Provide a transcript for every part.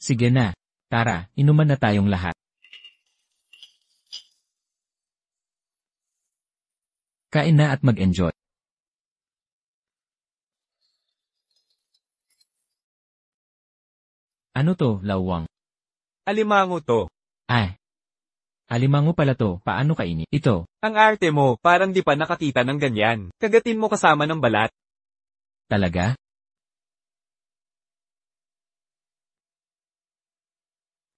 Sige na. Tara, inuman na tayong lahat. Kain na at mag-enjoy. Ano to, lawang? Alimango to. Ay. Alimango pala to, paano kainin? Ito. Ang arte mo, parang di pa nakakita ng ganyan. Kagatin mo kasama ng balat. Talaga?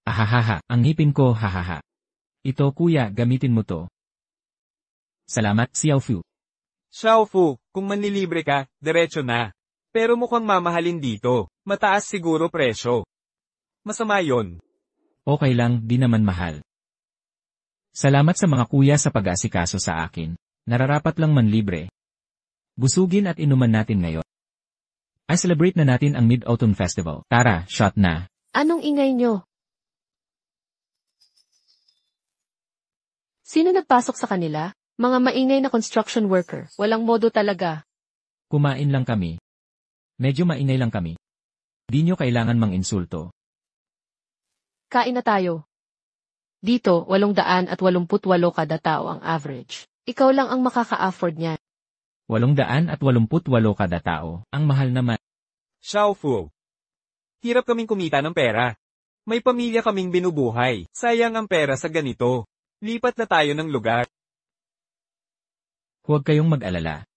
Ahahaha, ang ngipin ko hahaha. Ito kuya, gamitin mo to. Salamat, Xiaofu. Xiaofu, kung manlilibre ka, diretso na. Pero mukhang mamahalin dito. Mataas siguro presyo. Masama yon. Okay lang, di naman mahal. Salamat sa mga kuya sa pag-aasikaso sa akin. Nararapat lang manlibre. Busugin at inuman natin ngayon. Ay celebrate na natin ang Mid-Autumn Festival. Tara, shot na. Anong ingay nyo? Sino nagpasok sa kanila? Mga maingay na construction worker. Walang modo talaga. Kumain lang kami. Medyo maingay lang kami. Di nyo kailangan mang-insulto. Kain na tayo. Dito, 888 kada tao ang average. Ikaw lang ang makaka-afford niyan. 888 kada tao. Ang mahal naman. Xiaofu. Hirap kaming kumita ng pera. May pamilya kaming binubuhay. Sayang ang pera sa ganito. Lipat na tayo ng lugar. Huwag kayong mag-alala.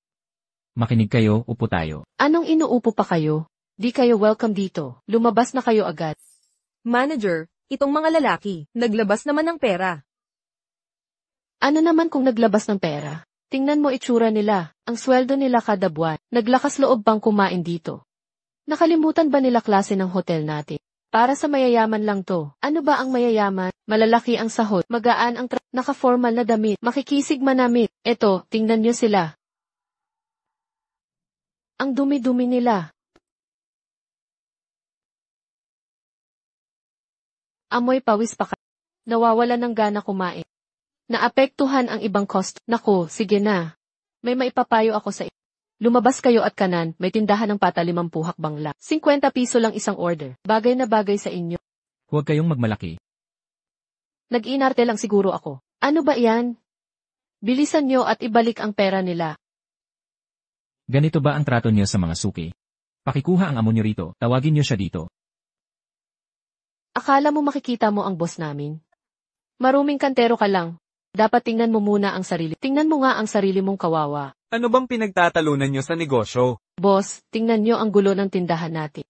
Makinig kayo, upo tayo. Anong inuupo pa kayo? Di kayo welcome dito. Lumabas na kayo agad. Manager, itong mga lalaki, naglabas naman ng pera. Ano naman kung naglabas ng pera? Tingnan mo itsura nila, ang sweldo nila kada buwan. Naglakas loob bang kumain dito? Nakalimutan ba nila klase ng hotel natin? Para sa mayayaman lang to. Ano ba ang mayayaman? Malalaki ang sahod, magaan ang naka-formal na damit, makikisig manamit. Eto, tingnan nyo sila. Ang dumi-dumi nila. Amoy pawis pa nawawala ng gana kumain. Naapektuhan ang ibang cost. Naku, sige na. May maipapayo ako sa inyo. Lumabas kayo at kanan, may tindahan ng pata 50 hakbang lang. 50 piso lang isang order. Bagay na bagay sa inyo. Huwag kayong magmalaki. Nag-inarte lang siguro ako. Ano ba yan? Bilisan nyo at ibalik ang pera nila. Ganito ba ang trato nyo sa mga suki? Pakikuha ang amo nyo rito, tawagin nyo siya dito. Akala mo makikita mo ang boss namin? Maruming kantero ka lang. Dapat tingnan mo muna ang sarili. Tingnan mo nga ang sarili mong kawawa. Ano bang pinagtatalunan nyo sa negosyo? Boss, tingnan nyo ang gulo ng tindahan natin.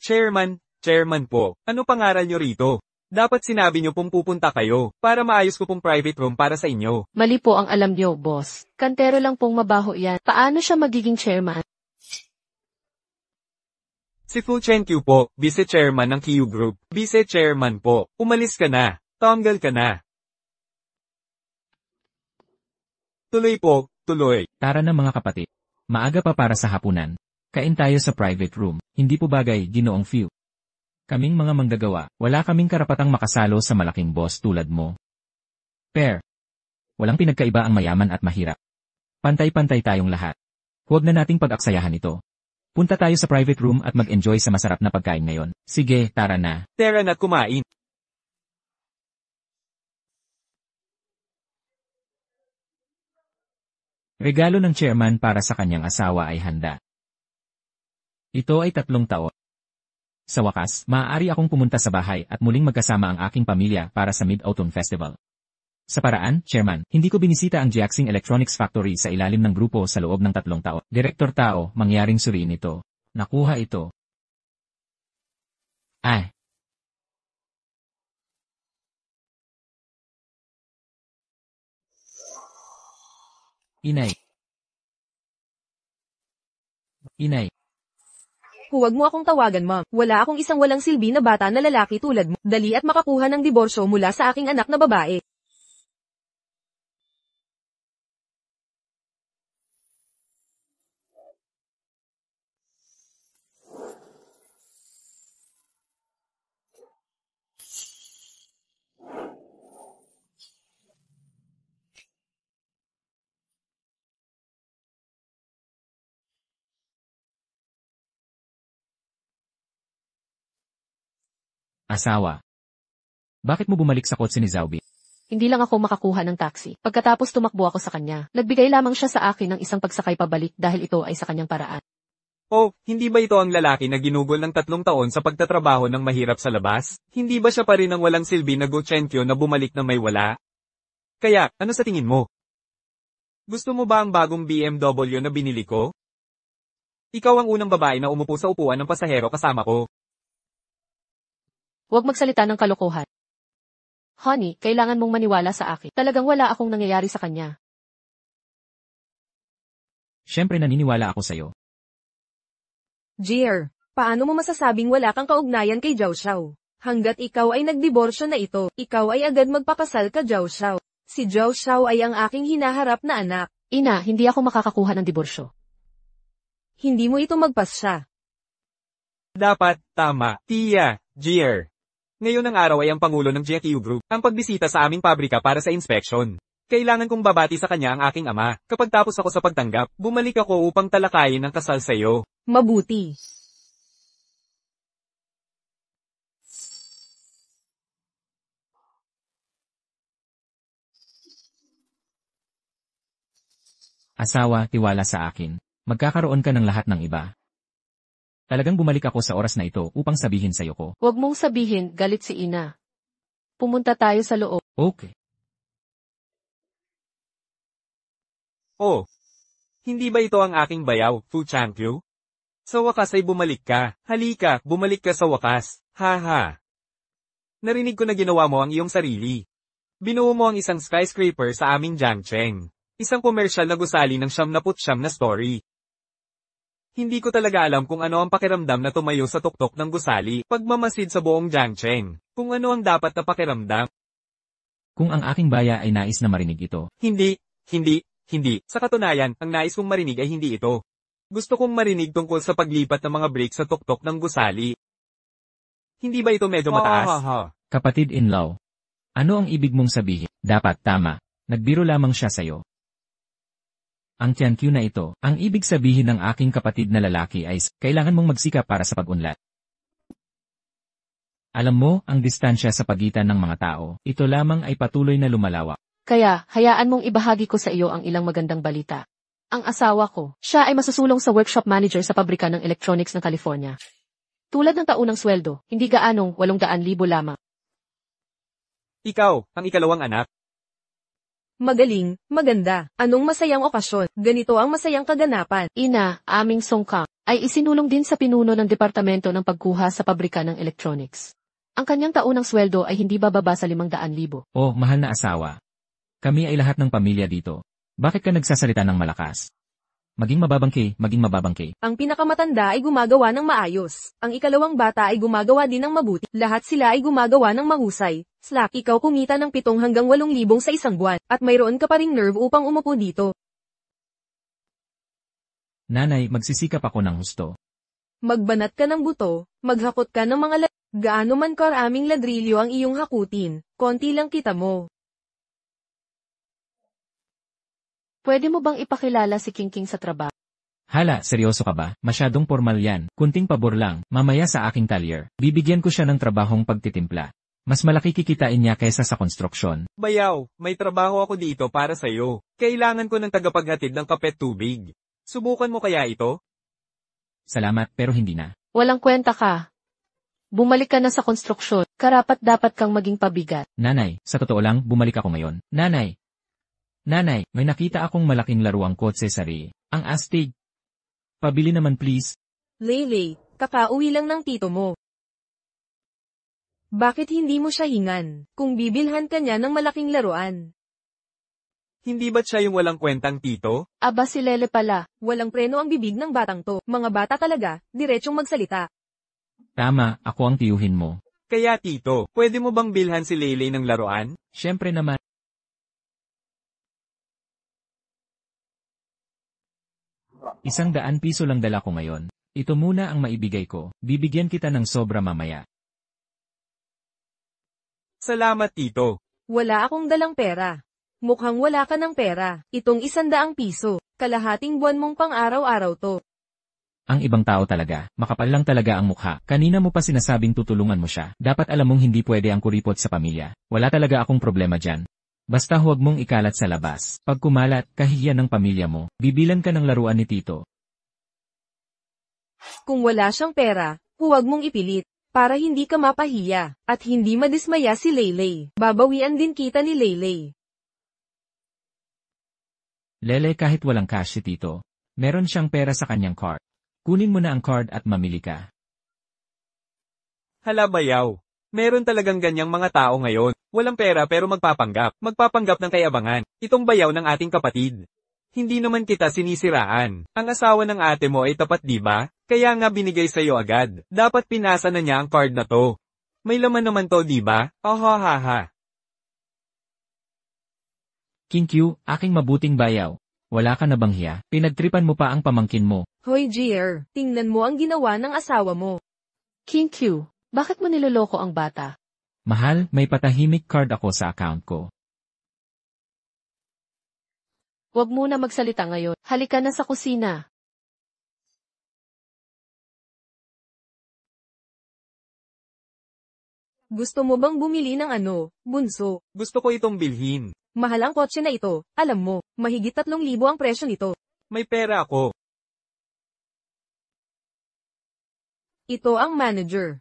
Chairman po, ano pangaral nyo rito? Dapat sinabi nyo pong pupunta kayo, para maayos ko pong private room para sa inyo. Mali po ang alam nyo, boss. Kantero lang pong mabaho yan. Paano siya magiging chairman? Si Fu Chenkyu po, vice-chairman ng Q Group. Vice-chairman po, umalis ka na. Tanggal ka na. Tuloy po, tuloy. Tara na mga kapatid. Maaga pa para sa hapunan. Kain tayo sa private room. Hindi po bagay, Ginoong Few. Kaming mga manggagawa, wala kaming karapatang makasalo sa malaking boss tulad mo. Pair. Walang pinagkaiba ang mayaman at mahirap. Pantay-pantay tayong lahat. Huwag na nating pag-aksayahan ito. Punta tayo sa private room at mag-enjoy sa masarap na pagkain ngayon. Sige, tara na. Tara na kumain. Regalo ng chairman para sa kanyang asawa ay handa. Ito ay 3 taon. Sa wakas, maaari akong pumunta sa bahay at muling magkasama ang aking pamilya para sa Mid-Autumn Festival. Sa paraan, Chairman, hindi ko binisita ang Jiaxing Electronics Factory sa ilalim ng grupo sa loob ng 3 taon. Direktor Tao, mangyaring suriin ito. Nakuha ito. Ay. Inay. Inay. Huwag mo akong tawagan, ma'am. Wala akong isang walang silbi na bata na lalaki tulad mo. Dali at makakuha ng diborsyo mula sa aking anak na babae. Asawa. Bakit mo bumalik sa kotse ni Zaubi? Hindi lang ako makakuha ng taxi. Pagkatapos tumakbo ako sa kanya, nagbigay lamang siya sa akin ng isang pagsakay pabalik dahil ito ay sa kanyang paraan. Oh, hindi ba ito ang lalaki na ginugol ng 3 taon sa pagtatrabaho ng mahirap sa labas? Hindi ba siya pa rin ang walang silbi na Gochenkyo na bumalik na may wala? Kaya, ano sa tingin mo? Gusto mo ba ang bagong BMW na binili ko? Ikaw ang unang babae na umupo sa upuan ng pasahero kasama ko. Huwag magsalita ng kalokohan. Honey, kailangan mong maniwala sa akin. Talagang wala akong nangyayari sa kanya. Siyempre naniniwala ako sa'yo. Jer, paano mo masasabing wala kang kaugnayan kay Zhao Xiao? Hanggat ikaw ay nagdiborsyo na ito, ikaw ay agad magpakasal ka Zhao Xiao. Si Zhao Xiao ay ang aking hinaharap na anak. Ina, hindi ako makakakuha ng diborsyo. Hindi mo ito magpasya. Dapat, tama, Tia, Jer. Ngayon ang araw ay ang Pangulo ng GQ Group, ang pagbisita sa aming pabrika para sa inspection. Kailangan kong babati sa kanya ang aking ama. Kapag tapos ako sa pagtanggap, bumalik ako upang talakayin ang kasal sa iyo. Mabuti. Asawa, tiwala sa akin. Magkakaroon ka ng lahat ng iba. Talagang bumalik ako sa oras na ito upang sabihin sa'yo ko. Huwag mong sabihin, galit si Ina. Pumunta tayo sa loob. Okay. Oh, hindi ba ito ang aking bayaw, Fu Changqiu? Sa wakas ay bumalik ka. Halika, bumalik ka sa wakas. Haha. Narinig ko na ginawa mo ang iyong sarili. Binuo mo ang isang skyscraper sa aming Jiangcheng. Isang komersyal na gusali ng 79 na story. Hindi ko talaga alam kung ano ang pakiramdam na tumayo sa tuktok ng gusali, pagmamasid sa buong Jiangcheng. Kung ano ang dapat na pakiramdam. Kung ang aking baya ay nais na marinig ito. Hindi. Sa katunayan, ang nais kong marinig ay hindi ito. Gusto kong marinig tungkol sa paglipat ng mga brake sa tuktok ng gusali. Hindi ba ito medyo mataas? Kapatid-in-law. Ano ang ibig mong sabihin? Dapat tama. Nagbiro lamang siya sa'yo. Ang Tianqiu na ito, ang ibig sabihin ng aking kapatid na lalaki ay kailangan mong magsikap para sa pag-unlad. Alam mo, ang distansya sa pagitan ng mga tao, ito lamang ay patuloy na lumalawak. Kaya, hayaan mong ibahagi ko sa iyo ang ilang magandang balita. Ang asawa ko, siya ay masusulong sa workshop manager sa pabrika ng electronics ng California. Tulad ng taunang sweldo, hindi gaanong 800,000 lamang. Ikaw, ang ikalawang anak. Magaling, maganda. Anong masayang okasyon? Ganito ang masayang kaganapan. Ina, aming songkang, ay isinulong din sa pinuno ng Departamento ng Pagkuha sa pabrika ng electronics. Ang kanyang taunang sweldo ay hindi bababa sa 500,000. Oh, mahal na asawa. Kami ay lahat ng pamilya dito. Bakit ka nagsasalita ng malakas? Maging mababangke. Ang pinakamatanda ay gumagawa ng maayos. Ang ikalawang bata ay gumagawa din ng mabuti. Lahat sila ay gumagawa ng mahusay. Slack, ikaw kumita ng 7 hanggang 8,000 sa isang buwan, at mayroon ka pa ring nerve upang umupo dito. Nanay, magsisikap ako ng husto. Magbanat ka ng buto, maghakot ka ng mga gaano man karaming ladrilyo ang iyong hakutin, konti lang kita mo. Pwede mo bang ipakilala si Kingking sa trabaho? Hala, seryoso ka ba? Masyadong formal yan. Kunting pabor lang, mamaya sa aking talyer. Bibigyan ko siya ng trabahong pagtitimpla. Mas malaki kikitain niya kaysa sa konstruksyon. Bayaw, may trabaho ako dito para sa'yo. Kailangan ko ng tagapaghatid ng kape tubig. Subukan mo kaya ito? Salamat, pero hindi na. Walang kwenta ka. Bumalik ka na sa konstruksyon. Karapat-dapat kang maging pabigat. Nanay, sa totoo lang, bumalik ako ngayon. Nanay, may nakita akong malaking laruang kotse sa Ri. Ang astig. Pabili naman please. Lele, kakauwi lang ng tito mo. Bakit hindi mo siya hingan, kung bibilhan ka niya ng malaking laruan? Hindi ba't siya yung walang kwentang tito? Aba si Lele pala. Walang preno ang bibig ng batang to. Mga bata talaga, diretsong magsalita. Tama, ako ang tiyuhin mo. Kaya tito, pwede mo bang bilhan si Lele ng laruan? Siyempre naman. ₱100 lang dala ko ngayon. Ito muna ang maibigay ko. Bibigyan kita ng sobra mamaya. Salamat tito. Wala akong dalang pera. Mukhang wala ka ng pera. Itong ₱100, kalahating buwan mong pang-araw-araw to. Ang ibang tao talaga, makapal lang talaga ang mukha. Kanina mo pa sinasabing tutulungan mo siya. Dapat alam mong hindi pwede ang kuripot sa pamilya. Wala talaga akong problema dyan. Basta huwag mong ikalat sa labas. Pag kumalat, kahihiyan ng pamilya mo. Bibilan ka ng laruan ni Tito. Kung wala siyang pera, huwag mong ipilit. Para hindi ka mapahiya, at hindi madismaya si Leylay. Babawian din kita ni Leylay. Lele, kahit walang cash si Tito, meron siyang pera sa kanyang card. Kunin mo na ang card at mamili ka. Hala bayaw. Meron talagang ganyang mga tao ngayon. Walang pera pero magpapanggap. Magpapanggap ng kayabangan. Itong bayaw ng ating kapatid. Hindi naman kita sinisiraan. Ang asawa ng ate mo ay tapat, di ba? Kaya nga binigay sa'yo agad. Dapat pinasa na niya ang card na to. May laman naman to, di ba? Ahahaha. King Q, aking mabuting bayaw. Wala ka na bang hiya? Pinagtripan mo pa ang pamangkin mo. Hoy GR, tingnan mo ang ginawa ng asawa mo. King Q, bakit mo niloloko ang bata? Mahal, may patahimik card ako sa account ko. Huwag muna magsalita ngayon. Halika na sa kusina. Gusto mo bang bumili ng ano, bunso? Gusto ko itong bilhin. Mahal ang kotse na ito, alam mo, mahigit 3,000 ang presyo nito. May pera ako. Ito ang manager.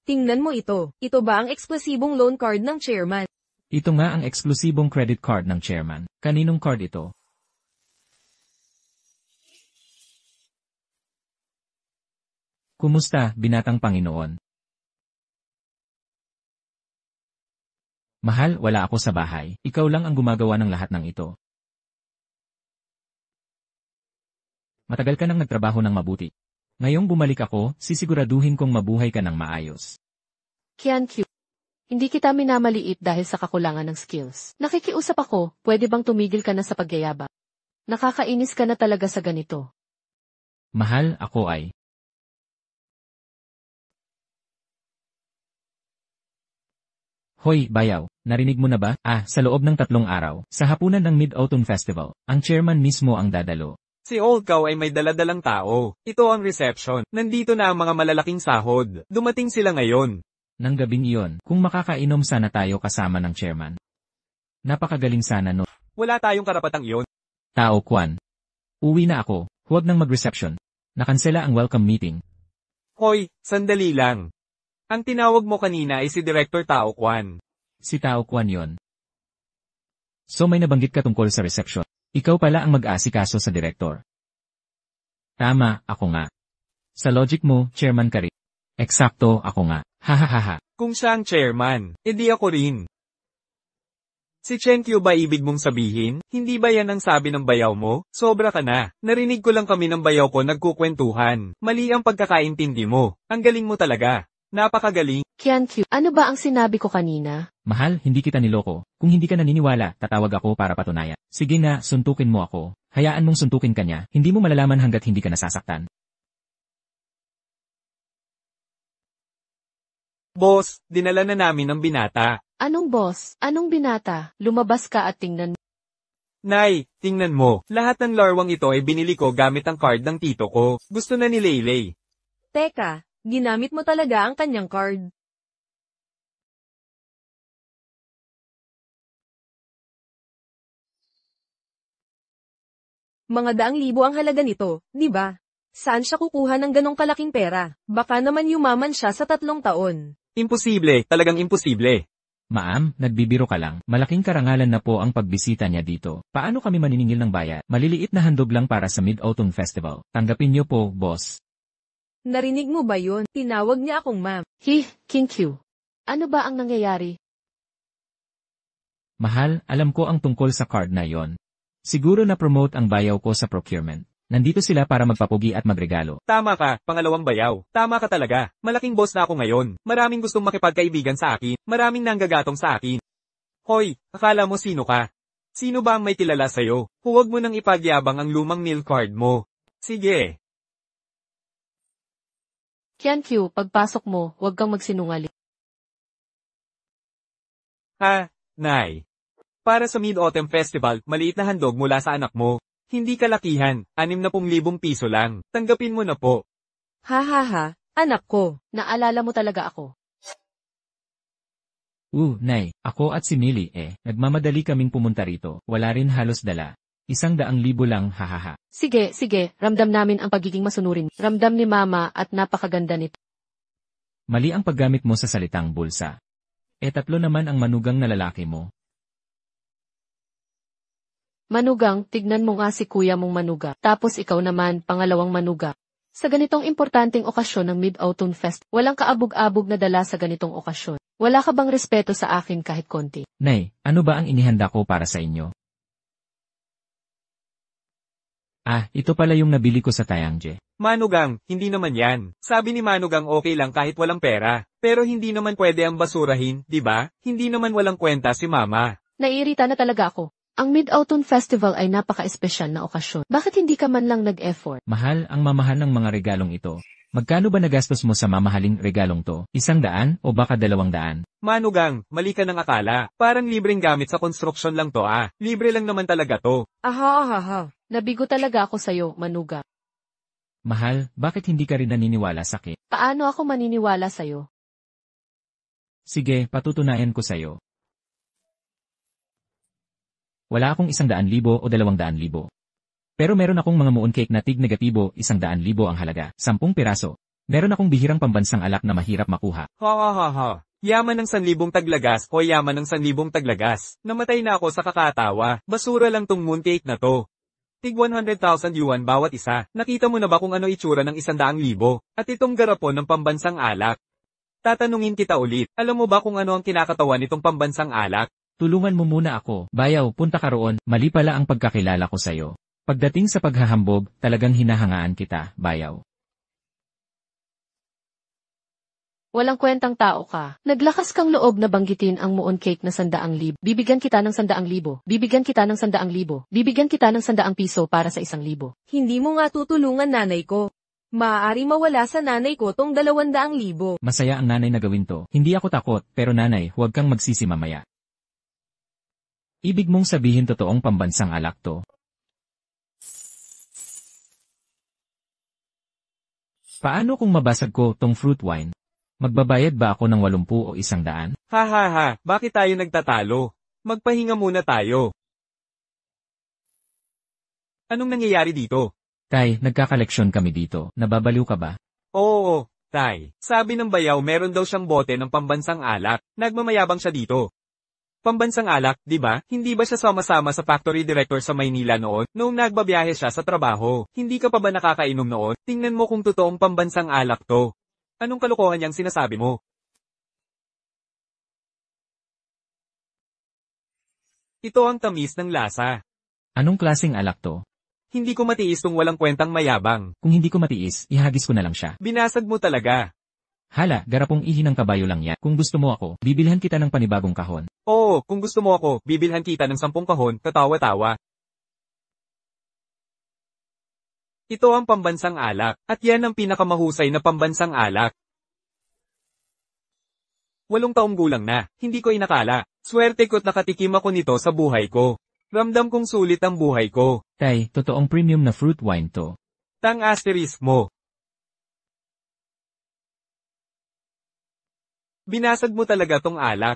Tingnan mo ito. Ito ba ang eksklusibong loan card ng chairman? Ito nga ang eksklusibong credit card ng chairman. Kaninong card ito? Kumusta, binatang Panginoon? Mahal, wala ako sa bahay. Ikaw lang ang gumagawa ng lahat ng ito. Matagal ka nang nagtrabaho ng mabuti. Ngayong bumalik ako, sisiguraduhin kong mabuhay ka ng maayos. Kian Q, hindi kita minamaliit dahil sa kakulangan ng skills. Nakikiusap ako, pwede bang tumigil ka na sa pagyayabang? Nakakainis ka na talaga sa ganito. Mahal, ako ay. Hoy, bayaw, narinig mo na ba? Sa loob ng 3 araw, sa hapunan ng Mid-Autumn Festival, ang chairman mismo ang dadalo. Si Old Cow ay may daladalang tao. Ito ang reception. Nandito na ang mga malalaking sahod. Dumating sila ngayon. Nang gabing iyon, kung makakainom sana tayo kasama ng chairman. Napakagaling sana no. Wala tayong karapatang iyon. Tao Kwan. Uwi na ako, huwag nang mag-reception. Nakansela ang welcome meeting. Hoy, sandali lang. Ang tinawag mo kanina ay si Director Tao Kwan. Si Tao Kwan yon. So may nabanggit ka tungkol sa reception. Ikaw pala ang mag-aasikaso sa direktor. Tama, ako nga. Sa logic mo, chairman ka rin. Eksakto, ako nga. Hahaha. Kung siya ang chairman, edi ako rin. Si Chenkyu ba ibig mong sabihin? Hindi ba yan ang sabi ng bayaw mo? Sobra ka na. Narinig ko lang kami ng bayaw ko nagkukwentuhan. Mali ang pagkakaintindi mo. Ang galing mo talaga. Napakagaling. Kian Q, ano ba ang sinabi ko kanina? Mahal, hindi kita niloko. Kung hindi ka naniniwala, tatawag ako para patunayan. Sige na, suntukin mo ako. Hayaan mong suntukin ka niya, hindi mo malalaman hanggat hindi ka nasasaktan. Boss, dinala na namin ang binata. Anong boss? Anong binata? Lumabas ka at tingnan. Nay, tingnan mo. Lahat ng larwang ito ay binili ko gamit ang card ng tito ko. Gusto na ni Leylay. Teka, ginamit mo talaga ang kanyang card. Mga daang libo ang halaga nito, di ba? Saan siya kukuha ng ganong kalaking pera? Baka naman yumaman siya sa 3 taon. Imposible, talagang imposible. Ma'am, nagbibiro ka lang. Malaking karangalan na po ang pagbisita niya dito. Paano kami maniningil ng bayad? Maliliit na handog lang para sa Mid-Autumn Festival. Tanggapin niyo po, boss. Narinig mo ba yun? Tinawag niya akong ma'am. King Q. Ano ba ang nangyayari? Mahal, alam ko ang tungkol sa card na yon. Siguro na-promote ang bayaw ko sa procurement. Nandito sila para magpapugi at magregalo. Tama ka, pangalawang bayaw. Tama ka talaga. Malaking boss na ako ngayon. Maraming gustong makipagkaibigan sa akin. Maraming nanggagatong sa akin. Hoy, akala mo sino ka? Sino ba ang may kilala sa'yo? Huwag mo nang ipagyabang ang lumang nil card mo. Sige. Kian Q, pagpasok mo, huwag kang magsinungaling. Ha, Nay. Para sa Mid-Autumn Festival, maliit na handog mula sa anak mo. Hindi kalakihan, 60,000 piso lang. Tanggapin mo na po. Ha ha ha, anak ko. Naalala mo talaga ako. Nay, ako at si Millie nagmamadali kaming pumunta rito, wala rin halos dala. 100,000 lang hahaha. Sige, ramdam namin ang pagiging masunurin. Ramdam ni Mama at napakaganda nito. Mali ang paggamit mo sa salitang bulsa. 3 naman ang manugang na lalaki mo. Manugang, tignan mo nga si kuya mong manuga. Tapos ikaw naman, pangalawang manuga. Sa ganitong importanteng okasyon ng Mid-Autumn Fest, walang kaabog-abog na dala sa ganitong okasyon. Wala ka bang respeto sa akin kahit konti? Nay, ano ba ang inihanda ko para sa inyo? Ito pala yung nabili ko sa Tayangje. Manugang, hindi naman yan. Sabi ni Manugang okay lang kahit walang pera. Pero hindi naman pwede ang basurahin, di ba? Hindi naman walang kwenta si Mama. Naiirita na talaga ako. Ang Mid-Autumn Festival ay napaka-espesyal na okasyon. Bakit hindi ka man lang nag-effort? Mahal ang mamahal ng mga regalong ito. Magkano ba nagastos mo sa mamahaling regalong to? 100 o baka 200? Manugang, mali ka ng akala. Parang libreng gamit sa construction lang to Libre lang naman talaga to. Aha. Nabigo talaga ako sa'yo, manuga. Mahal, bakit hindi ka rin naniniwala sa akin? Paano ako maniniwala sa'yo? Sige, patutunayan ko sa'yo. Wala akong 100,000 o 200,000. Pero meron akong mga mooncake na tig negatibo 100,000 ang halaga, 10 piraso. Meron akong bihirang pambansang alak na mahirap makuha. Ha. Yaman ng 1,000 taglagas o yaman ng 1,000 taglagas. Namatay na ako sa kakatawa. Basura lang tong mooncake na to. Tig 100,000 yuan bawat isa. Nakita mo na ba kung ano itsura ng 100,000? At itong garapon ng pambansang alak. Tatanungin kita ulit, alam mo ba kung ano ang kinakatawan nitong pambansang alak? Tulungan mo muna ako. Bayaw, punta ka roon. Mali pala ang pagkakilala ko sa'yo. Pagdating sa paghahambog, talagang hinahangaan kita, bayaw. Walang kwentang tao ka. Naglakas kang loob na banggitin ang mooncake na 100,000. Bibigyan kita ng 100,000. Bibigyan kita ng 100,000. Bibigyan kita ng 100 piso para sa 1,000. Hindi mo nga tutulungan nanay ko. Maaari mawala sa nanay ko tong 200,000. Masaya ang nanay na gawin to. Hindi ako takot, pero nanay, huwag kang magsisi mamaya. Ibig mong sabihin totoong pambansang alak to? Paano kung mabasag ko tong fruit wine? Magbabayad ba ako ng 80 o 100? Ha, bakit tayo nagtatalo? Magpahinga muna tayo. Anong nangyayari dito? Tay, nagkakaleksyon kami dito. Nababaliw ka ba? Oo, Tay. Sabi ng bayaw meron daw siyang bote ng pambansang alak. Nagmamayabang siya dito. Pambansang alak, di ba? Hindi ba siya sama-sama sa factory director sa Maynila noon, noong nagbabiyahe siya sa trabaho? Hindi ka pa ba nakakainom noon? Tingnan mo kung totoong pambansang alak to. Anong kalokohan niyang sinasabi mo? Ito ang tamis ng lasa. Anong klaseng alak to? Hindi ko matiis tong walang kwentang mayabang. Kung hindi ko matiis, ihagis ko na lang siya. Binasag mo talaga. Hala, garapong ihi ng kabayo lang yan. Kung gusto mo ako, bibilhan kita ng panibagong kahon. Oo, kung gusto mo ako, bibilhan kita ng 10 kahon, katawa-tawa. Ito ang pambansang alak, at yan ang pinakamahusay na pambansang alak. 8 taong gulang na, hindi ko inakala. Swerte ko't nakatikim ako nito sa buhay ko. Ramdam kong sulit ang buhay ko. Tay, totoong premium na fruit wine to. Tang asterisk mo. Binasag mo talaga tong alak.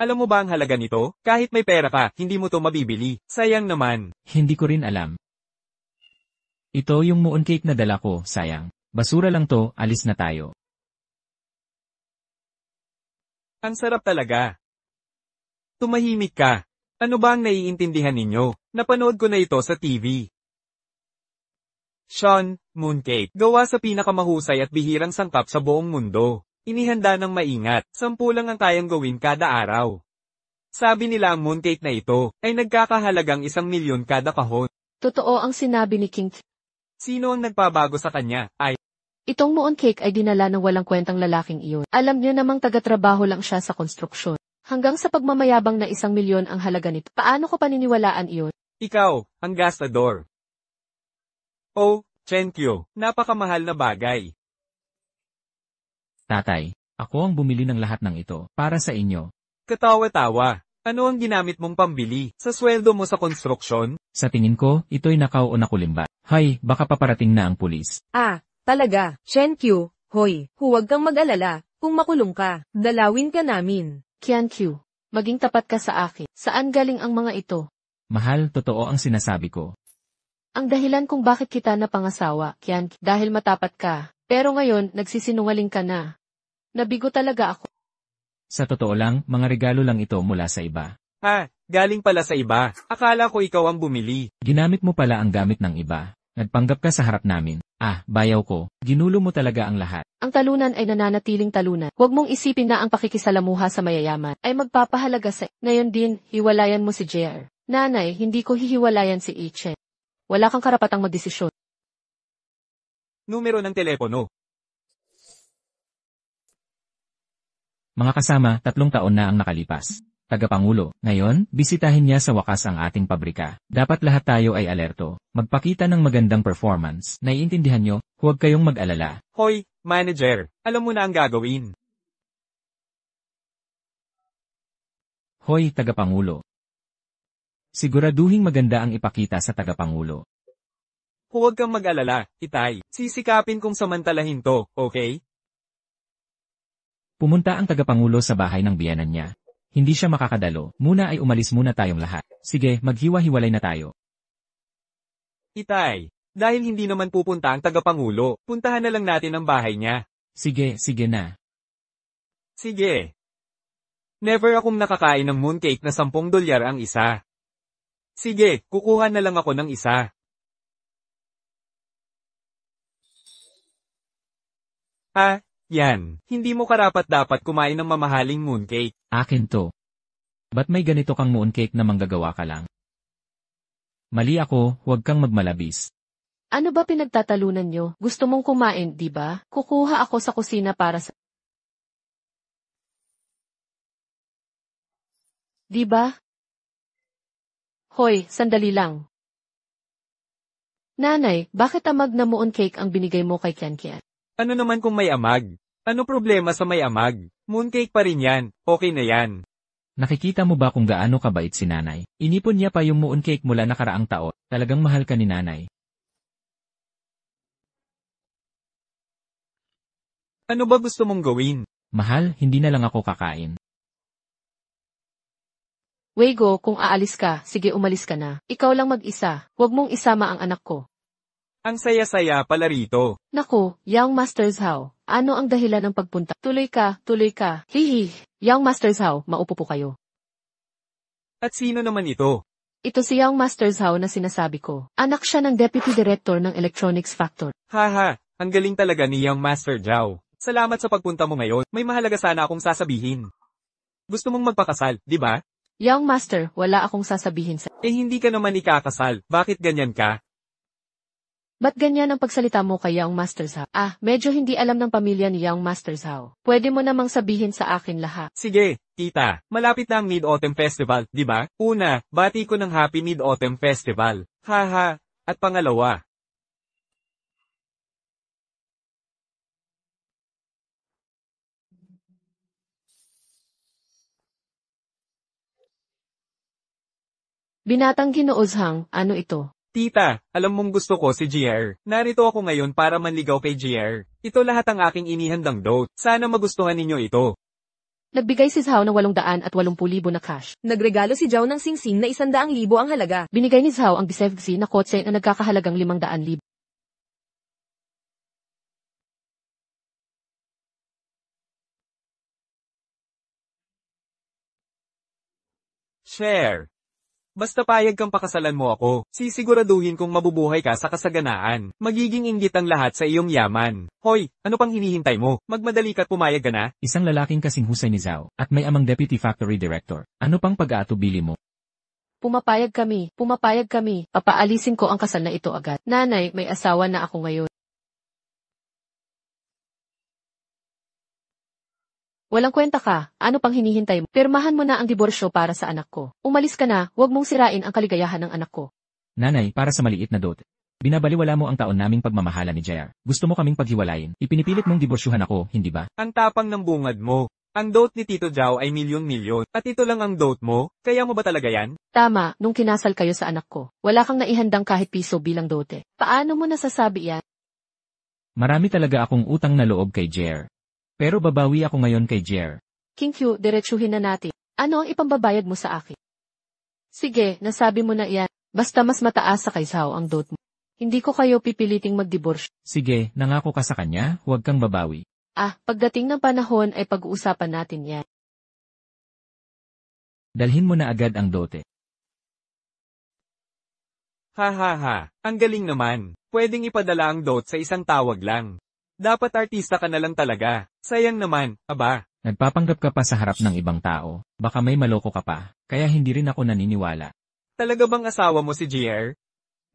Alam mo ba ang halaga nito? Kahit may pera ka, hindi mo to mabibili. Sayang naman. Hindi ko rin alam. Ito yung mooncake na dala ko, sayang. Basura lang to, alis na tayo. Ang sarap talaga. Tumahimik ka. Ano ba ang naiintindihan ninyo? Napanood ko na ito sa TV. Sean, mooncake. Gawa sa pinakamahusay at bihirang sangkap sa buong mundo. Inihanda ng maingat, 10 lang ang kayang gawin kada araw. Sabi nila ang mooncake na ito ay nagkakahalagang 1,000,000 kada kahon. Totoo ang sinabi ni King. Sino ang nagpabago sa kanya? Itong mooncake ay dinala ng walang kwentang lalaking iyon. Alam niyo namang taga-trabaho lang siya sa konstruksyon. Hanggang sa pagmamayabang na 1,000,000 ang halaga nito. Paano ko paniniwalaan iyon? Ikaw, ang gastador. Oh, Chenkyo, napakamahal na bagay. Tatay, ako ang bumili ng lahat ng ito, para sa inyo. Katawa-tawa. Ano ang ginamit mong pambili sa sweldo mo sa konstruksyon? Sa tingin ko, ito'y nakaw o nakulimba. Hay, baka paparating na ang pulis. Ah, talaga, Chen-Q, hoy, huwag kang mag-alala, kung makulong ka, dalawin ka namin. Qian-Q, maging tapat ka sa akin. Saan galing ang mga ito? Mahal, totoo ang sinasabi ko. Ang dahilan kung bakit kita napangasawa, Qian-Q, dahil matapat ka. Pero ngayon, nagsisinungaling ka na. Nabigo talaga ako. Sa totoo lang, mga regalo lang ito mula sa iba. Galing pala sa iba. Akala ko ikaw ang bumili. Ginamit mo pala ang gamit ng iba. Nagpanggap ka sa harap namin. Bayaw ko. Ginulo mo talaga ang lahat. Ang talunan ay nananatiling talunan. Huwag mong isipin na ang pakikisalamuha sa mayayaman ay magpapahalaga sa... Ngayon din, hiwalayan mo si JR. Nanay, hindi ko hihiwalayan si Ichen. Wala kang karapatang magdesisyon. Numero ng telepono. Mga kasama, 3 taon na ang nakalipas. Tagapangulo, ngayon, bisitahin niya sa wakas ang ating pabrika. Dapat lahat tayo ay alerto. Magpakita ng magandang performance. Naiintindihan nyo, huwag kayong mag-alala. Hoy, manager, alam mo na ang gagawin. Hoy, tagapangulo. Siguraduhing maganda ang ipakita sa tagapangulo. Huwag kang mag-alala, Itay. Sisikapin kong samantalahin to, okay? Pumunta ang tagapangulo sa bahay ng biyanan niya. Hindi siya makakadalo, muna ay umalis muna tayong lahat. Sige, maghiwa-hiwalay na tayo. Itay, dahil hindi naman pupunta ang tagapangulo, puntahan na lang natin ang bahay niya. Sige na. Sige. Never akong nakakain ng mooncake na $10 ang isa. Sige, kukuha na lang ako ng isa. Yan. Hindi mo karapat-dapat kumain ng mamahaling mooncake. Akin to. Ba't may ganito kang mooncake na manggagawa ka lang? Mali ako, huwag kang magmalabis. Ano ba pinagtatalunan nyo? Gusto mong kumain, di ba? Kukuha ako sa kusina para sa... Di ba? Hoy, sandali lang. Nanay, bakit amag na mooncake ang binigay mo kay Qian-Qian? Ano naman kung may amag? Ano problema sa may amag? Mooncake pa rin yan, okay na yan. Nakikita mo ba kung gaano kabait si nanay? Inipon niya pa yung mooncake mula nakaraang taon. Talagang mahal ka ni nanay. Ano ba gusto mong gawin? Mahal, hindi na lang ako kakain. Weigo, kung aalis ka, sige umalis ka na. Ikaw lang mag-isa, huwag mong isama ang anak ko. Ang saya-saya pala rito. Naku, Young Masters How, ano ang dahilan ng pagpunta? Tuloy ka. Hihi, Young Masters How, maupo po kayo. At sino naman ito? Ito si Young Masters How na sinasabi ko. Anak siya ng Deputy Director ng Electronics Factor. Haha, ang galing talaga ni Young Master Zhao. Salamat sa pagpunta mo ngayon, may mahalaga sana akong sasabihin. Gusto mong magpakasal, di ba? Young Master, wala akong sasabihin sa... Hindi ka naman ikakasal, bakit ganyan ka? Ba't ganyan ang pagsalita mo kay Young Masters How? Medyo hindi alam ng pamilya ni Young Masters How. Pwede mo namang sabihin sa akin lahat. Sige, tita, malapit na ang Mid-Autumn Festival, di ba? Una, bati ko ng Happy Mid-Autumn Festival. Haha, at pangalawa. Binatang Ginooshang, ano ito? Tita, alam mong gusto ko si JR. Narito ako ngayon para manligaw kay JR. Ito lahat ang aking inihandang dote. Sana magustuhan ninyo ito. Nagbigay si Zhao ng 880,000 na cash. Nagregalo si Zhao ng singsing na 100,000 ang halaga. Binigay ni Zhao ang bisevgsi na kotse na nagkakahalagang 500,000. Share. Basta payag kang pakasalan mo ako, sisiguraduhin kong mabubuhay ka sa kasaganaan. Magiging inggit ang lahat sa iyong yaman. Hoy, ano pang hinihintay mo? Magmadali ka't pumayag ka na? Isang lalaking kasing husay ni Zhao, at may amang Deputy Factory Director. Ano pang pag-aatubili mo? Pumapayag kami. Papaalisin ko ang kasal na ito agad. Nanay, may asawa na ako ngayon. Walang kwenta ka, ano pang hinihintay mo? Pirmahan mo na ang diborsyo para sa anak ko. Umalis ka na, huwag mong sirain ang kaligayahan ng anak ko. Nanay, para sa maliit na dote. Binabaliwala mo ang taon naming pagmamahala ni JR. Gusto mo kaming paghiwalayin. Ipinipilit mong diborsyuhan ako, hindi ba? Ang tapang ng bungad mo. Ang dote ni Tito Jao ay milyon-milyon, at ito lang ang dote mo, kaya mo ba talaga yan? Tama, nung kinasal kayo sa anak ko, wala kang naihandang kahit piso bilang dote. Paano mo nasasabi yan? Marami talaga akong utang na loob kay Jer. Pero babawi ako ngayon kay Jer. King Q, diretsuhin na natin. Ano ang ipambabayad mo sa akin? Sige, nasabi mo na yan. Basta mas mataas sa kay Zhao ang dote mo. Hindi ko kayo pipiliting magdiborsyo. Sige, nangako ka sa kanya, huwag kang babawi. Pagdating ng panahon ay pag-uusapan natin yan. Dalhin mo na agad ang dote. Ha ha ha, ang galing naman. Pwedeng ipadala ang dote sa isang tawag lang. Dapat artista ka na lang talaga. Sayang naman, aba. Nagpapanggap ka pa sa harap ng ibang tao, baka may maloko ka pa, kaya hindi rin ako naniniwala. Talaga bang asawa mo si JR?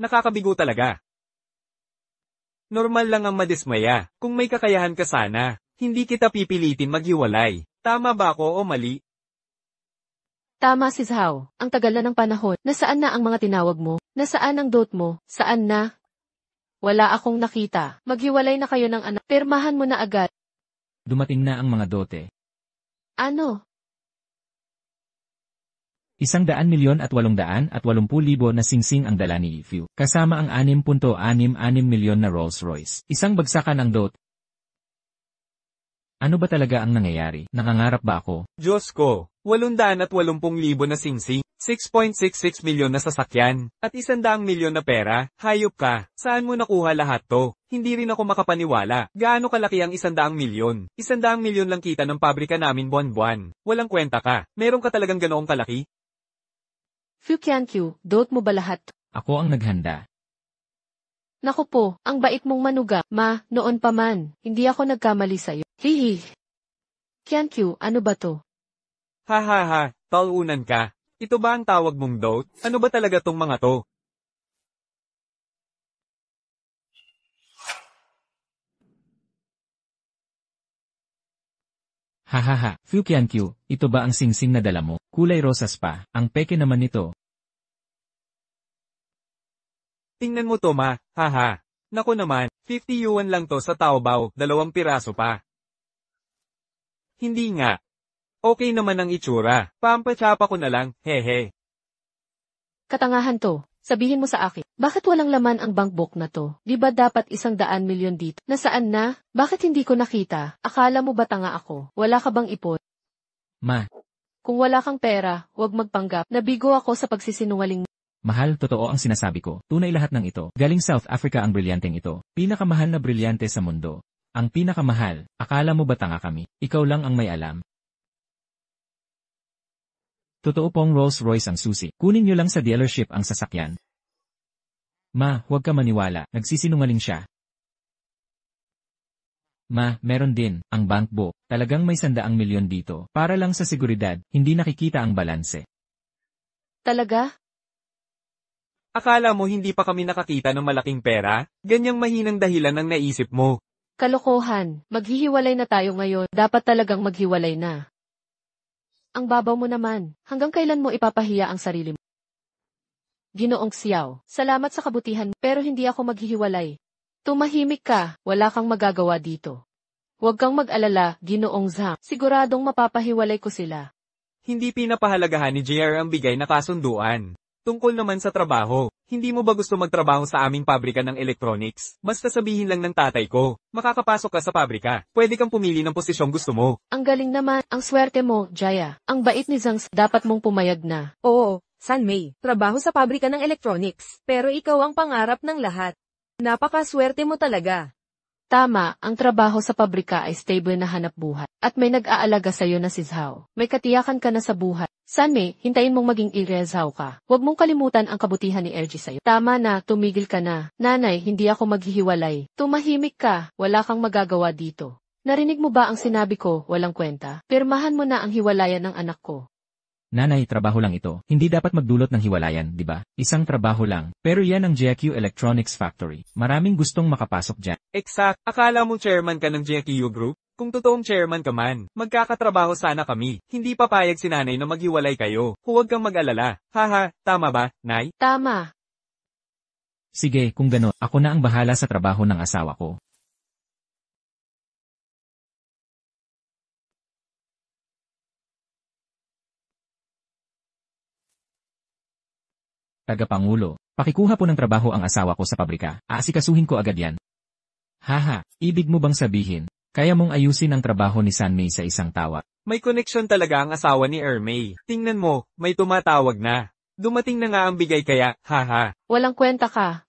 Nakakabigo talaga. Normal lang ang madismaya, kung may kakayahan ka sana, hindi kita pipilitin maghiwalay. Tama ba ako o mali? Tama si Zhao, ang tagal na ng panahon. Nasaan na ang mga tinawag mo? Nasaan ang dote mo? Saan na? Wala akong nakita. Maghiwalay na kayo ng anak. Pirmahan mo na agad. Dumating na ang mga dote. Ano? 100,880,080 na singsing ang dala ni Ifyu, kasama ang 6.66 milyon na Rolls-Royce. Isang bagsakan ang dote. Ano ba talaga ang nangyayari? Nangangarap ba ako? Diyos ko, 880,000 na singsing, 6.66 milyon na sasakyan, at 100 milyon na pera, hayop ka, saan mo nakuha lahat to? Hindi rin ako makapaniwala. Gaano kalaki ang 100 milyon? 100 milyon lang kita ng pabrika namin buwan-buwan. Walang kwenta ka. Meron ka talagang ganoong kalaki? Fu Qianqiu, dote mo ba lahat? Ako ang naghanda. Naku po, ang bait mong manuga. Ma, noon pa man, hindi ako nagkamali sa'yo. Hihi. Qianqiu, ano ba to? Ha ha ha, talunan ka. Ito ba ang tawag mong dote? Ano ba talaga tong mga to? Hahaha, Fu Qianqiu, ito ba ang singsing na dala mo? Kulay rosas pa, ang peke naman nito. Tingnan mo to ma, haha. Naku naman, 50 yuan lang to sa Taobao, 2 piraso pa. Hindi nga. Okay naman ang itsura, pampatsapa ko na lang, hehe. Katangahan to. Sabihin mo sa akin, bakit walang laman ang bankbook na to? Di ba dapat 100 milyon dito? Nasaan na? Bakit hindi ko nakita? Akala mo ba tanga ako? Wala ka bang ipon? Ma, Kung wala kang pera, huwag magpanggap. Nabigo ako sa pagsisinungaling. mahal, totoo ang sinasabi ko. Tunay lahat ng ito. Galing South Africa ang brilyanteng ito. Pinakamahal na brilyante sa mundo. Ang pinakamahal. Akala mo ba tanga kami? Ikaw lang ang may alam. Totoo pong Rolls-Royce ang susi. Kunin nyo lang sa dealership ang sasakyan. Ma, huwag ka maniwala. Nagsisinungaling siya. Ma, meron din, ang bank book. Talagang may 100 milyon dito. Para lang sa seguridad, hindi nakikita ang balanse. Talaga? Akala mo hindi pa kami nakakita ng malaking pera? Ganyang mahinang dahilan ang naisip mo. Kalokohan. Maghihiwalay na tayo ngayon. Dapat talagang maghiwalay na. Ang babaw mo naman. Hanggang kailan mo ipapahiya ang sarili mo? Ginoong Xiao, salamat sa kabutihan pero hindi ako maghihiwalay. Tumahimik ka, wala kang magagawa dito. Huwag kang mag-alala, Ginoong Zhang. Siguradong mapapahiwalay ko sila. Hindi pinapahalagahan ni JR ang bigay na kasunduan. Tungkol naman sa trabaho, hindi mo ba gusto magtrabaho sa aming pabrika ng electronics? Basta sabihin lang ng tatay ko, makakapasok ka sa pabrika, pwede kang pumili ng posisyong gusto mo. Ang galing naman, ang swerte mo, Jaya. Ang bait ni Zhang, dapat mong pumayag na. Oo, San Mei, trabaho sa pabrika ng electronics. Pero ikaw ang pangarap ng lahat. Napakaswerte mo talaga. Tama, ang trabaho sa pabrika ay stable na hanap buhay. At may nag-aalaga sa'yo na si Zhao. May katiyakan ka na sa buhay. Sanme, hintayin mong maging Zhao ka. Huwag mong kalimutan ang kabutihan ni RG sa'yo. Tama na, tumigil ka na. Nanay, hindi ako maghihiwalay. Tumahimik ka, wala kang magagawa dito. Narinig mo ba ang sinabi ko, walang kwenta? Pirmahan mo na ang hiwalayan ng anak ko. Nanay, trabaho lang ito. Hindi dapat magdulot ng hiwalayan, di ba? Isang trabaho lang. Pero yan ang JQ Electronics Factory. Maraming gustong makapasok dyan. Exact, akala mo chairman ka ng JQ Group? Kung totoong chairman ka man, magkakatrabaho sana kami. Hindi papayag si nanay na maghiwalay kayo. Huwag kang mag-alala. Haha, tama ba, Nay? Tama. Sige, kung gano'n, ako na ang bahala sa trabaho ng asawa ko. Tagapangulo, pakikuha po ng trabaho ang asawa ko sa pabrika. Aasikasuhin ko agad yan. Haha, ibig mo bang sabihin, kaya mong ayusin ang trabaho ni Sanmei sa isang tawa? May koneksyon talaga ang asawa ni Ermei. Tingnan mo, may tumatawag na. Dumating na nga ang bigay kaya, haha. Walang kwenta ka.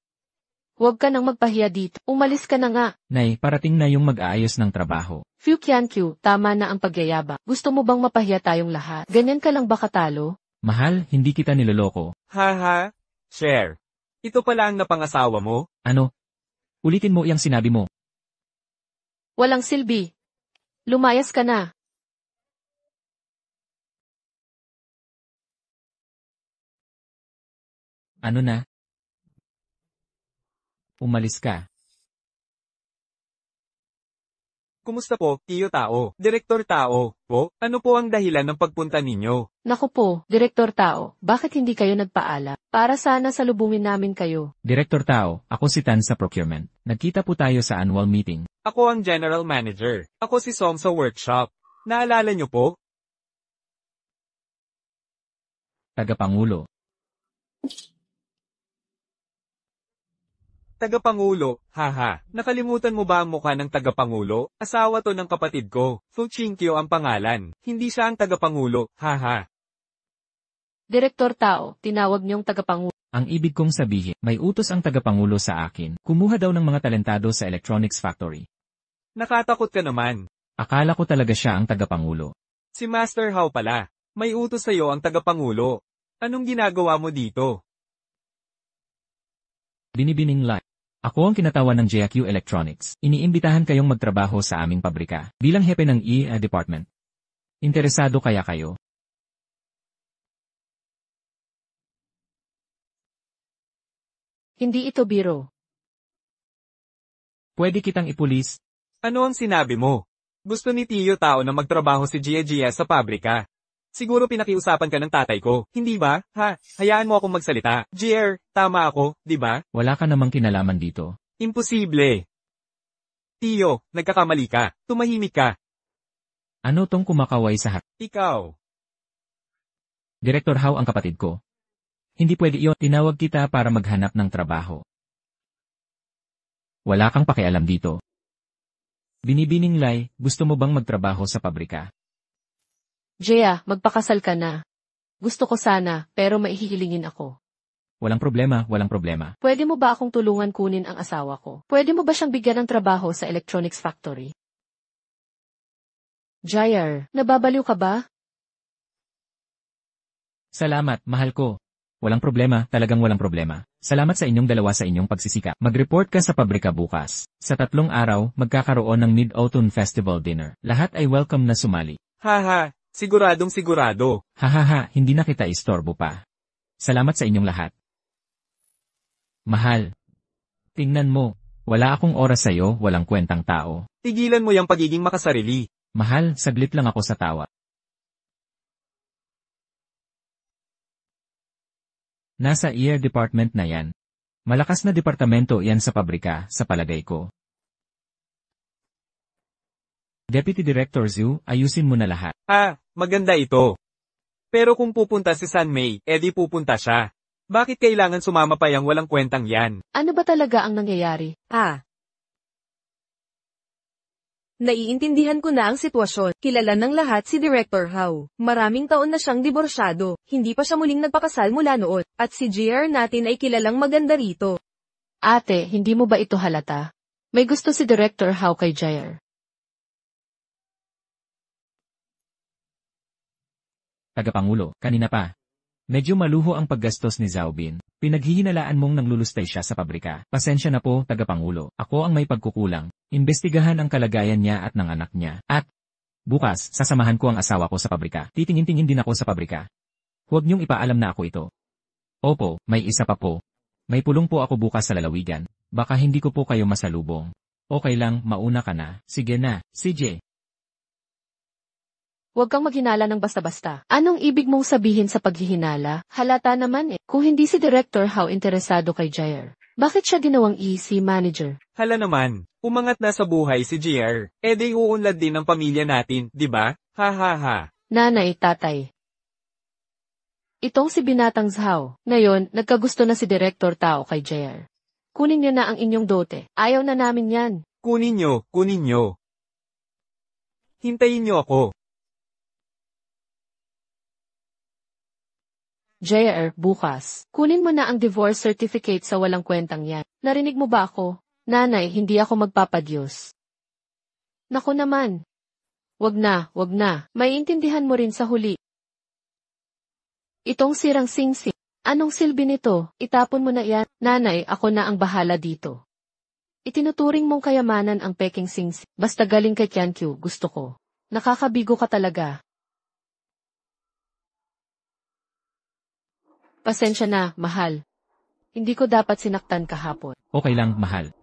Huwag ka nang magpahiya dito. Umalis ka na nga. Nay, parating na yung mag-aayos ng trabaho. Fu Qianqiu, tama na ang pagyayabang. Gusto mo bang mapahiya tayong lahat? Ganyan ka lang ba katalo? Mahal, hindi kita niloloko. Haha. Share. Ito pala ang napangasawa mo? Ano? Ulitin mo iyang sinabi mo. Walang silbi. Lumayas ka na. Ano na? Umalis ka. Kumusta po, Tiyo Tao? Direktor Tao, po? Ano po ang dahilan ng pagpunta ninyo? Naku po, Direktor Tao, bakit hindi kayo nagpaala? Para sana salubungin namin kayo. Direktor Tao, ako si Tan sa procurement. Nagkita po tayo sa annual meeting. Ako ang General Manager. Ako si Som sa workshop. Naalala niyo po? Tagapangulo. Tagapangulo, haha. Nakalimutan mo ba ang mukha ng tagapangulo? Asawa to ng kapatid ko. Fu Qingqiu ang pangalan. Hindi siya ang tagapangulo, haha. Direktor Tao, tinawag niyong tagapangulo. Ang ibig kong sabihin, may utos ang tagapangulo sa akin. Kumuha daw ng mga talentado sa electronics factory. Nakatakot ka naman. Akala ko talaga siya ang tagapangulo. Si Master Hao pala. May utos sa'yo ang tagapangulo. Anong ginagawa mo dito? Binibining Lai. Ako ang kinatawan ng JQ Electronics. Iniimbitahan kayong magtrabaho sa aming pabrika bilang hepe ng EA department. Interesado kaya kayo? Hindi ito biro. Pwede kitang ipulis. Ano ang sinabi mo? Gusto ni Tiyo Tao na magtrabaho si Gia sa pabrika. Siguro pinakiusapan ka ng tatay ko, hindi ba? Ha, hayaan mo akong magsalita. GR, tama ako, di ba? Wala ka namang kinalaman dito. Imposible. Tiyo, nagkakamali ka. Tumahimik ka. Ano tong kumakaway sa Ikaw. Direktor Hao ang kapatid ko. Hindi pwede iyon. Tinawag kita para maghanap ng trabaho. Wala kang pakialam dito. Binibining Lai, gusto mo bang magtrabaho sa pabrika? Jaya, magpakasal ka na. Gusto ko sana, pero maihihilingin ako. Walang problema, walang problema. Pwede mo ba akong tulungan kunin ang asawa ko? Pwede mo ba siyang bigyan ng trabaho sa electronics factory? Jayar, nababaliw ka ba? Salamat, mahal ko. Walang problema, talagang walang problema. Salamat sa inyong dalawa sa inyong pagsisikap. Mag-report ka sa pabrika bukas. Sa 3 araw, magkakaroon ng Mid-Autumn Festival Dinner. Lahat ay welcome na sumali. Haha, siguradong sigurado. Hahaha, hindi na kita istorbo pa. Salamat sa inyong lahat. Mahal. Tingnan mo, wala akong oras sa'yo, walang kwentang tao. Tigilan mo yung pagiging makasarili. Mahal, saglit lang ako sa tawa. Nasa ER department na yan. Malakas na departamento yan sa pabrika, sa palagay ko. Deputy Director Zhu, ayusin mo na lahat. Maganda ito. Pero kung pupunta si Sanmei, edi pupunta siya. Bakit kailangan sumama pa yang walang kwentang yan? Ano ba talaga ang nangyayari? Naiintindihan ko na ang sitwasyon. Kilala ng lahat si Director Hao. Maraming taon na siyang diborsyado. Hindi pa siya muling nagpakasal mula noon. At si GR natin ay kilalang maganda rito. Ate, hindi mo ba ito halata? May gusto si Director Hao kay Jayar. Tagapangulo, kanina pa. Medyo maluho ang paggastos ni Zaobin. Pinaghihinalaan mong nanglulustay siya sa pabrika. Pasensya na po, Tagapangulo. Ako ang may pagkukulang. Imbestigahan ang kalagayan niya at ng anak niya. At, bukas, sasamahan ko ang asawa ko sa pabrika. Titingin-tingin din ako sa pabrika. Huwag niyong ipaalam na ako ito. Opo, may isa pa po. May pulong po ako bukas sa lalawigan. Baka hindi ko po kayo masalubong. Okay lang, mauna ka na. Sige na, CJ. Huwag kang maghinala ng basta-basta. Anong ibig mong sabihin sa paghihinala? Halata naman eh. Kung hindi si Director Hao interesado kay Jayar, bakit siya ginawang EC manager? Hala naman, umangat na sa buhay si GR. Edi uunlad din ng pamilya natin, di ba? Ha. Nanay, tatay. Itong si Binatang Zhao. Ngayon, nagkagusto na si Director Tao kay JR. Kunin niyo na ang inyong dote. Ayaw na namin yan. Kunin nyo, kunin nyo. Hintayin nyo ako. JR, bukas. Kunin mo na ang divorce certificate sa walang kwentang yan. Narinig mo ba ako? Nanay, hindi ako magpapadyos. Naku naman. Wag na, wag na. Maiintindihan mo rin sa huli. Itong sirang singsing. Anong silbi nito? Itapon mo na yan. Nanay, ako na ang bahala dito. Itinuturing mong kayamanan ang peking singsing. Basta galing kay Qiankyu, gusto ko. Nakakabigo ka talaga. Pasensya na, mahal. Hindi ko dapat sinaktan kahapon. Okay lang, mahal.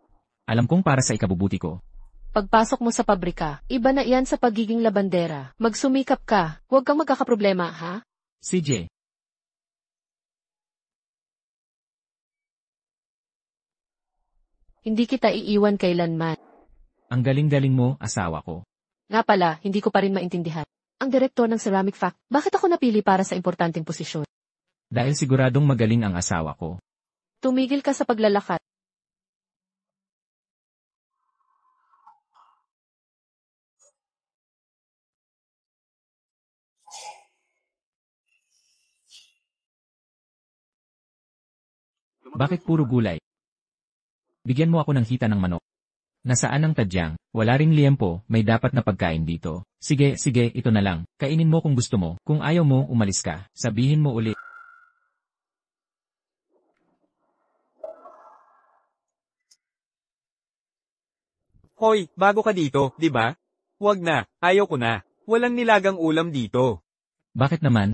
Alam kong para sa ikabubuti ko. Pagpasok mo sa pabrika, iba na iyan sa pagiging labandera. Magsumikap ka, huwag kang magkakaproblema, ha? CJ. Hindi kita iiwan kailanman. Ang galing-galing mo, asawa ko. Nga pala, hindi ko pa rin maintindihan. Ang direktor ng Ceramic Factory, bakit ako napili para sa importanteng posisyon? Dahil siguradong magaling ang asawa ko. Tumigil ka sa paglalakad. Bakit puro gulay? Bigyan mo ako ng hita ng manok. Nasaan ang tadyang? Wala ring liyempo, may dapat na pagkain dito. Sige, sige, ito na lang. Kainin mo kung gusto mo. Kung ayaw mo, umalis ka. Sabihin mo uli. Hoy, bago ka dito, di ba? Wag na, ayaw ko na. Walang nilagang ulam dito. Bakit naman?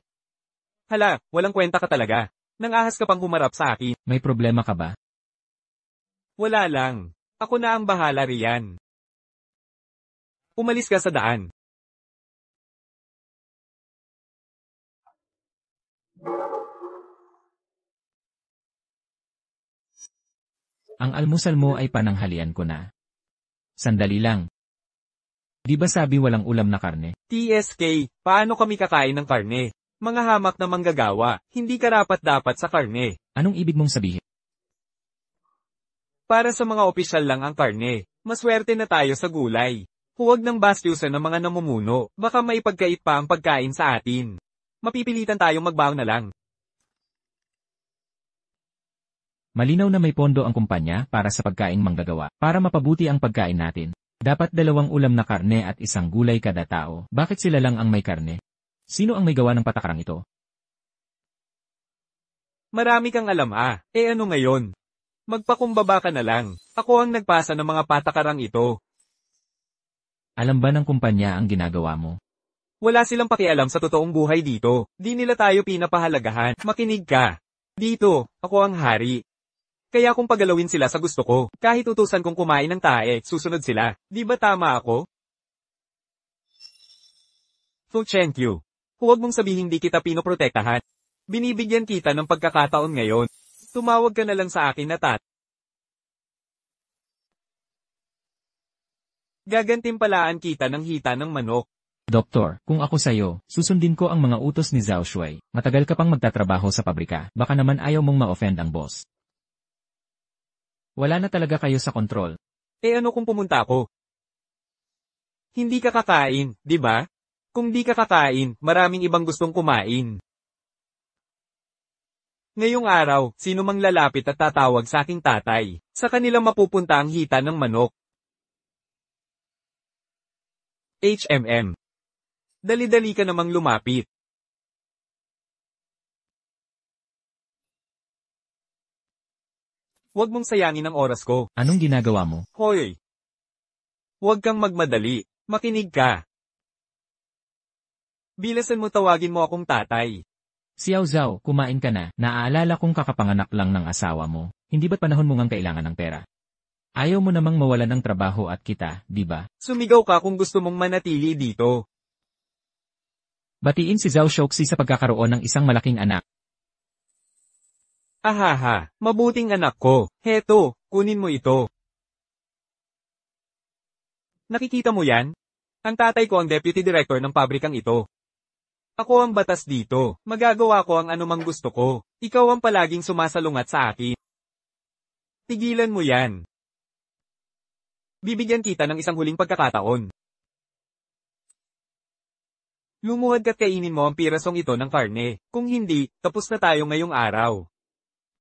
Hala, walang kwenta ka talaga. Nangahas ka pang humarap sa akin. May problema ka ba? Wala lang. Ako na ang bahala riyan. Umalis ka sa daan. Ang almusal mo ay pananghalian ko na. Sandali lang. Di ba sabi walang ulam na karne? TSK, paano kami kakain ng karne? Mga hamak na manggagawa, hindi karapat-dapat sa karne. Anong ibig mong sabihin? Para sa mga opisyal lang ang karne, maswerte na tayo sa gulay. Huwag nang bastyusan ng mga namumuno, baka maipagkait pa ang pagkain sa atin. Mapipilitan tayong magbaon na lang. Malinaw na may pondo ang kumpanya para sa pagkaing manggagawa. Para mapabuti ang pagkain natin, dapat 2 ulam na karne at 1 gulay kada tao. Bakit sila lang ang may karne? Sino ang may gawa ng patakarang ito? Marami kang alam ano ngayon? Magpakumbaba ka na lang. Ako ang nagpasa ng mga patakarang ito. Alam ba ng kumpanya ang ginagawa mo? Wala silang pakialam sa totoong buhay dito. Di nila tayo pinapahalagahan. Makinig ka. Dito, ako ang hari. Kaya kung pagalawin sila sa gusto ko, kahit utusan kong kumain ng tae, susunod sila. Di ba tama ako? Fu Chenkyu, huwag mong sabihin di kita pinoprotektahan. Binibigyan kita ng pagkakataon ngayon. Tumawag ka na lang sa akin na tat. Gagantimpalaan kita ng hita ng manok. Doktor, kung ako sa'yo, susundin ko ang mga utos ni Zhao Shui. Matagal ka pang magtatrabaho sa pabrika, baka naman ayaw mong ma-offend ang boss. Wala na talaga kayo sa kontrol. Ano kung pumunta ako? Hindi ka kakain, di ba? Kung di ka kakain, maraming ibang gustong kumain. Ngayong araw, sino mang lalapit at tatawag sa aking tatay, sa kanila mapupunta ang hita ng manok. HMM. Dali-dali ka namang lumapit. Huwag mong sayangin ang oras ko. Anong ginagawa mo? Hoy! Huwag kang magmadali. Makinig ka. Bilasan mo tawagin mo akong tatay. Xiao Zhao, kumain ka na. Naaalala kong kakapanganak lang ng asawa mo. Hindi ba't panahon mo ngang kailangan ng pera? Ayaw mo namang mawalan ng trabaho at kita, di ba? Sumigaw ka kung gusto mong manatili dito. Batiin si Zhao Shoxi sa pagkakaroon ng isang malaking anak. Ahaha, mabuting anak ko. Heto, kunin mo ito. Nakikita mo yan? Ang tatay ko ang deputy director ng pabrikang ito. Ako ang batas dito. Magagawa ko ang anumang gusto ko. Ikaw ang palaging sumasalungat sa akin. Tigilan mo yan. Bibigyan kita ng isang huling pagkakataon. Lumuhad ka't kainin mo ang pirasong ito ng karne. Kung hindi, tapos na tayo ngayong araw.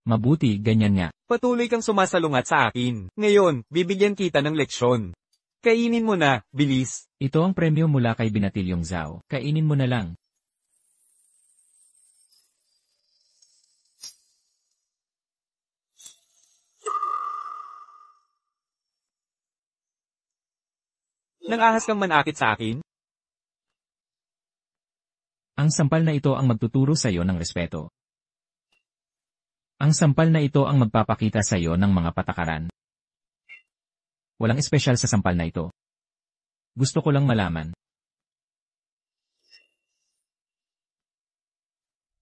Mabuti, ganyan nga. Patuloy kang sumasalungat sa akin. Ngayon, bibigyan kita ng leksyon. Kainin mo na, bilis. Ito ang premyo mula kay Binatilyong Zhao. Kainin mo na lang. Nang-ahas kang manakit sa akin? Ang sampal na ito ang magtuturo sa iyo ng respeto. Ang sampal na ito ang magpapakita sa iyo ng mga patakaran. Walang espesyal sa sampal na ito. Gusto ko lang malaman.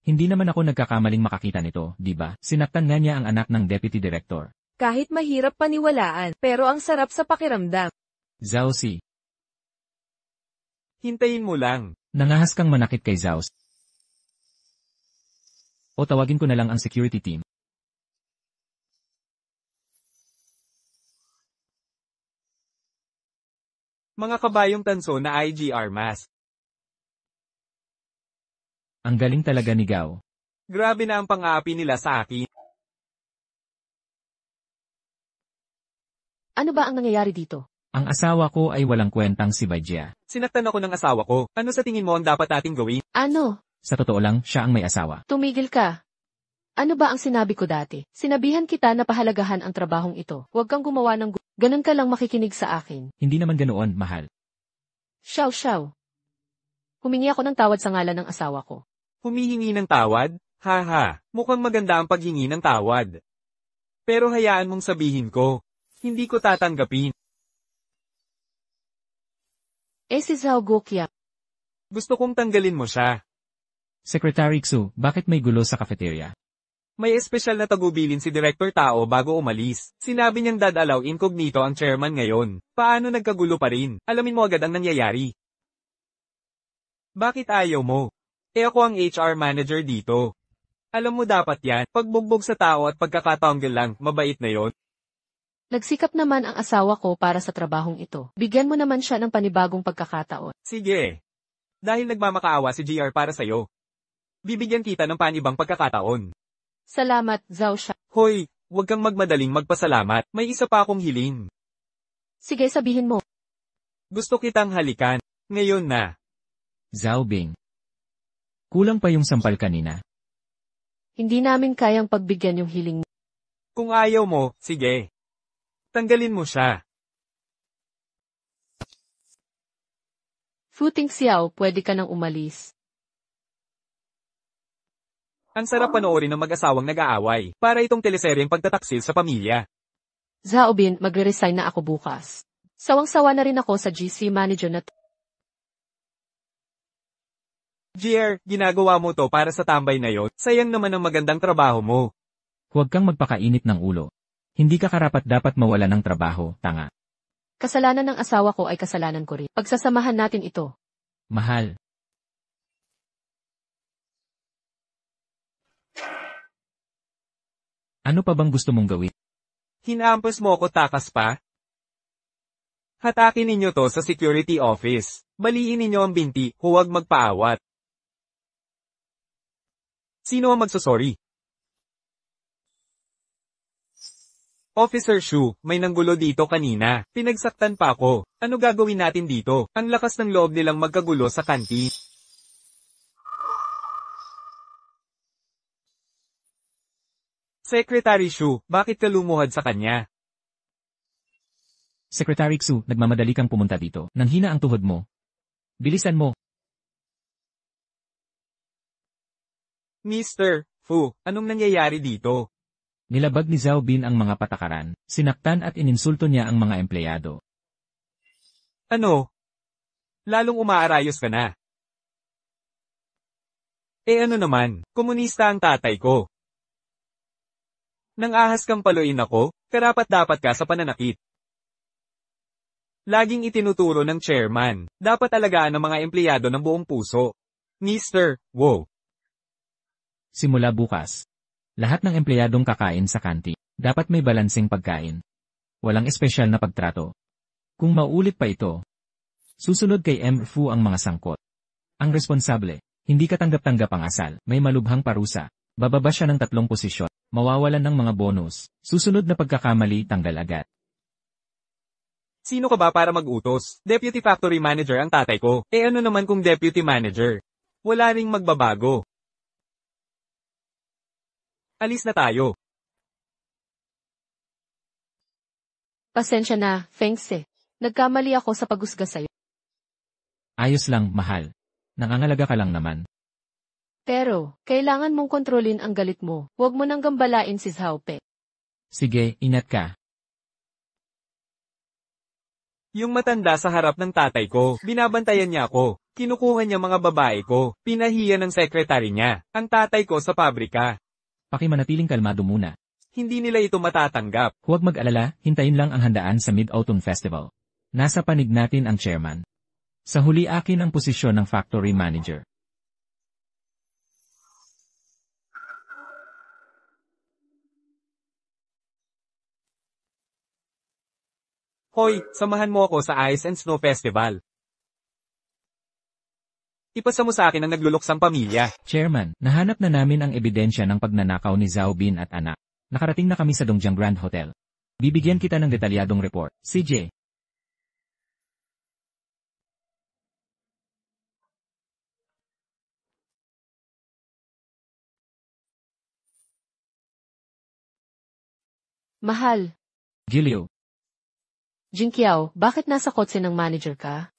Hindi naman ako nagkakamaling makakita nito, di ba? Sinaktan nga niya ang anak ng deputy director. Kahit mahirap paniwalaan, pero ang sarap sa pakiramdam. Zhao Si. Hintayin mo lang. Nangahas kang manakit kay Zhao. O tawagin ko na lang ang security team. Mga kabayong tanso na IGR mask. Ang galing talaga ni Gao. Grabe na ang pang-aapi nila sa akin. Ano ba ang nangyayari dito? Ang asawa ko ay walang kwentang si Bajia. Sinaktan ako ng asawa ko. Ano sa tingin mo ang dapat nating gawin? Ano? Sa totoo lang, siya ang may asawa. Tumigil ka. Ano ba ang sinabi ko dati? Sinabihan kita na pahalagahan ang trabahong ito. Huwag kang gumawa ng ganun ka lang makikinig sa akin. Hindi naman ganoon, mahal. Xiao. Humingi ako ng tawad sa ngalan ng asawa ko. Humihingi ng tawad? Haha, mukhang maganda ang paghingi ng tawad. Pero hayaan mong sabihin ko. Hindi ko tatanggapin. Si Zhao Guoqiang. Gusto kong tanggalin mo siya. Secretary Xu, bakit may gulo sa cafeteria? May espesyal na tagubilin si Director Tao bago umalis. Sinabi niyang dadalaw incognito ang chairman ngayon. Paano nagkagulo pa rin? Alamin mo agad ang nangyayari. Bakit ayaw mo? Ako ang HR manager dito. Alam mo dapat yan, pagbugbog sa tao at pagkakatanggal lang, mabait na yon. Nagsikap naman ang asawa ko para sa trabahong ito. Bigyan mo naman siya ng panibagong pagkakataon. Sige. Dahil nagmamakaawa si GR para sa'yo. Bibigyan kita ng panibang pagkakataon. Salamat, Zhao Sha. Hoy, huwag kang magmadaling magpasalamat. May isa pa akong hiling. Sige, sabihin mo. Gusto kitang halikan. Ngayon na. Zhao Bing. Kulang pa yung sampal kanina. Hindi namin kayang pagbigyan yung hiling mo. Kung ayaw mo, sige. Tanggalin mo siya. Fu Tingxiao, pwede ka nang umalis. Ang sarap panoorin ng mag-asawang nag-aaway. Para itong teleseryeng pagtataksil sa pamilya. Zhao Bin, magre-resign na ako bukas. Sawang-sawa na rin ako sa GC manager na GR, ginagawa mo to para sa tambay na yon. Sayang naman ang magandang trabaho mo. Huwag kang magpakainit ng ulo. Hindi ka karapat-dapat mawala ng trabaho, tanga. Kasalanan ng asawa ko ay kasalanan ko rin. Pagsasamahan natin ito. Mahal. Ano pa bang gusto mong gawin? Hinaampas mo ako takas pa? Hatakin ninyo to sa security office. Baliin ninyo ang binti, huwag magpaawat. Sino ang magsasorry? Officer Shu, may nanggulo dito kanina. Pinagsaktan pa ako. Ano gagawin natin dito? Ang lakas ng loob nilang magkagulo sa kantin. Secretary Shu, bakit ka lumuhad sa kanya? Secretary Xu, nagmamadali kang pumunta dito. Nanghina ang tuhod mo. Bilisan mo. Mr. Fu, anong nangyayari dito? Nilabag ni Zhao Bin ang mga patakaran, sinaktan at ininsulto niya ang mga empleyado. Ano? Lalong umaarayos ka na. Ano naman, komunista ang tatay ko. Nang ahas kang paluin ako, karapat-dapat ka sa pananakit. Laging itinuturo ng chairman, dapat alagaan ng mga empleyado ng buong puso. Mr. Wow. Simula bukas. Lahat ng empleyadong kakain sa kanti, dapat may balanseng pagkain. Walang espesyal na pagtrato. Kung maulit pa ito, susunod kay Fu ang mga sangkot. Ang responsable, hindi katanggap-tanggap ang asal, may malubhang parusa. Bababa siya ng 3 posisyon, mawawalan ng mga bonus. Susunod na pagkakamali, tanggal agad. Sino ka ba para mag-utos? Deputy Factory Manager ang tatay ko. Ano naman kung Deputy Manager? Wala ring magbabago. Alis na tayo. Pasensya na, Feng Se. Nagkamali ako sa pagusga sa'yo. Ayos lang, mahal. Nangangalaga ka lang naman. Pero, kailangan mong kontrolin ang galit mo. Huwag mo nang gambalain si Zhao Pe. Sige, ingat ka. Yung matanda sa harap ng tatay ko, binabantayan niya ako. Kinukuha niya mga babae ko, pinahiya ng sekretary niya, ang tatay ko sa pabrika. Pakimanatiling kalmado muna. Hindi nila ito matatanggap. Huwag mag-alala, hintayin lang ang handaan sa Mid-Autumn Festival. Nasa panig natin ang chairman. Sa huli akin ang posisyon ng factory manager. Hoy, samahan mo ako sa Ice and Snow Festival. Ipasa mo sa akin ang nagluluksang pamilya. Chairman, nahanap na namin ang ebidensya ng pagnanakaw ni Zhao Bin at anak. Nakarating na kami sa Dongjiang Grand Hotel. Bibigyan kita ng detalyadong report. CJ. Mahal. Gilio. Jinkiao, bakit nasa kotse ng manager ka?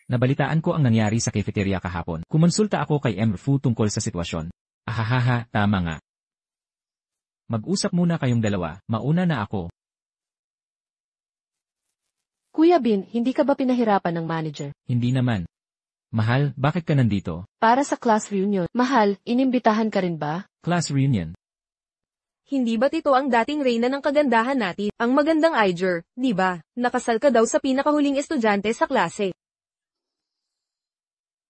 Nabalitaan ko ang nangyari sa cafeteria kahapon. Kumonsulta ako kay Fu tungkol sa sitwasyon. Ahahaha, tama nga. Mag-usap muna kayong dalawa, mauna na ako. Kuya Bin, hindi ka ba pinahirapan ng manager? Hindi naman. Mahal, bakit ka nandito? Para sa class reunion. Mahal, inimbitahan ka rin ba? Class reunion. Hindi ba't ito ang dating reyna ng kagandahan natin? Ang magandang Iger, di ba? Nakasal ka daw sa pinakahuling estudyante sa klase.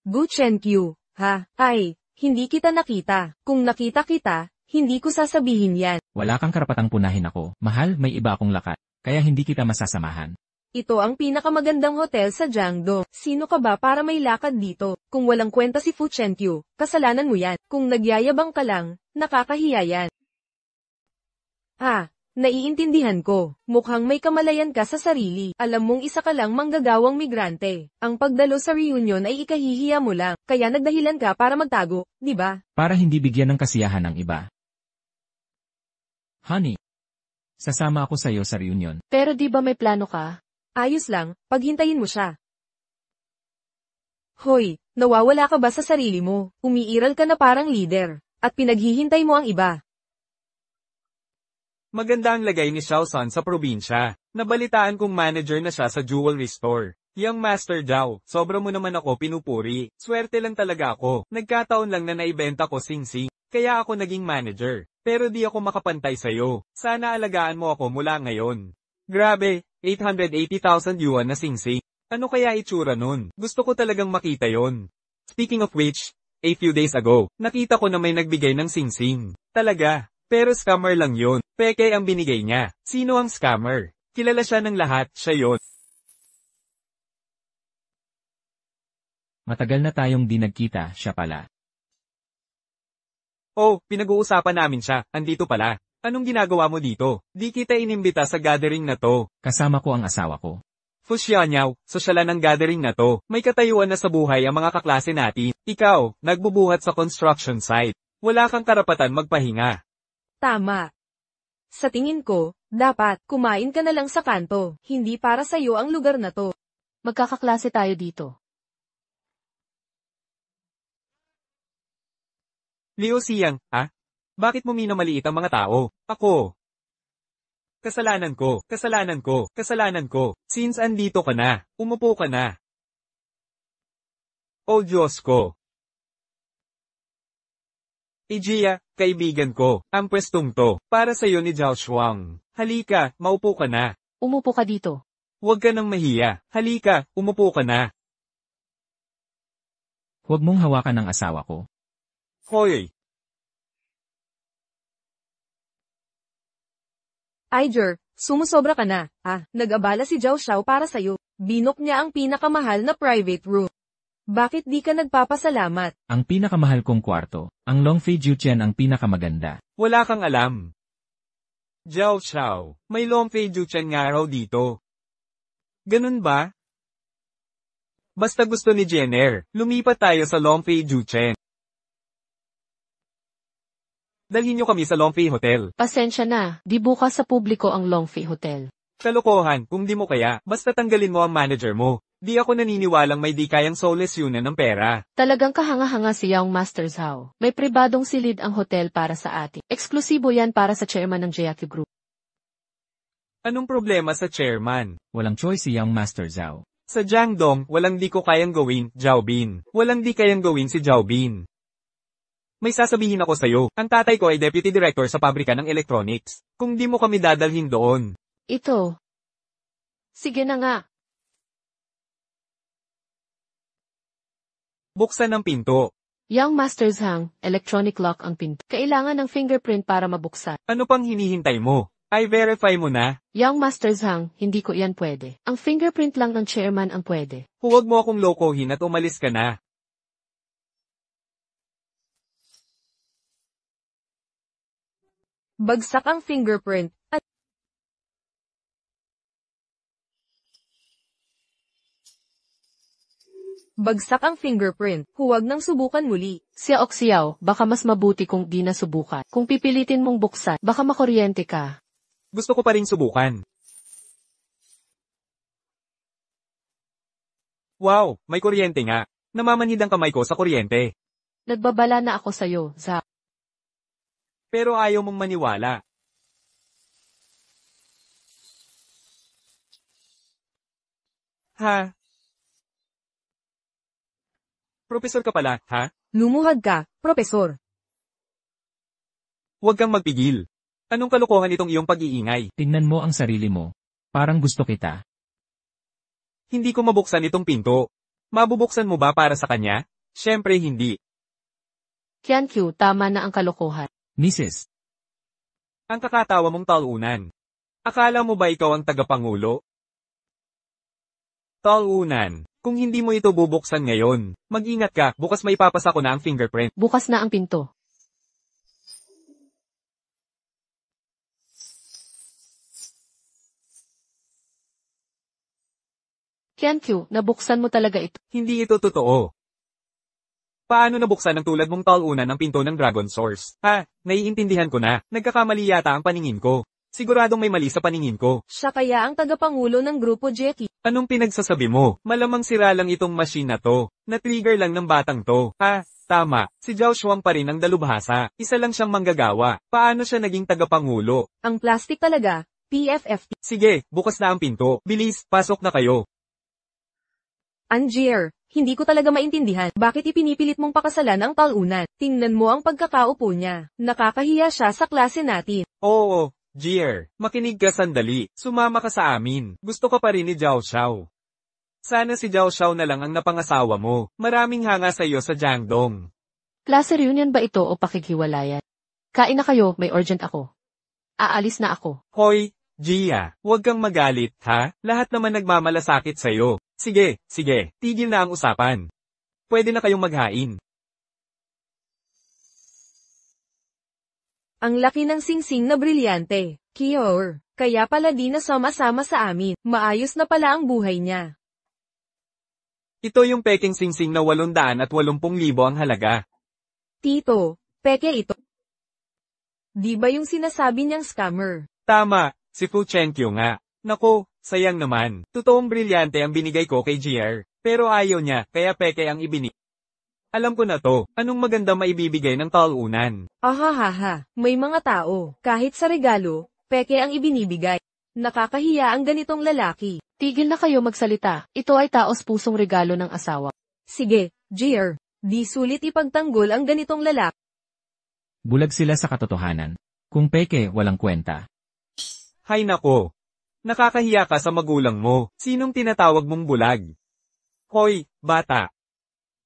Gu Chenkyu, ha? Ay, hindi kita nakita. Kung nakita kita, hindi ko sasabihin yan. Wala kang karapatang punahin ako. Mahal, may iba akong lakat. Kaya hindi kita masasamahan. Ito ang pinakamagandang hotel sa Jiangdong. Sino ka ba para may lakad dito? Kung walang kwenta si Fu Chenkyu, kasalanan mo yan. Kung nagyayabang ka lang, nakakahiya yan. Naiintindihan ko. Mukhang may kamalayan ka sa sarili. Alam mong isa ka lang manggagawang migrante. Ang pagdalo sa reunion ay ikahihiya mo lang. Kaya nagdahilan ka para magtago, di ba? Para hindi bigyan ng kasiyahan ng iba. Honey, sasama ako sa'yo sa reunion. Pero di ba may plano ka? Ayos lang, paghintayin mo siya. Hoy, nawawala ka ba sa sarili mo? Umiiral ka na parang leader. At pinaghihintay mo ang iba. Maganda ang lagay ni Xiao San sa probinsya. Nabalitaan kong manager na siya sa jewelry store. Yang Master Zhao, sobra mo naman ako pinupuri. Swerte lang talaga ako. Nagkataon lang na naibenta ko sing-sing. Kaya ako naging manager. Pero di ako makapantay sa'yo. Sana alagaan mo ako mula ngayon. Grabe, 880,000 yuan na sing-sing. Ano kaya itsura nun? Gusto ko talagang makita yon. Speaking of which, a few days ago, nakita ko na may nagbigay ng sing-sing. Talaga. Pero scammer lang yun. Peke ang binigay niya. Sino ang scammer? Kilala siya ng lahat, siya yon. Matagal na tayong di nagkita, siya pala. Oh, pinag-uusapan namin siya, andito pala. Anong ginagawa mo dito? Di kita inimbita sa gathering na to. Kasama ko ang asawa ko. Fuxianyaw, sosyalan ng gathering na to. May katayuan na sa buhay ang mga kaklase natin. Ikaw, nagbubuhat sa construction site. Wala kang karapatan magpahinga. Tama. Sa tingin ko, dapat kumain ka na lang sa kanto. Hindi para sa'yo ang lugar na to. Magkakaklase tayo dito. Liu Siyang, ha? Bakit mo minamaliit ang mga tao? Ako. Kasalanan ko, kasalanan ko, kasalanan ko. Since andito ka na, umupo ka na. Oh Diyos ko. Ijia, kaibigan ko, ang pwestong to, para sa'yo ni Zhao Shuang. Halika, maupo ka na. Umupo ka dito. Huwag ka nang mahiya. Halika, umupo ka na. Huwag mong hawakan ang asawa ko. Hoy! Aijer, sumusobra ka na. Nag-abala si Zhao Xiao para sa'yo. Binok niya ang pinakamahal na private room. Bakit di ka nagpapasalamat? Ang pinakamahal kong kwarto, ang Longfei Juqian ang pinakamaganda. Wala kang alam. Zhao Xiao, may Longfei Juqian nga raw dito. Ganun ba? Basta gusto ni Jenner, lumipat tayo sa Longfei Juqian. Dalhin niyo kami sa Longfei Hotel. Pasensya na, di bukas sa publiko ang Longfei Hotel. Kalokohan, kung di mo kaya, basta tanggalin mo ang manager mo. Di ako naniniwalang may di kayang solusyonan ng pera. Talagang kahanga-hanga si Young Master Zhao. May pribadong silid ang hotel para sa atin. Eksklusibo yan para sa chairman ng JQ Group. Anong problema sa chairman? Walang choice si Young Master Zhao. Sa Jiangdong, walang di ko kayang gawin, Zhao Bin. Walang di kayang gawin si Zhao Bin. May sasabihin ako sa'yo, ang tatay ko ay deputy director sa pabrika ng electronics. Kung di mo kami dadalhin doon. Ito. Sige na nga. Buksan ang pinto. Young Master Zhang, electronic lock ang pinto. Kailangan ng fingerprint para mabuksan. Ano pang hinihintay mo? Ay verify mo na. Young Master Zhang, hindi ko yan pwede. Ang fingerprint lang ng chairman ang pwede. Huwag mo akong lokohin at umalis ka na. Bagsak ang fingerprint, at bagsak ang fingerprint, huwag nang subukan muli. Xiao Xiao, baka mas mabuti kung di na subukan. Kung pipilitin mong buksan, baka makuryente ka. Gusto ko pa rin subukan. Wow, may kuryente nga. Namamanhid ang kamay ko sa kuryente. Nagbabala na ako sa'yo, Zhao. Pero ayaw mong maniwala. Ha? Profesor ka pala, ha? Lumuhad ka, Propesor. Huwag kang magpigil. Anong kalokohan itong iyong pag-iingay? Tingnan mo ang sarili mo. Parang gusto kita. Hindi ko mabuksan itong pinto. Mabubuksan mo ba para sa kanya? Siyempre hindi. Qianqiu, tama na ang kalokohan. Mrs. Ang kakatawa mong talunan. Akala mo ba ikaw ang tagapangulo? Talunan. Kung hindi mo ito bubuksan ngayon, mag-ingat ka, bukas may papasa ko na ang fingerprint. Bukas na ang pinto. Qianqiu, nabuksan mo talaga ito. Hindi ito totoo. Paano nabuksan ng tulad mong talunan ang pinto ng Dragon Source? Ha, naiintindihan ko na. Nagkakamali yata ang paningin ko. Siguradong may mali sa paningin ko. Siya kaya ang tagapangulo ng grupo Jeki. Anong pinagsasabi mo? Malamang sira lang itong machine na to. Na-trigger lang ng batang to. Ha, tama. Si Zhao Shuang pa rin ang dalubhasa. Isa lang siyang manggagawa. Paano siya naging tagapangulo? Ang plastic talaga, PFFT. Sige, bukas na ang pinto. Bilis, pasok na kayo. Angier, hindi ko talaga maintindihan. Bakit ipinipilit mong pakasalan ang talunan? Tingnan mo ang pagkakaupo niya. Nakakahiya siya sa klase natin. Oo, Gier, makinig ka sandali. Sumama ka sa amin. Gusto ka pa rin ni Zhao Xiao. Sana si Zhao Xiao na lang ang napangasawa mo. Maraming hanga sa iyo sa Jiangdong. Klase reunion ba ito o pakikhiwalayan? Kain na kayo, may urgent ako. Aalis na ako. Hoy, Gia, huwag kang magalit, ha? Lahat naman nagmamalasakit sa'yo. Sige, tigil na ang usapan. Pwede na kayong maghain. Ang laki ng singsing na brilyante. Kior, kaya pala di na sama-sama sa amin. Maayos na pala ang buhay niya. Ito yung peking singsing na 880,000 ang halaga. Tito, peke ito. Di ba yung sinasabi niyang scammer? Tama, si Fu Chenkyu nga. Nako, sayang naman. Totoong brilyante ang binigay ko kay GR. Pero ayaw niya, kaya peke ang ibinigay. Alam ko na to, anong maganda maibibigay ng talunan? Ahahaha, may mga tao, kahit sa regalo, peke ang ibinibigay. Nakakahiya ang ganitong lalaki. Tigil na kayo magsalita. Ito ay taos-pusong regalo ng asawa. Sige, GR, di sulit ipagtanggol ang ganitong lalaki. Bulag sila sa katotohanan. Kung peke, walang kwenta. Hay nako. Nakakahiya ka sa magulang mo. Sinong tinatawag mong bulag? Hoy, bata.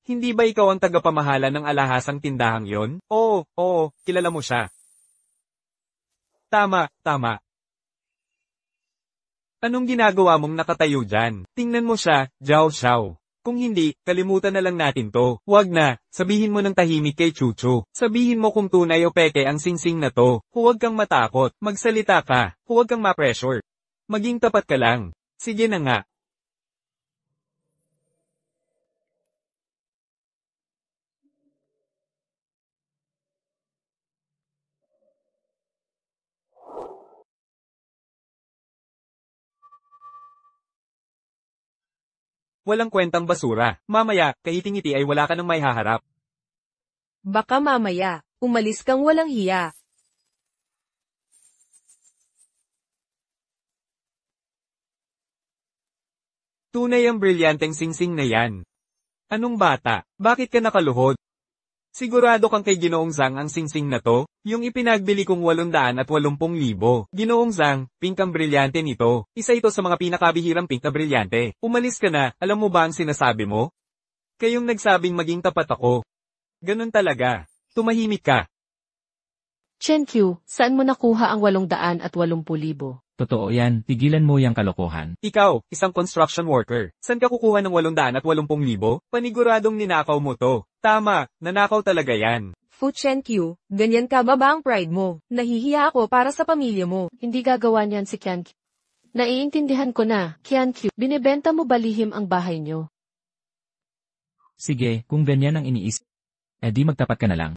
Hindi ba ikaw ang tagapamahala ng alahasang tindahang yon? Oo, kilala mo siya. Tama. Anong ginagawa mong nakatayo dyan? Tingnan mo siya, Zhao Xiao. Kung hindi, kalimutan na lang natin to. Huwag na, sabihin mo ng tahimik kay Chuchu. Sabihin mo kung tunay o peke ang singsing na to. Huwag kang matakot, magsalita ka, huwag kang ma-pressure. Maging tapat ka lang. Sige na nga. Walang kwentang basura. Mamaya, kahiting-ngiti ay wala ka nang may haharap. Baka mamaya, umalis kang walang hiya. Tunay ang brilyanteng singsing na yan. Anong bata? Bakit ka nakaluhod? Sigurado kang kay Ginoong Zhang ang singsing na to? Yung ipinagbili kong 880,000. Ginoong Zhang, pink ang brilyante nito. Isa ito sa mga pinakabihirang pink na brilyante. Umalis ka na, alam mo ba ang sinasabi mo? Kayong nagsabing maging tapat ako. Ganun talaga. Tumahimik ka. Chen Qiu, saan mo nakuha ang 880,000? Totoo yan, tigilan mo yung kalokohan. Ikaw, isang construction worker. Saan ka kukuha ng 880,000? Paniguradong ninakaw mo to. Tama, nanakaw talaga yan. Fu Chen Qiu, ganyan ka ba ang pride mo? Nahihiya ako para sa pamilya mo. Hindi gagawa niyan si Qian Qiu. Naiintindihan ko na, Qian Qiu, binibenta mo ba lihim ang bahay niyo? Sige, kung ganyan ang iniisip, di magtapat ka na lang.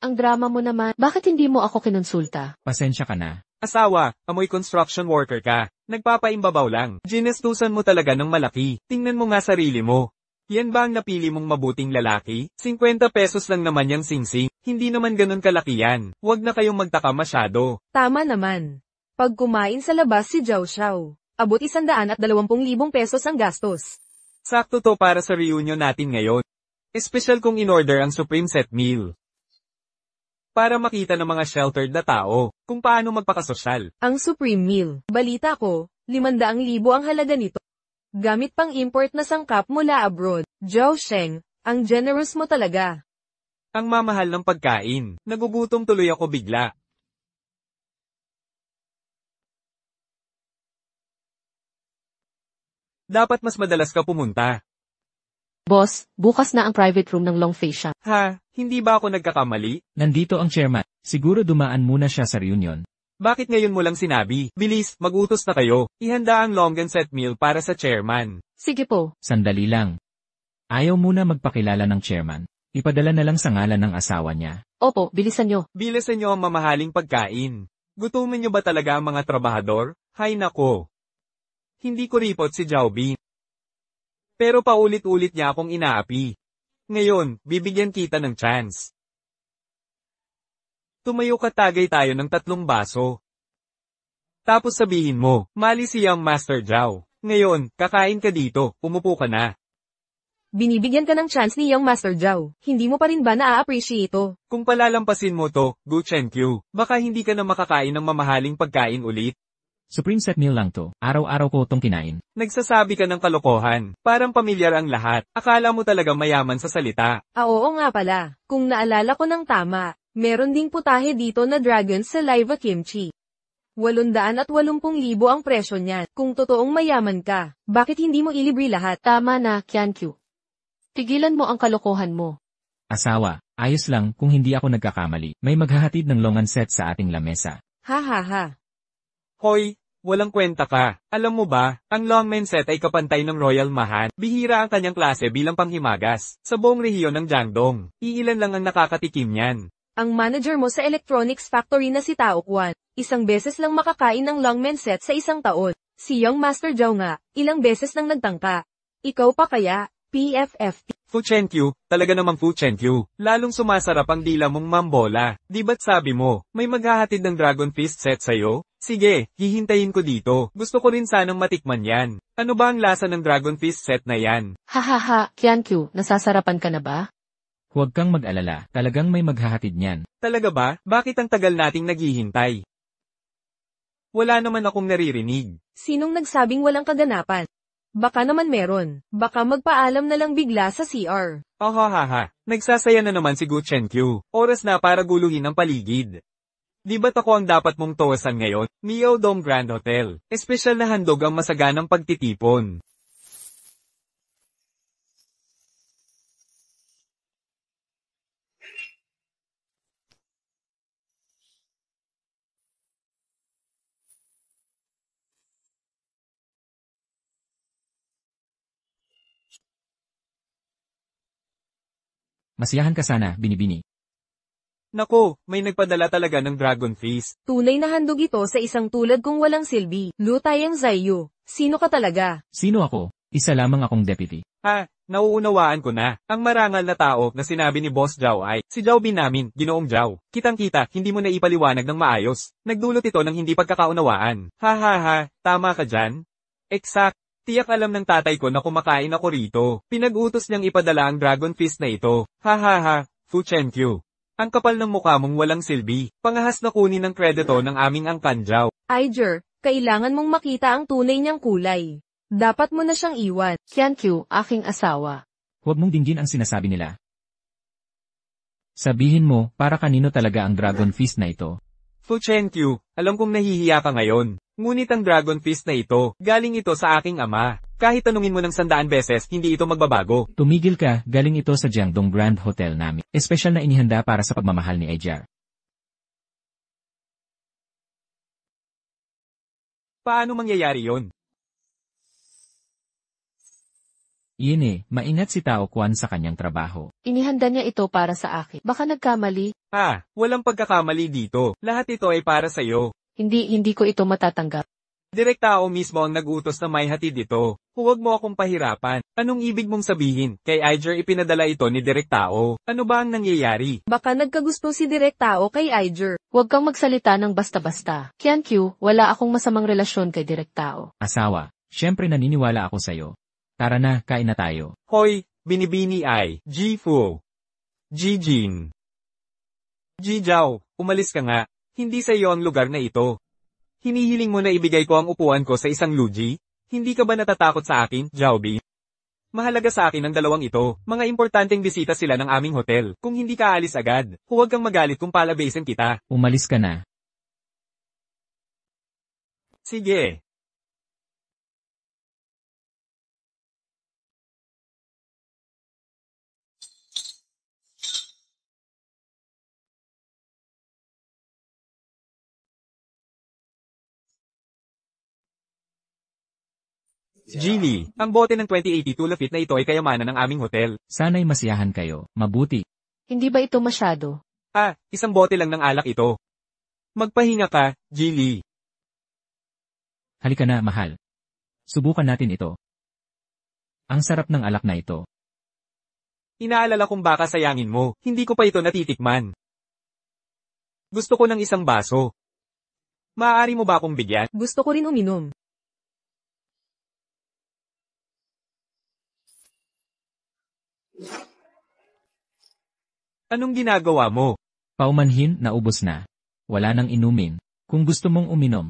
Ang drama mo naman, bakit hindi mo ako kinonsulta? Pasensya ka na. Asawa, amoy construction worker ka. Nagpapaimbabaw lang. Ginestusan mo talaga ng malaki. Tingnan mo nga sarili mo. Yan ba ang napili mong mabuting lalaki? 50 pesos lang naman yang singsing. Hindi naman ganun kalaki yan. Huwag na kayong magtaka masyado. Tama naman. Pag kumain sa labas si Zhao Xiao, abot 120,000 pesos ang gastos. Sakto to para sa reunion natin ngayon. Espesyal kong in-order ang Supreme Set Meal. Para makita ng mga sheltered na tao, kung paano magpakasosyal. Ang Supreme Meal. Balita ko, 500,000 ang halaga nito. Gamit pang import na sangkap mula abroad. Zhao Sheng, ang generous mo talaga. Ang mamahal ng pagkain. Nagugutom tuloy ako bigla. Dapat mas madalas ka pumunta. Boss, bukas na ang private room ng Longface siya. Ha, hindi ba ako nagkakamali? Nandito ang chairman. Siguro dumaan muna siya sa reunion. Bakit ngayon mo lang sinabi? Bilis, mag-utos na kayo. Ihanda ang long and set meal para sa chairman. Sige po. Sandali lang. Ayaw muna magpakilala ng chairman. Ipadala na lang sa ngalan ng asawa niya. Opo, bilisan nyo. Bilisan nyo ang mamahaling pagkain. Gutumin nyo ba talaga ang mga trabahador? Hay nako. Hindi ko ripot si Jiaobin. Pero paulit-ulit niya akong inaapi. Ngayon, bibigyan kita ng chance. Tumayo ka, tagay tayo ng 3 baso. Tapos sabihin mo, mali siyang Master Zhao. Ngayon, kakain ka dito, umupo ka na. Binibigyan ka ng chance ni Young Master Zhao. Hindi mo pa rin ba na-appreciate ito? Kung palalampasin mo to, Gu Chenkyu, baka hindi ka na makakain ng mamahaling pagkain ulit. Supreme set meal lang to. Araw-araw ko itong kinain. Nagsasabi ka ng kalokohan. Parang pamilyar ang lahat. Akala mo talaga mayaman sa salita. Oo nga pala. Kung naalala ko ng tama, meron ding putahe dito na dragon sa Live Kimchi. 880,000 ang presyo niyan. Kung totoong mayaman ka, bakit hindi mo ilibre lahat? Tama na, Qian Qiu. Tigilan mo ang kalokohan mo. Asawa, ayos lang kung hindi ako nagkakamali. May maghahatid ng longan set sa ating lamesa. Ha ha ha. Hoy, walang kwenta ka. Alam mo ba, ang longmen set ay kapantay ng Royal Mahan. Bihira ang kanyang klase bilang panghimagas. Sa buong rehiyon ng Jiangdong, iilan lang ang nakakatikim niyan. Ang manager mo sa electronics factory na si Tao Quan, isang beses lang makakain ng longmen set sa isang taon. Si Young Master Zhao nga, ilang beses nang nagtangka. Ikaw pa kaya, PFFT. Fu Chenkyu, talaga namang Fu Chenkyu. Lalong sumasarap ang dila mong mambola. Di ba't sabi mo, may maghahatid ng Dragon Fist set sa'yo? Sige, hihintayin ko dito. Gusto ko rin sanang matikman yan. Ano ba ang lasa ng Dragon Fist set na yan? Hahaha, Qian Qiu, nasasarapan ka na ba? Huwag kang mag-alala, talagang may maghahatid niyan. Talaga ba? Bakit ang tagal nating naghihintay? Wala naman akong naririnig. Sinong nagsabing walang kaganapan? Baka naman meron. Baka magpaalam na lang bigla sa CR. Ahahaha, nagsasaya na naman si Gu Chenkyu. Oras na para guluhin ang paligid. Di ba't ako ang dapat mong tawasan ngayon? Mio Dome Grand Hotel. Espesyal na handog ang masaganang pagtitipon. Masiyahan ka sana, Binibini. Nako, may nagpadala talaga ng Dragon Feast. Tunay na handog ito sa isang tulad kong walang silbi. Lutayang Zayu. Sino ka talaga? Sino ako? Isa lamang akong deputy. Nauunawaan ko na. Ang marangal na tao na sinabi ni Boss Zhao ay, si Zhao Bin namin, Ginoong Zhao. Kitang-kita, hindi mo na ipaliwanag ng maayos. Nagdulot ito ng hindi pagkakaunawaan. Tama ka dyan? Exact. Tiyak alam ng tatay ko na kumakain ako rito. Pinag-utos niyang ipadala ang Dragon Feast na ito. Fu Chenkyu. Ang kapal ng mukha mong walang silbi. Pangahas na kunin ng kredito ng aming angkan Zhao. Aijer, kailangan mong makita ang tunay niyang kulay. Dapat mo na siyang iwan. Qiankyu, aking asawa. Huwag mong dinggin ang sinasabi nila. Sabihin mo, para kanino talaga ang Dragon Feast na ito? Fu Chenkyu, alam kong nahihiya ka ngayon. Ngunit ang Dragon Feast na ito, galing ito sa aking ama. Kahit tanungin mo ng 100 beses, hindi ito magbabago. Tumigil ka, galing ito sa Jiangdong Grand Hotel namin. Espesyal na inihanda para sa pagmamahal ni Aijer. Paano mangyayari yon? Iyan maingat si Tao Quan sa kanyang trabaho. Inihanda niya ito para sa akin. Baka nagkamali. Walang pagkakamali dito. Lahat ito ay para sa'yo. Hindi ko ito matatanggap. Direktao mismo ang nag-utos na may hatid ito. Huwag mo akong pahirapan. Anong ibig mong sabihin? Kay Aijer ipinadala ito ni Direktao. Ano ba ang nangyayari? Baka nagkagusto si Direktao kay Aijer. Huwag kang magsalita ng basta-basta. Qiankyu, wala akong masamang relasyon kay Direktao. Asawa, syempre naniniwala ako sa'yo. Tara na, kain na tayo. Hoy, Binibini ay, Ji-Fu. Ji-Jin. Ji-Jiao, umalis ka nga. Hindi sa iyo ang lugar na ito. Hinihiling mo na ibigay ko ang upuan ko sa isang luji? Hindi ka ba natatakot sa akin, Jiaobi? Mahalaga sa akin ang dalawang ito. Mga importanteng bisita sila ng aming hotel. Kung hindi ka alis agad, huwag kang magalit kung palabasin kita. Umalis ka na. Sige. Genie, ang bote ng 2082 Lafite na ito ay kayamanan ng aming hotel. Sana'y masiyahan kayo. Mabuti. Hindi ba ito masyado? Isang bote lang ng alak ito. Magpahinga ka, Genie. Halika na, mahal. Subukan natin ito. Ang sarap ng alak na ito. Inaalala kong baka sayangin mo, hindi ko pa ito natitikman. Gusto ko ng isang baso. Maaari mo ba akong bigyan? Gusto ko rin uminom. Anong ginagawa mo? Paumanhin, naubos na. Wala nang inumin. Kung gusto mong uminom,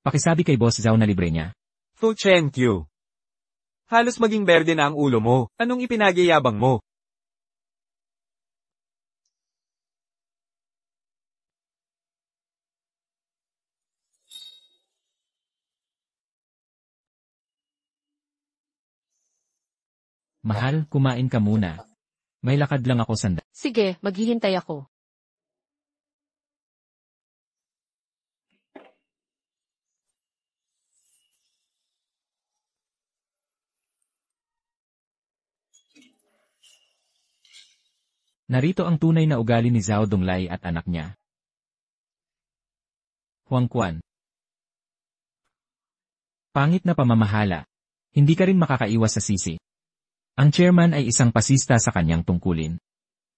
pakisabi kay Boss Zhao na libre niya. Fu Chenkyu. Halos maging berde na ang ulo mo. Anong ipinagyayabang mo? Mahal, kumain ka muna. May lakad lang ako sandali. Sige, maghihintay ako. Narito ang tunay na ugali ni Zhao Donglai at anak niya. Huang Quan. Pangit na pamamahala. Hindi ka rin makakaiwas sa sisi. Ang chairman ay isang pasista sa kanyang tungkulin.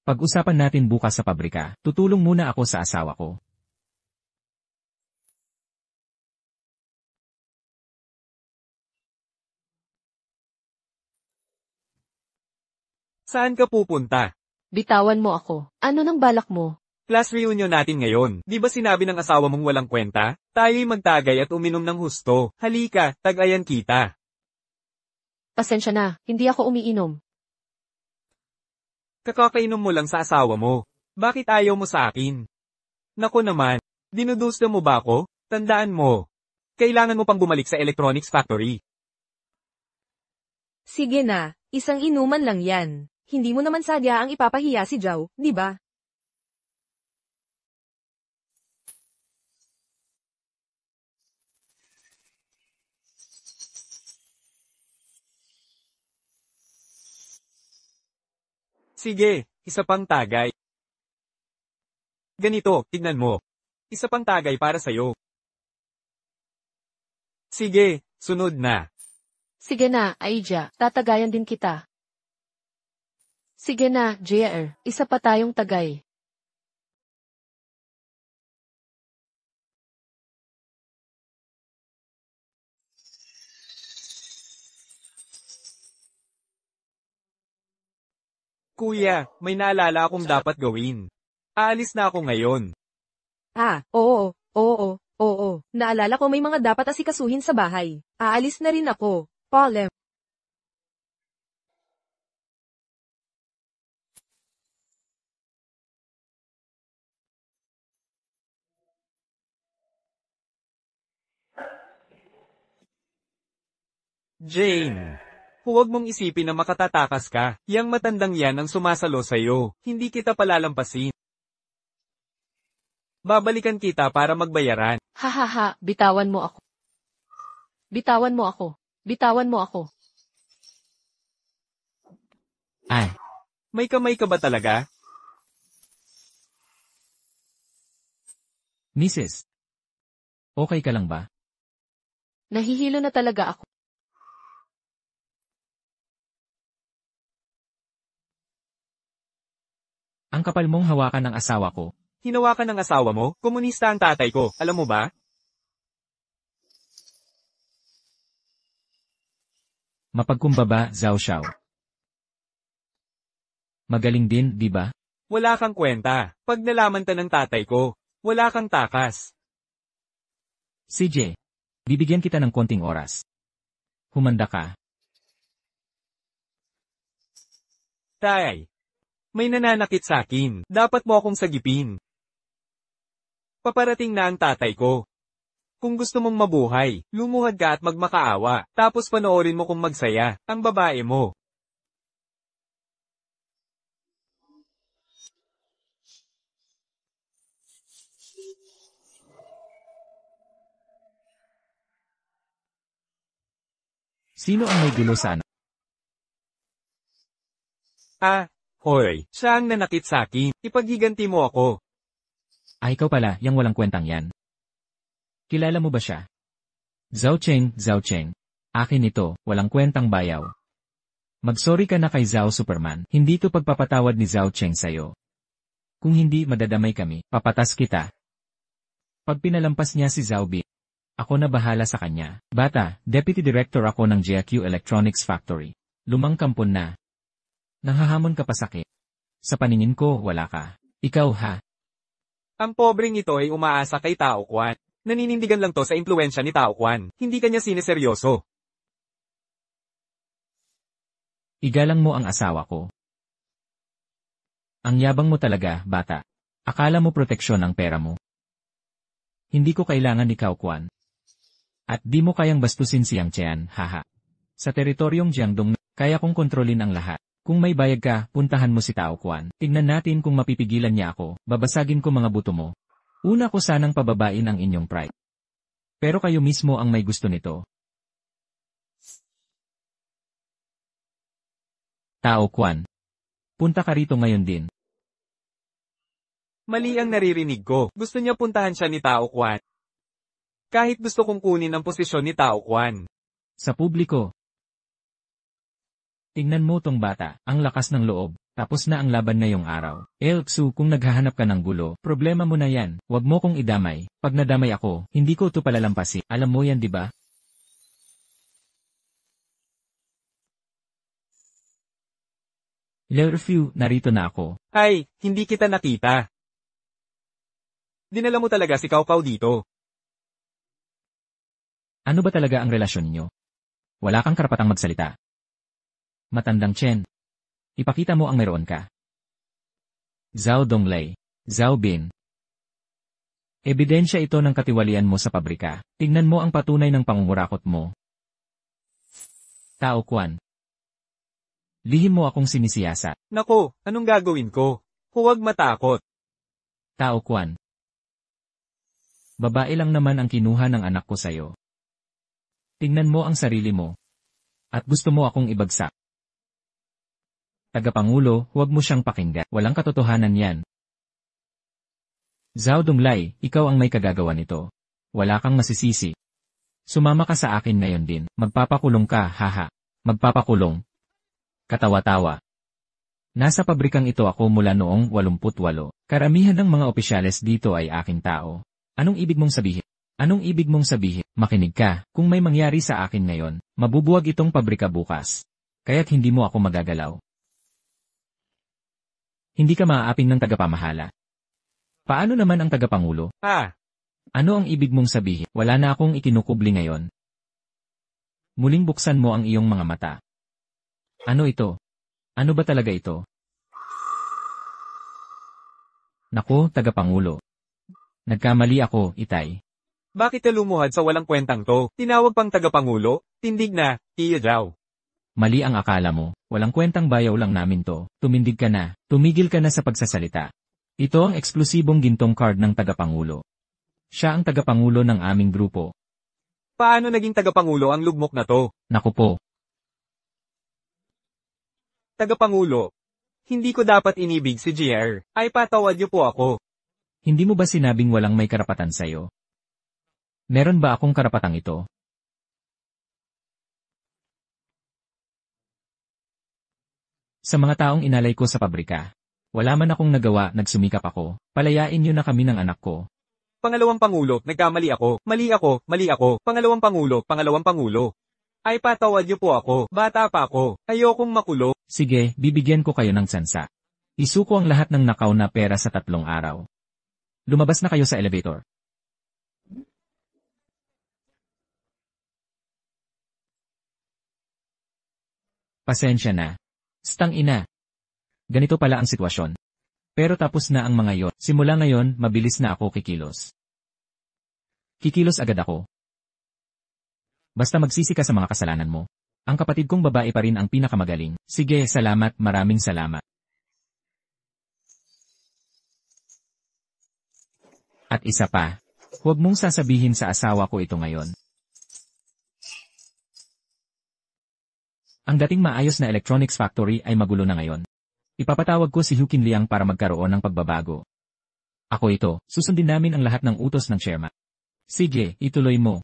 Pag-usapan natin bukas sa pabrika. Tutulong muna ako sa asawa ko. Saan ka pupunta? Bitawan mo ako. Ano nang balak mo? Class reunion natin ngayon. Di ba sinabi ng asawa mong walang kwenta? Tayo'y magtagay at uminom ng husto. Halika, tag-ayan kita. Pasensya na, hindi ako umiinom. Kakakainom mo lang sa asawa mo. Bakit ayaw mo sa akin? Naku naman, dinudusta mo ba ako? Tandaan mo. Kailangan mo pang bumalik sa electronics factory. Sige na, isang inuman lang yan. Hindi mo naman sadya ang ipapahiya si Zhao, di ba? Sige, isa pang tagay. Ganito, tignan mo. Isa pang tagay para sa'yo. Sige, sunod na. Sige na, Aija, tatagayan din kita. Sige na, JR, isa pa tayong tagay. Kuya, may naalala akong dapat gawin. Aalis na ako ngayon. Oo. Naalala ko may mga dapat asikasuhin sa bahay. Aalis na rin ako. Paulem. Jane. Huwag mong isipin na makatatakas ka. Yang matandang yan ang sumasalo sa'yo. Hindi kita palalampasin. Babalikan kita para magbayaran. Hahaha, bitawan mo ako. Bitawan mo ako. Bitawan mo ako. Ay, May kamay ka ba talaga? Mrs. Okay ka lang ba? Nahihilo na talaga ako. Ang kapal mong hawakan ng asawa ko. Hinawakan ng asawa mo? Komunista ang tatay ko, alam mo ba? Mapagkumbaba, Zhao Xiao. Magaling din, di ba? Wala kang kwenta. Pag nalaman ta ng tatay ko, wala kang takas. CJ, bibigyan kita ng konting oras. Humanda ka. Tay, may nananakit sa akin. Dapat mo akong sagipin. Paparating na ang tatay ko. Kung gusto mong mabuhay, lumuhad ka at magmakaawa, tapos panoorin mo kung magsaya, ang babae mo. Sino ang may gulo sana? Hoy, siya ang nanakit sa akin. Ipaghiganti mo ako. Ikaw pala, yang walang kwentang yan. Kilala mo ba siya? Zhao Cheng. Akin ito, walang kwentang bayaw. Magsorry ka na kay Zhao Superman, hindi to pagpapatawad ni Zhao Cheng sa'yo. Kung hindi madadamay kami, papatas kita. Pag pinalampas niya si Zhao Bi, ako na bahala sa kanya. Bata, Deputy Director ako ng JQ Electronics Factory. Lumang kampon na. Nanghahamon ka pa sakit. Sa paningin ko, wala ka. Ikaw ha? Ang pobreng ito ay umaasa kay Tao Kwan. Naninindigan lang to sa impluensya ni Tao Kwan. Hindi kanya sineseryoso. Igalang mo ang asawa ko. Ang yabang mo talaga, bata. Akala mo proteksyon ang pera mo. Hindi ko kailangan ni Cao Quan. At di mo kayang bastusin si Yang Qian, haha. Sa teritoryong Jiangdong, kaya kong kontrolin ang lahat. Kung may bayag ka, puntahan mo si Tao Quan. Tingnan natin kung mapipigilan niya ako, babasagin ko mga buto mo. Una ko sanang pababain ang inyong pride. Pero kayo mismo ang may gusto nito. Tao Quan. Punta ka rito ngayon din. Mali ang naririnig ko. Gusto niya puntahan siya ni Tao Kwan. Kahit gusto kong kunin ang posisyon ni Tao Kwan. Sa publiko. Tingnan mo tong bata, ang lakas ng loob. Tapos na ang laban ngayong araw. Elxu, kung naghahanap ka ng gulo, problema mo na yan. Huwag mo kong idamay. Pag nadamay ako, hindi ko ito palalampasin. Alam mo yan, di ba? Lerfew, narito na ako. Ay, hindi kita nakita. Dinala mo talaga si Cao Cao dito. Ano ba talaga ang relasyon ninyo? Wala kang karapatang magsalita. Matandang Chen. Ipakita mo ang meron ka. Zhao Donglei. Zhao Bin. Ebidensya ito ng katiwalian mo sa pabrika. Tingnan mo ang patunay ng pangungurakot mo. Tao Quan. Lihim mo akong sinisiyasat. Nako, anong gagawin ko? Huwag matakot. Tao Quan. Babae lang naman ang kinuha ng anak ko sa'yo. Tingnan mo ang sarili mo. At gusto mo akong ibagsak. Tagapangulo, huwag mo siyang pakinggan. Walang katotohanan yan. Zhao Donglai, ikaw ang may kagagawa nito. Wala kang masisisi. Sumama ka sa akin ngayon din. Magpapakulong ka, haha. Magpapakulong. Katawa-tawa. Nasa pabrikang ito ako mula noong 88. Karamihan ng mga opisyales dito ay aking tao. Anong ibig mong sabihin? Anong ibig mong sabihin? Makinig ka, kung may mangyari sa akin ngayon, mabubuwag itong pabrika bukas. Kaya't hindi mo ako magagalaw. Hindi ka maaapin ng tagapamahala. Paano naman ang tagapangulo? Ano ang ibig mong sabihin? Wala na akong ikinukubli ngayon. Muling buksan mo ang iyong mga mata. Ano ito? Ano ba talaga ito? Naku, tagapangulo. Nagkamali ako, Itay. Bakit ka lumuhad sa walang kwentang to? Tinawag pang tagapangulo? Tindig na, Tia Zhao. Mali ang akala mo. Walang kwentang bayaw lang namin to. Tumindig ka na. Tumigil ka na sa pagsasalita. Ito ang eksklusibong gintong card ng tagapangulo. Siya ang tagapangulo ng aming grupo. Paano naging tagapangulo ang lugmok na to? Naku po. Tagapangulo. Hindi ko dapat inibig si JR. Ay patawad niyo po ako. Hindi mo ba sinabing walang may karapatan sa'yo? Meron ba akong karapatang ito? Sa mga taong inalay ko sa pabrika, wala man akong nagawa, nagsumikap ako. Palayain niyo na kami ng anak ko. Pangalawang pangulo, nagkamali ako. Mali ako, mali ako. Pangalawang pangulo. Ay patawad niyo po ako. Bata pa ako. Ayokong makulo. Sige, bibigyan ko kayo ng tsansa. Isuko ang lahat ng nakaw na pera sa 3 araw. Lumabas na kayo sa elevator. Pasensya na. Stang ina. Ganito pala ang sitwasyon. Pero tapos na ang mga yon. Simula ngayon, mabilis na ako kikilos. Kikilos agad ako. Basta magsisi ka sa mga kasalanan mo. Ang kapatid kong babae pa rin ang pinakamagaling. Sige, salamat, maraming salamat. At isa pa, huwag mong sasabihin sa asawa ko ito ngayon. Ang dating maayos na electronics factory ay magulo na ngayon. Ipapatawag ko si Hukin Liang para magkaroon ng pagbabago. Ako ito, susundin namin ang lahat ng utos ng chairman. Sige, ituloy mo.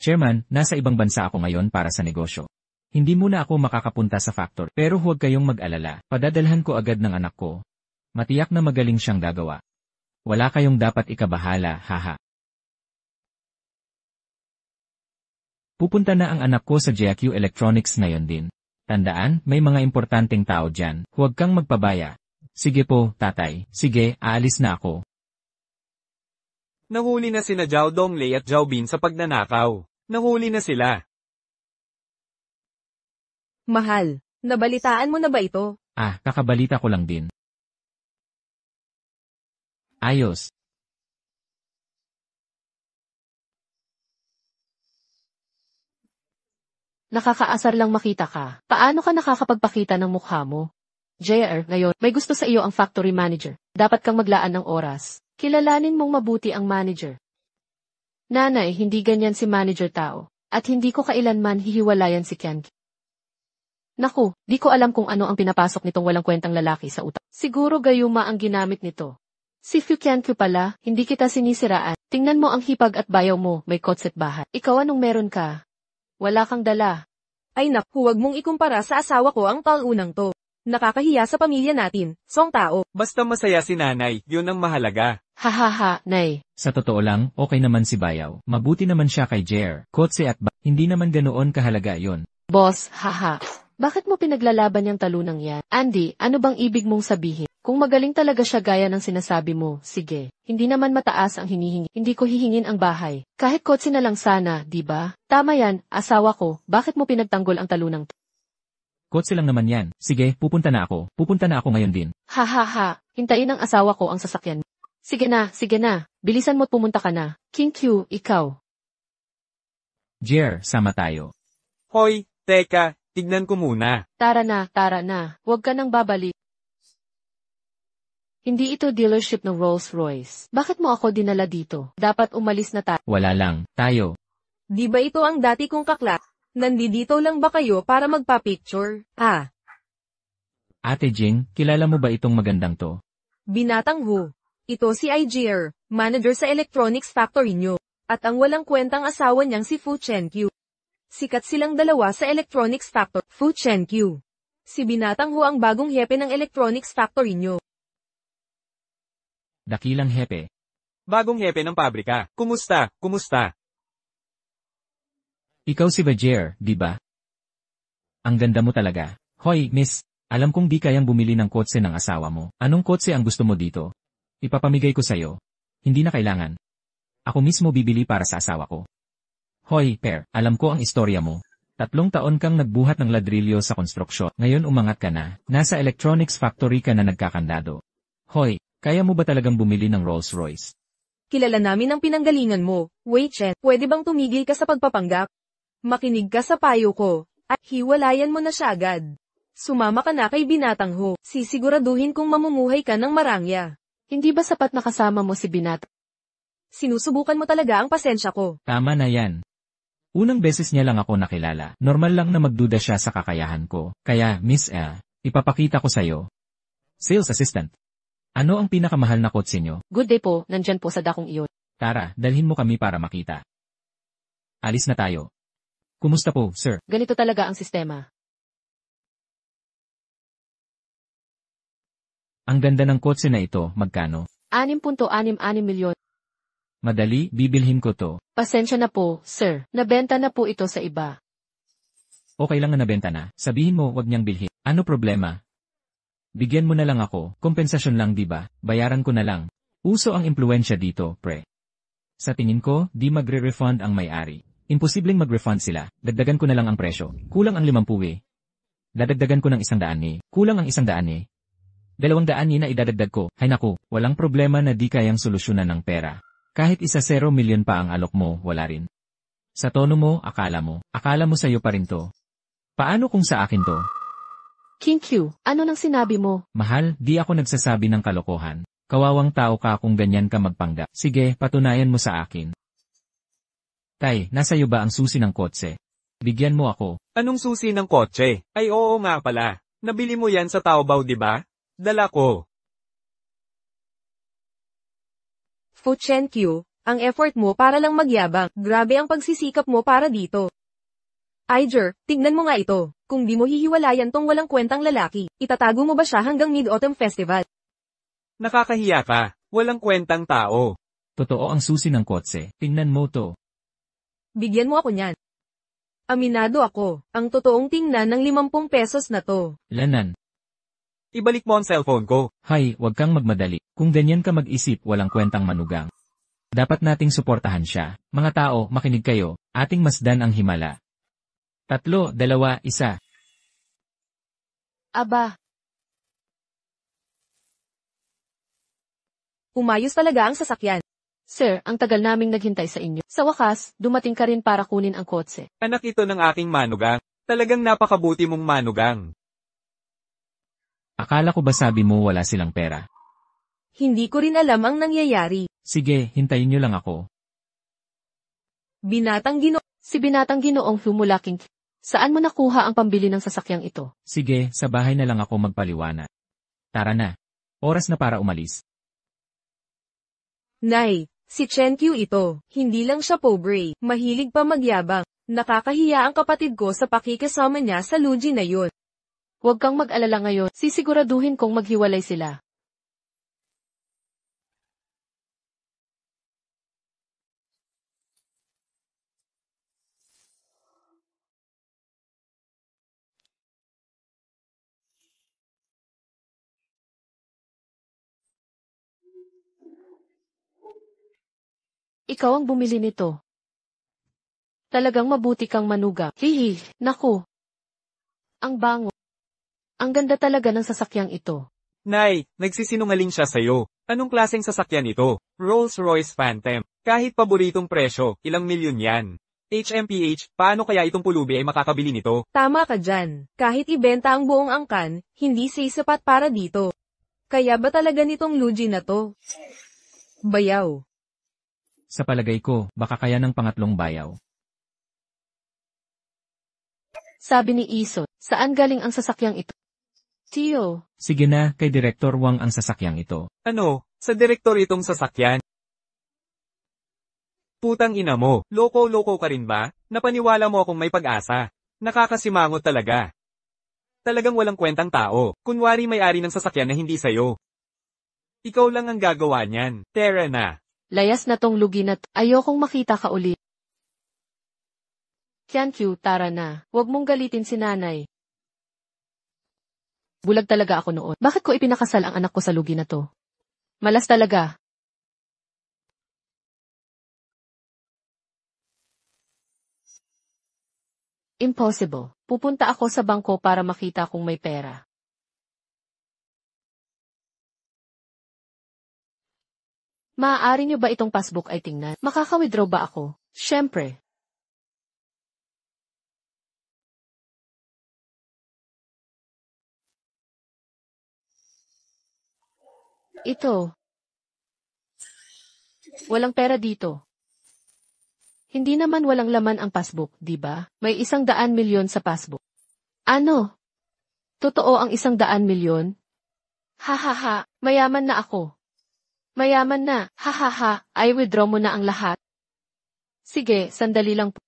Chairman, nasa ibang bansa ako ngayon para sa negosyo. Hindi muna ako makakapunta sa factory. Pero huwag kayong mag-alala, padadalhan ko agad ng anak ko. Matiyak na magaling siyang gagawa. Wala kayong dapat ikabahala, haha. Pupunta na ang anak ko sa JQ Electronics ngayon din. Tandaan, may mga importanteng tao dyan. Huwag kang magpabaya. Sige po, tatay. Sige, aalis na ako. Nahuli na sina Zhao Donglei at Zhao Bin sa pagnanakaw. Nahuli na sila. Mahal, nabalitaan mo na ba ito? Kakabalita ko lang din. Ayos. Nakakaasar lang makita ka. Paano ka nakakapagpakita ng mukha mo? JR, ngayon, may gusto sa iyo ang factory manager. Dapat kang maglaan ng oras. Kilalanin mong mabuti ang manager. Nanay, hindi ganyan si manager tao. At hindi ko kailanman hihiwalayan si Ken. Naku, di ko alam kung ano ang pinapasok nitong walang kwentang lalaki sa utak. Siguro gayuma ang ginamit nito. Si Fukianku pala, hindi kita sinisiraan. Tingnan mo ang hipag at bayaw mo, may kotset bahay. Ikaw anong meron ka? Wala kang dala. Ay naku, huwag mong ikumpara sa asawa ko ang taunang to. Nakakahiya sa pamilya natin, song tao. Basta masaya si nanay, yun ang mahalaga. Hahaha, nay. Sa totoo lang, okay naman si Bayaw. Mabuti naman siya kay Jer. Kotse at hindi naman ganoon kahalaga yon. Boss, haha. Bakit mo pinaglalaban yung talunang yan? Andy, ano bang ibig mong sabihin? Kung magaling talaga siya gaya ng sinasabi mo, sige. Hindi naman mataas ang hinihingi. Hindi ko hihingin ang bahay. Kahit kotse na lang sana, di ba? Tama yan, asawa ko. Bakit mo pinagtanggol ang talunang to? Kotse lang naman yan. Sige, pupunta na ako. Pupunta na ako ngayon din. Ha ha ha, hintayin ng asawa ko ang sasakyan. Sige na. Bilisan mo't pumunta ka na. King Q, ikaw. Jer, sama tayo. Hoy, teka, tignan ko muna. Tara na. Huwag ka nang babalik. Hindi ito dealership ng Rolls-Royce. Bakit mo ako dinala dito? Dapat umalis na tayo. Wala lang. Tayo. Di ba ito ang dati kong kakla? Nandito lang ba kayo para magpa-picture? Ah, Ate Jing, kilala mo ba itong magandang to? binatang ho. Ito si IGR, manager sa electronics factory nyo. At ang walang kwentang asawa niyang si Fu Chen-Q. Sikat silang dalawa sa electronics factory. Fu Chen-Q. Si binatang ho ang bagong hepe ng electronics factory nyo. Dakilang hepe. Bagong hepe ng pabrika. Kumusta? Ikaw si Bajer, di ba? Ang ganda mo talaga. Hoy, miss, alam kong di kayang bumili ng kotse ng asawa mo. Anong kotse ang gusto mo dito? Ipapamigay ko sa'yo. Hindi na kailangan. Ako mismo bibili para sa asawa ko. Hoy, Per, alam ko ang istorya mo. 3 taon kang nagbuhat ng ladrilyo sa konstruksyon. Ngayon umangat ka na. Nasa electronics factory ka na nagkakandado. Hoy, kaya mo ba talagang bumili ng Rolls-Royce? Kilala namin ang pinanggalingan mo. Wait, Chen, pwede bang tumigil ka sa pagpapanggap? Makinig ka sa payo ko, at hiwalayan mo na siya agad. Sumama ka na kay binatang ho. Sisiguraduhin kong mamumuhay ka ng marangya. Hindi ba sapat na kasama mo si Binat? Sinusubukan mo talaga ang pasensya ko. Tama na yan. Unang beses niya lang ako nakilala. Normal lang na magduda siya sa kakayahan ko. Kaya, Miss ipapakita ko sa'yo. Sales assistant. Ano ang pinakamahal na kotse nyo? Good day po, nandyan po sa dakong iyon. Tara, dalhin mo kami para makita. Alis na tayo. Kumusta po, sir? Ganito talaga ang sistema. Ang ganda ng kotse na ito, magkano? 6.66 milyon. Madali, bibilhin ko to. Pasensya na po, sir. Nabenta na po ito sa iba. Okay lang na nabenta na. Sabihin mo, wag niyang bilhin. Ano problema? Bigyan mo na lang ako. Kompensasyon lang, di ba? Bayaran ko na lang. Uso ang impluensya dito, pre. Sa tingin ko, di magre-refund ang may-ari. Imposibleng mag-refund sila. Dagdagan ko na lang ang presyo. Kulang ang 50 eh. Dadagdagan ko ng 100 eh. Kulang ang 100 eh. 200 na idadagdag ko. Hay naku, walang problema na di kayang solusyonan ng pera. Kahit 0 milyon pa ang alok mo, wala rin. Sa tono mo, akala mo sa'yo pa rin to. Paano kung sa akin to? King Q, ano nang sinabi mo? Mahal, di ako nagsasabi ng kalokohan. Kawawang tao ka kung ganyan ka magpanggap. Sige, patunayan mo sa akin. Tay, nasa iyo ba ang susi ng kotse? Bigyan mo ako. Anong susi ng kotse? Ay oo nga pala. Nabili mo yan sa Taobao, di ba? Dala ko. Fu Chen-Q, ang effort mo para lang magyabang. Grabe ang pagsisikap mo para dito. Iger, tignan mo nga ito. Kung di mo hihiwalayan tong walang kwentang lalaki, itatago mo ba siya hanggang Mid-Autumn Festival? Nakakahiya ka. Walang kwentang tao. Totoo ang susi ng kotse. Tingnan mo to. Bigyan mo ako niyan. Aminado ako, ang totoong tingnan ng 50 pesos na to. Lanan. Ibalik mo ang cellphone ko. Hay, wag kang magmadali. Kung ganyan ka mag-isip, walang kwentang manugang. Dapat nating suportahan siya. Mga tao, makinig kayo. Ating masdan ang himala. 3, 2, 1. Aba, Umayos talaga ang sasakyan. sir, ang tagal naming naghintay sa inyo. Sa wakas, dumating ka rin para kunin ang kotse. Anak ito ng aking manugang. Talagang napakabuti mong manugang. Akala ko ba sabi mo wala silang pera? Hindi ko rin alam ang nangyayari. Sige, hintayin nyo lang ako. Binatang Ginoo. Si Binatang Ginoong Humula King Q. Saan mo nakuha ang pambili ng sasakyang ito? Sige, sa bahay na lang ako magpaliwanag. Tara na. Oras na para umalis. Nay, si Chen-Q ito. Hindi lang siya pobre. Mahilig pa magyabang. Nakakahiya ang kapatid ko sa pakikasama niya sa lugi na yun. Huwag kang mag-alala ngayon, sisiguraduhin kong maghiwalay sila. Ikaw ang bumili nito. Talagang mabuti kang manuga. Hihi, naku. Ang bango. Ang ganda talaga ng sasakyang ito. Nay, nagsisinungaling siya sa'yo. Anong klaseng sasakyan ito? Rolls-Royce Phantom. Kahit paboritong presyo, ilang milyon yan. HMPH, paano kaya itong pulubi ay makakabili nito? Tama ka dyan. Kahit ibenta ang buong angkan, hindi sapat para dito. Kaya ba talaga nitong Luigi na to? Bayaw. Sa palagay ko, baka kaya ng pangatlong bayaw. Sabi ni Isot, saan galing ang sasakyang ito? Tio, Sige na, kay Direktor Wang ang sasakyang ito. Ano, sa direktor itong sasakyan? Putang ina mo, loko-loko ka rin ba? Napaniwala mo akong may pag-asa. Nakakasimangot talaga. Talagang walang kwentang tao. Kunwari may-ari ng sasakyan na hindi sayo. Ikaw lang ang gagawa niyan. Tara na. layas na tong lugi na ayokong makita ka uli. Qiankyu, tara na. Huwag mong galitin si nanay. Bulag talaga ako noon. Bakit ko ipinakasal ang anak ko sa lugi na to? Malas talaga. Impossible. Pupunta ako sa bangko para makita kung may pera. Maaari niyo ba itong passbook ay tingnan? Makaka-withdraw ba ako? Siyempre. Ito. Walang pera dito. Hindi naman walang laman ang passbook, di ba? May 100 milyon sa passbook. Ano? Totoo ang 100 milyon? Ha, mayaman na ako. Mayaman na, ha, ay withdraw mo na ang lahat. Sige, sandali lang po.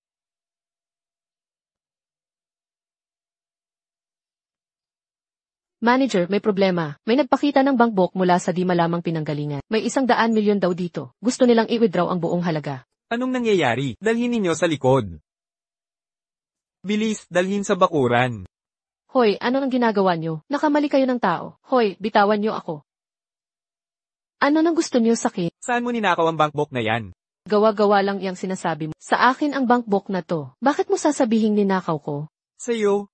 Manager, may problema. May nagpakita ng bank book mula sa di malamang pinanggalingan. May 100 milyon daw dito. Gusto nilang i-withdraw ang buong halaga. Anong nangyayari? Dalhin ninyo sa likod. Bilis, dalhin sa bakuran. Hoy, ano nang ginagawa nyo? Nakamali kayo ng tao. Hoy, bitawan nyo ako. Ano nang gusto nyo sa akin? Saan mo ninakaw ang bankbook na yan? Gawa-gawa lang yang sinasabi mo. Sa akin ang bank book na to. Bakit mo sasabihing ninakaw ko? Sa'yo?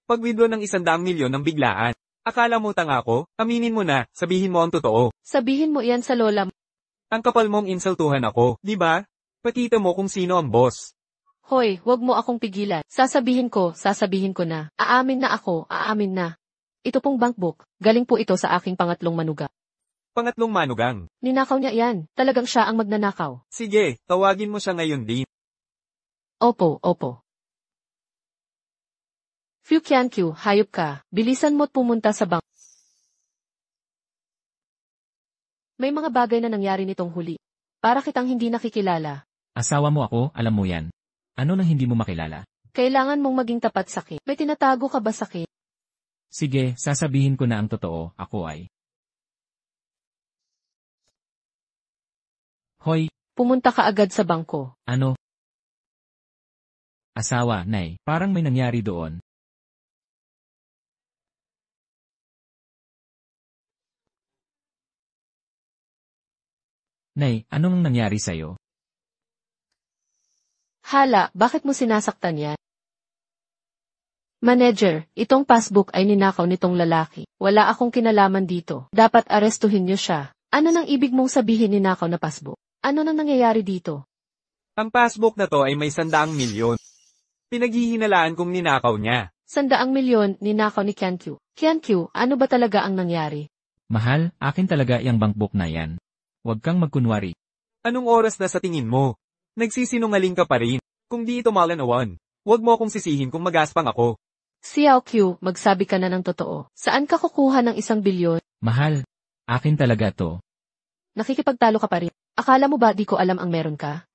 Pag-withdraw ng 100 milyon ng biglaan. Akala mo tanga ko? Aminin mo na, sabihin mo ang totoo. Sabihin mo iyan sa lola mo. Ang kapal mong insultuhan ako, di ba? Pakita mo kung sino ang boss. Hoy, wag mo akong pigilan. Sasabihin ko na. Aamin na ako, aamin na. Ito pong bank book, galing po ito sa aking pangatlong manuga. Pangatlong manugang. Ninakaw niya yan. Talagang siya ang magnanakaw. Sige, tawagin mo siya ngayon din. Opo. Phew Qiankyu, hayop ka. Bilisan mo't pumunta sa bank. May mga bagay na nangyari nitong huli. Para kitang hindi nakikilala. Asawa mo ako, alam mo yan. Ano nang hindi mo makilala? Kailangan mong maging tapat sa akin. May tinatago ka ba sa akin? Sige, sasabihin ko na ang totoo, ako ay. Hoy, Pumunta ka agad sa bangko. ano? Asawa, nay, parang may nangyari doon. Nay, anong nangyari sa'yo? Hala, bakit mo sinasaktan yan? Manager, itong passbook ay ninakaw nitong lalaki. Wala akong kinalaman dito. Dapat arestuhin niyo siya. Ano nang ibig mong sabihin ninakaw na passbook? Ano nang nangyayari dito? Ang passbook na to ay may 100 milyon. Pinaghihinalaan kong ninakaw niya. 100 milyon ninakaw ni Qiankyu. Qiankyu, ano ba talaga ang nangyari? Mahal, akin talaga yung bankbook na yan. Huwag kang magkunwari. Anong oras na sa tingin mo? Nagsisinungaling ka pa rin. Kung di ito malanawan, huwag mo akong sisihin kung magaspang ako. Xiao Q, magsabi ka na ng totoo. Saan ka kukuha ng 1 bilyon? Mahal, akin talaga to. Nakikipagtalo ka pa rin. Akala mo ba di ko alam ang meron ka?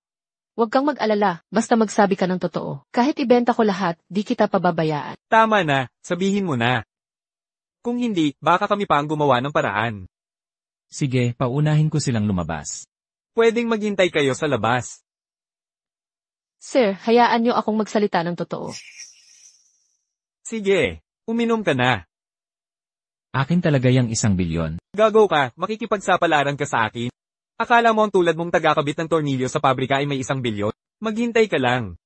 Huwag kang mag-alala, basta magsabi ka ng totoo. Kahit ibenta ko lahat, di kita pababayaan. Tama na, sabihin mo na. Kung hindi, baka kami pa ang gumawa ng paraan. Sige, paunahin ko silang lumabas. Pwedeng maghintay kayo sa labas. Sir, hayaan niyo akong magsalita ng totoo. Sige, uminom ka na. Akin talaga yung 1 bilyon. Gago ka, makikipagsapalaran ka sa akin. Akala mo ang tulad mong tagakabit ng tornilyo sa pabrika ay may 1 bilyon? Maghintay ka lang.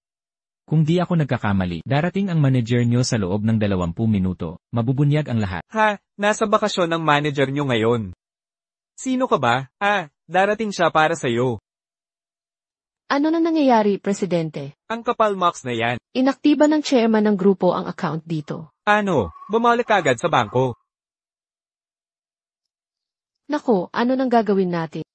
Kung di ako nagkakamali, darating ang manager nyo sa loob ng 20 minuto. Mabubunyag ang lahat. Ha, nasa bakasyon ng manager nyo ngayon. Sino ka ba? Darating siya para sa'yo. Ano na nangyayari, Presidente? Ang kapal Max na yan. Inaktiba ng chairman ng grupo ang account dito. Ano, bumalik agad sa bangko. Nako, ano nang gagawin natin?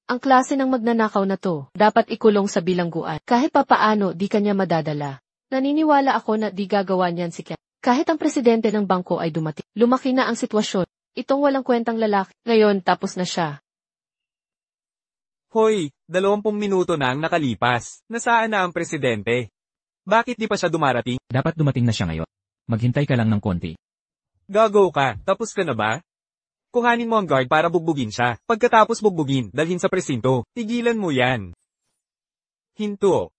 Ang klase ng magnanakaw na to, dapat ikulong sa bilangguan. Kahit papaano, di kanya madadala. Naniniwala ako na di gagawa niyan si Ken. Kahit ang presidente ng bangko ay dumating. Lumaki na ang sitwasyon. Itong walang kwentang lalaki. Ngayon, tapos na siya. Hoy, 20 minuto na ang nakalipas. Nasaan na ang presidente? Bakit di pa siya dumarating? Dapat dumating na siya ngayon. Maghintay ka lang ng konti. Gago ka, tapos ka na ba? Kuhanin mo ang guard para bugbugin siya. Pagkatapos bugbugin, dalhin sa presinto. Tigilan mo yan. Hinto.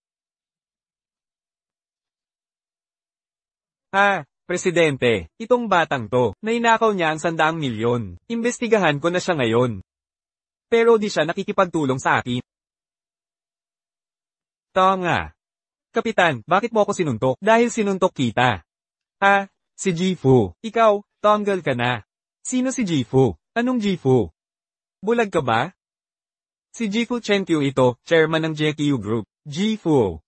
Presidente, itong batang to, nainakaw niya ang 100 milyon. Imbestigahan ko na siya ngayon. Pero di siya nakikipagtulong sa akin. Tanga. Kapitan, bakit mo ako sinuntok? Dahil sinuntok kita. Si Jifu. Ikaw, tanggal ka na. Sino si Jifu? Anong Jifu? Bulag ka ba? Si Jifu Chenkyu ito, chairman ng JQ Group. Jifu.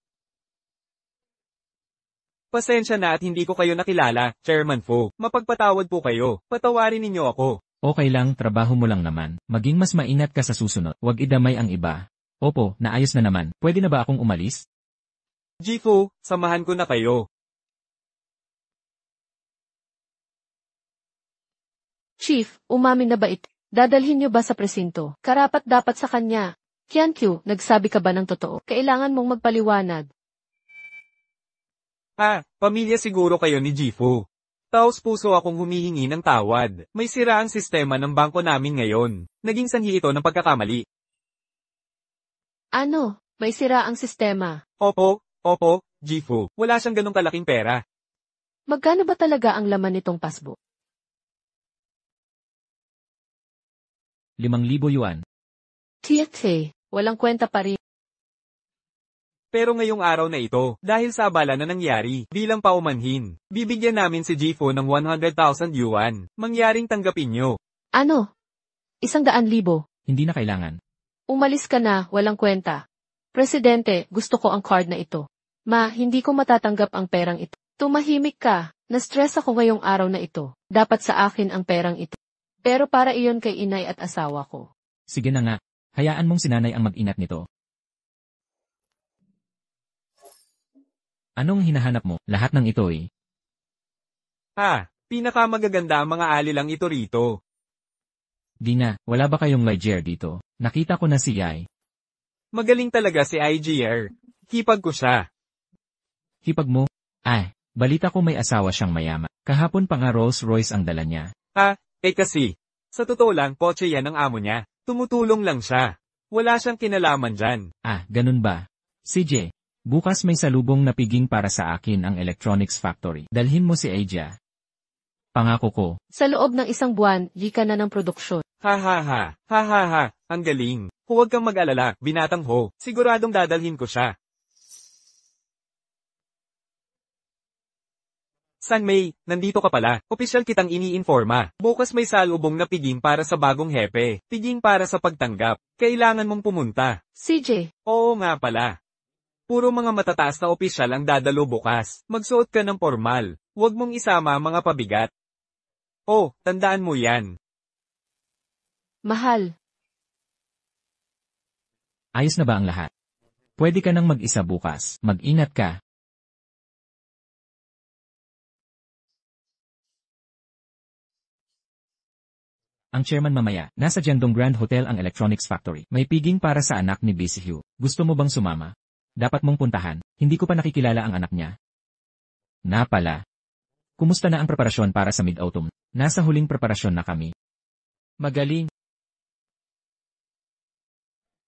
Pasensya na at hindi ko kayo nakilala, Chairman Fu. Mapagpatawad po kayo. Patawarin ninyo ako. Okay lang, trabaho mo lang naman. Maging mas maingat ka sa susunod. Huwag idamay ang iba. Opo, naayos na naman. Pwede na ba akong umalis? Jifu, samahan ko na kayo. Chief, umamin na ba ito? Dadalhin niyo ba sa presinto? Karapat dapat sa kanya. Qiankyu, nagsabi ka ba ng totoo? Kailangan mong magpaliwanag. Pamilya siguro kayo ni Jifu. Taos puso akong humihingi ng tawad. May sira ang sistema ng bangko namin ngayon. Naging sanhi ito ng pagkakamali. Ano? May sira ang sistema. Opo, Jifu. Wala siyang ganong kalaking pera. Magkano ba talaga ang laman nitong passbook? 5,000 yuan. TXA, walang kwenta pa rin. Pero ngayong araw na ito, dahil sa abala na nangyari, bilang paumanhin, bibigyan namin si Jifu ng 100,000 yuan. Mangyaring tanggapin nyo. Ano? 100,000? Hindi na kailangan. Umalis ka na, walang kwenta. Presidente, gusto ko ang card na ito. Hindi ko matatanggap ang perang ito. Tumahimik ka. Na-stress ako ngayong araw na ito. Dapat sa akin ang perang ito. Pero para iyon kay inay at asawa ko. Sige na nga. Hayaan mong sinanay ang mag-inat nito. Anong hinahanap mo? Lahat ng ito eh. Pinakamagaganda ang mga alilang ito rito. Di na, wala ba kayong Ligier dito? Nakita ko na si Yai. Magaling talaga si IGR. Hipag ko siya. Hipag mo? Balita ko may asawa siyang mayaman. Kahapon pa nga Rolls Royce ang dala niya. Kasi, sa totoo lang, kotse yan ang amo niya. Tumutulong lang siya. Wala siyang kinalaman dyan. Ganun ba? CJ, bukas may salubong na piging para sa akin ang Electronics Factory. Dalhin mo si Aja. Pangako ko. Sa loob ng 1 buwan, ka na ng produksyon. Ang galing. Huwag kang mag-alala, binatang ho. Siguradong dadalhin ko siya. Sanmei, nandito ka pala. Opisyal kitang iniinforma. Bukas may salubong na piging para sa bagong hepe. Piging para sa pagtanggap. Kailangan mong pumunta. CJ. Oo nga pala. Puro mga matataas na opisyal ang dadalo bukas. Magsuot ka ng formal. Huwag mong isama mga pabigat. Tandaan mo yan. Mahal. Ayos na ba ang lahat? Pwede ka nang mag-isa bukas. Mag-ingat ka. Ang chairman mamaya, nasa Jiangdong Grand Hotel ang Electronics Factory. May piging para sa anak ni BCU. Gusto mo bang sumama? Dapat mong puntahan. Hindi ko pa nakikilala ang anak niya. Na pala. Kumusta na ang preparasyon para sa mid-autumn? Nasa huling preparasyon na kami. Magaling.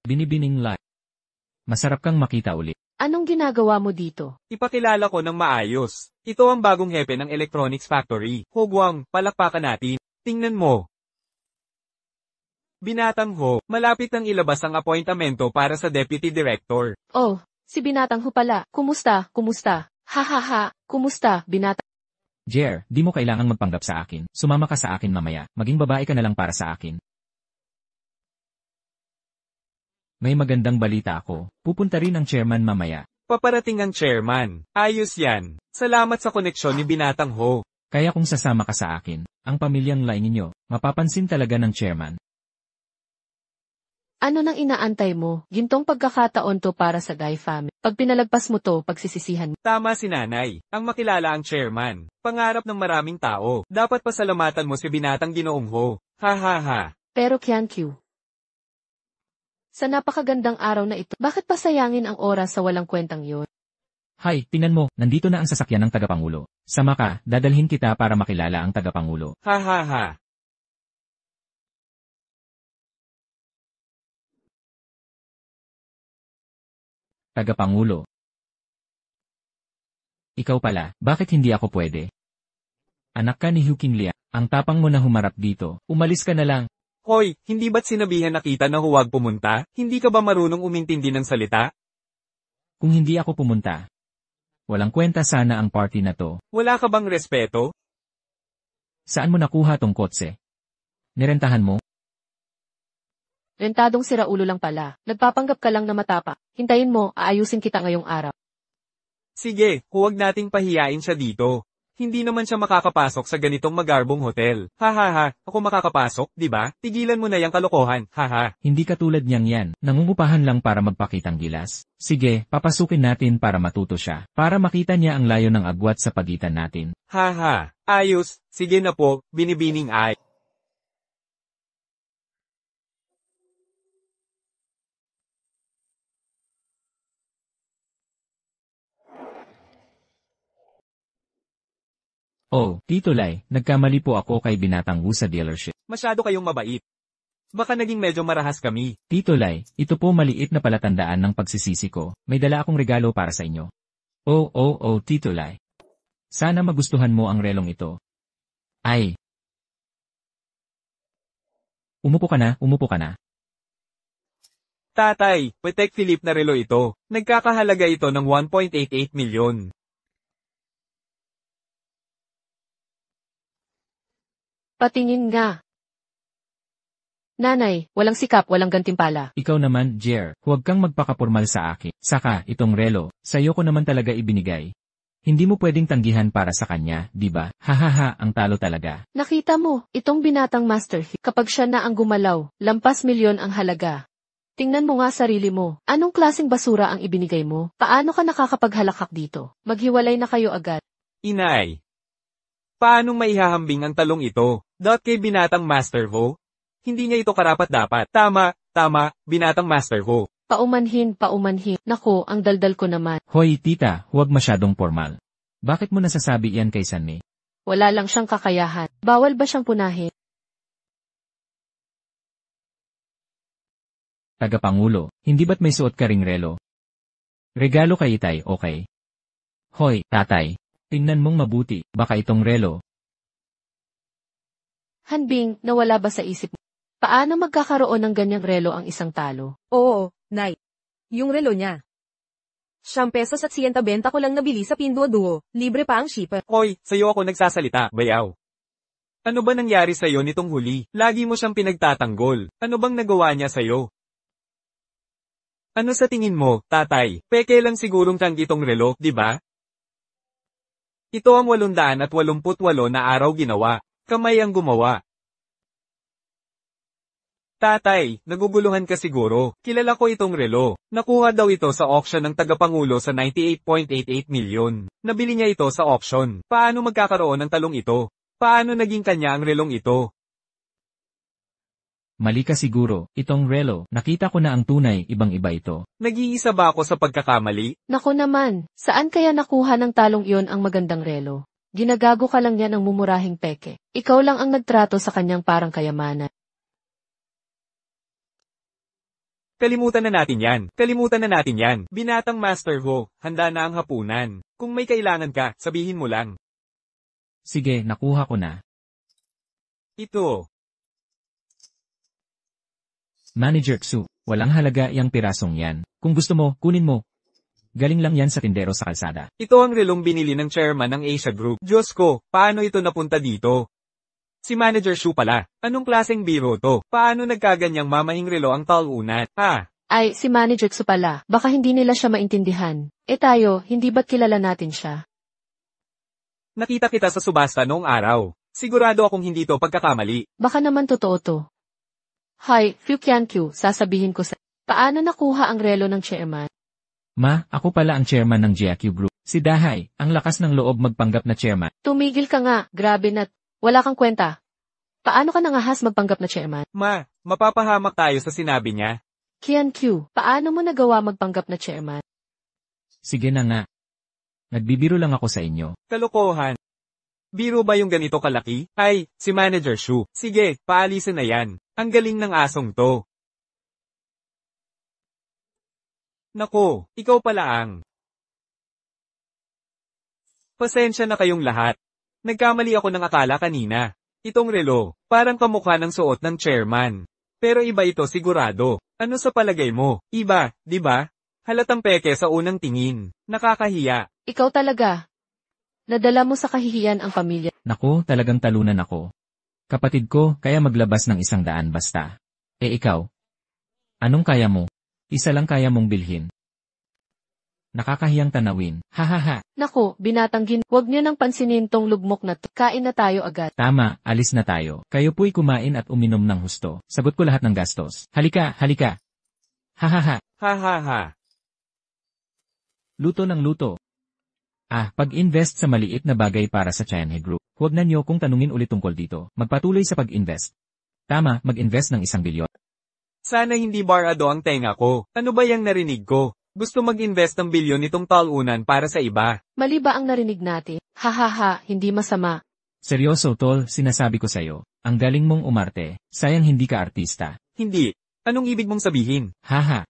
Binibining live. Masarap kang makita ulit. Anong ginagawa mo dito? Ipakilala ko ng maayos. Ito ang bagong hepe ng Electronics Factory. Hogwang, palakpakan natin. Tingnan mo. Binatang ho, malapit nang ilabas ang appointamento para sa Deputy Director. Si Binatang Ho pala. Kumusta? Kumusta? Ha ha ha. Kumusta, Binatang? Jer, di mo kailangang magpanggap sa akin. Sumama ka sa akin mamaya. Maging babae ka na lang para sa akin. May magandang balita ako. Pupunta rin ang chairman mamaya. Paparating ang chairman. Ayos yan. Salamat sa koneksyon ni Binatang Ho. Kaya kung sasama ka sa akin, ang pamilyang Lai ninyo, mapapansin talaga ng chairman. Ano nang inaantay mo? Gintong pagkakataon to para sa Guy family. Pag pinalagpas mo to, pagsisisihan mo. Tama si nanay. Ang makilala ang chairman. Pangarap ng maraming tao. Dapat pasalamatan mo si Binatang Ginoong Ho. Ha ha ha. Pero Qian Q. Sa napakagandang araw na ito, bakit pasayangin ang oras sa walang kwentang yon? Hay, tingnan mo, nandito na ang sasakyan ng tagapangulo. Sama ka, dadalhin kita para makilala ang tagapangulo. Ha ha ha. Tagapangulo. Ikaw pala, bakit hindi ako pwede? Anak ka ni Hu Qinglia, ang tapang mo na humarap dito, umalis ka na lang. Hoy, hindi ba't sinabihan na kita na huwag pumunta? Hindi ka ba marunong umintindi ng salita? Kung hindi ako pumunta, walang kwenta sana ang party na to. Wala ka bang respeto? Saan mo nakuha tong kotse? Nirentahan mo? Rentadong siraulo lang pala. Nagpapanggap ka lang na matapa. Hintayin mo, aayusin kita ngayong araw. Sige, huwag nating pahiyain siya dito. Hindi naman siya makakapasok sa ganitong magarbong hotel. Ha ha ha, ako makakapasok, di ba? Tigilan mo na yung kalokohan, ha ha. Hindi katulad niyang yan, nangungupahan lang para magpakitang gilas. Sige, papasukin natin para matuto siya, para makita niya ang layo ng agwat sa pagitan natin. Ha ha, ayos, sige na po, binibining ay. Oh, Tito Lai, nagkamali po ako kay Binatang Wu sa dealership. Masyado kayong mabait. Baka naging medyo marahas kami. Tito Lai, ito po maliit na palatandaan ng pagsisisi ko. May dala akong regalo para sa inyo. Oh, Tito Lai. Sana magustuhan mo ang relong ito. Ay. Umupo ka na. Tatay, Patek Philippe na relo ito. Nagkakahalaga ito ng 1.88 milyon. Patingin nga. Nanay, walang sikap, walang gantimpala. Ikaw naman, Jer, huwag kang magpakapurmal sa akin. Saka, itong relo, sa'yo ko naman talaga ibinigay. Hindi mo pwedeng tanggihan para sa kanya, di ba? Hahaha, ang talo talaga. Nakita mo, itong Binatang Master Thief, kapag siya na ang gumalaw, lampas milyon ang halaga. Tingnan mo nga sarili mo. Anong klaseng basura ang ibinigay mo? Paano ka nakakapaghalakak dito? Maghiwalay na kayo agad. Inay. Paano maihahambing ang talong ito? Kay Binatang Master Ho? Hindi niya ito karapat-dapat. Tama, Binatang Master Ho. Paumanhin. Nako, ang daldal ko naman. Hoy, tita, huwag masyadong formal. Bakit mo nasasabi yan kay Sanmi? Wala lang siyang kakayahan. Bawal ba siyang punahin? Tagapangulo, hindi ba't may suot ka ring relo? Regalo kay Itay, okay? Hoy, tatay, tingnan mong mabuti, baka itong relo. Hanbing, nawala ba sa isip mo? Paano magkakaroon ng ganyang relo ang isang talo? Oo, Nay. Yung relo niya. 10 pesos at 100 benta ko lang nabili sa Pinduoduo, libre pa ang shipper. Hoy, sa'yo ako nagsasalita, bayaw. Ano ba nangyari sa'yo nitong huli? Lagi mo siyang pinagtatanggol. Ano bang nagawa niya sa'yo? Ano sa tingin mo, tatay? Peke lang sigurong tiyang itong relo, di ba? Ito ang 888 na araw ginawa. Kamay ang gumawa. Tatay, naguguluhan ka siguro. Kilala ko itong relo. Nakuha daw ito sa auction ng tagapangulo sa 98.88 milyon. Nabili niya ito sa auction. Paano magkakaroon ng talong ito? Paano naging kanya ang relong ito? Mali ka siguro, itong relo, nakita ko na ang tunay, ibang-iba ito. Nag-iisa ba ako sa pagkakamali? Nako naman, saan kaya nakuha ng talong iyon ang magandang relo? Ginagago ka lang niya ng mumurahing peke. Ikaw lang ang nagtrato sa kanyang parang kayamanan. Kalimutan na natin yan. Binatang Master Ho, handa na ang hapunan. Kung may kailangan ka, sabihin mo lang. Sige, nakuha ko na. Ito. Manager Xu, walang halaga yang pirasong yan. Kung gusto mo, kunin mo. Galing lang yan sa tindero sa kalsada. Ito ang relong binili ng chairman ng Asia Group. Diyos ko, paano ito napunta dito? Si Manager Shu pala. Anong klaseng biro to? Paano nagkaganyang mamahing relo ang talunan? Ay, si Manager Xu pala. Baka hindi nila siya maintindihan. Tayo, hindi ba't kilala natin siya? Nakita kita sa subasta noong araw. Sigurado akong hindi to pagkakamali. Baka naman totoo to. Hi, Fu Qianqiu, sasabihin ko sa... Paano nakuha ang relo ng chairman? Ma, ako pala ang chairman ng GQ Group. Si Dahay, ang lakas ng loob magpanggap na chairman. Tumigil ka nga, grabe na. Wala kang kwenta. Paano ka nangahas magpanggap na chairman? Ma, mapapahamak tayo sa sinabi niya. Qianqiu, paano mo nagawa magpanggap na chairman? Sige na nga. Nagbibiro lang ako sa inyo. Kalokohan. Biro ba yung ganito kalaki? Ay, si Manager Shu. Sige, paalisin na yan. Ang galing ng asong to. Nako, ikaw pala ang. Pasensya na kayong lahat. Nagkamali ako ng akala kanina. Itong relo, parang kamukha ng suot ng chairman. Pero iba ito sigurado. Ano sa palagay mo? Iba, di ba? Halatang peke sa unang tingin. Nakakahiya. Ikaw talaga. Nadala mo sa kahihiyan ang pamilya. Naku, talagang talunan ako. Kapatid ko, kaya maglabas ng 100 basta. Ikaw? Anong kaya mo? Isa lang kaya mong bilhin. Nakakahiyang tanawin. Hahaha. Naku, binatanggin. Huwag niyo nang pansinin tong lugmok na to. Kain na tayo agad. Tama, alis na tayo. Kayo po'y kumain at uminom ng husto. Sagot ko lahat ng gastos. Halika, halika. Hahaha. Hahaha. Luto ng luto. Pag-invest sa maliit na bagay para sa Tianhe Group. Huwag na niyo kung tanungin ulit tungkol dito. Magpatuloy sa pag-invest. Tama, mag-invest ng 1 bilyon. Sana hindi barado ang tenga ko. Ano ba yung narinig ko? Gusto mag-invest ng bilyon itong talunan para sa iba. Mali ba ang narinig natin? Hahaha, hindi masama. Seryoso tol, sinasabi ko sa'yo. Ang galing mong umarte. Sayang hindi ka artista. Hindi. Anong ibig mong sabihin? Haha.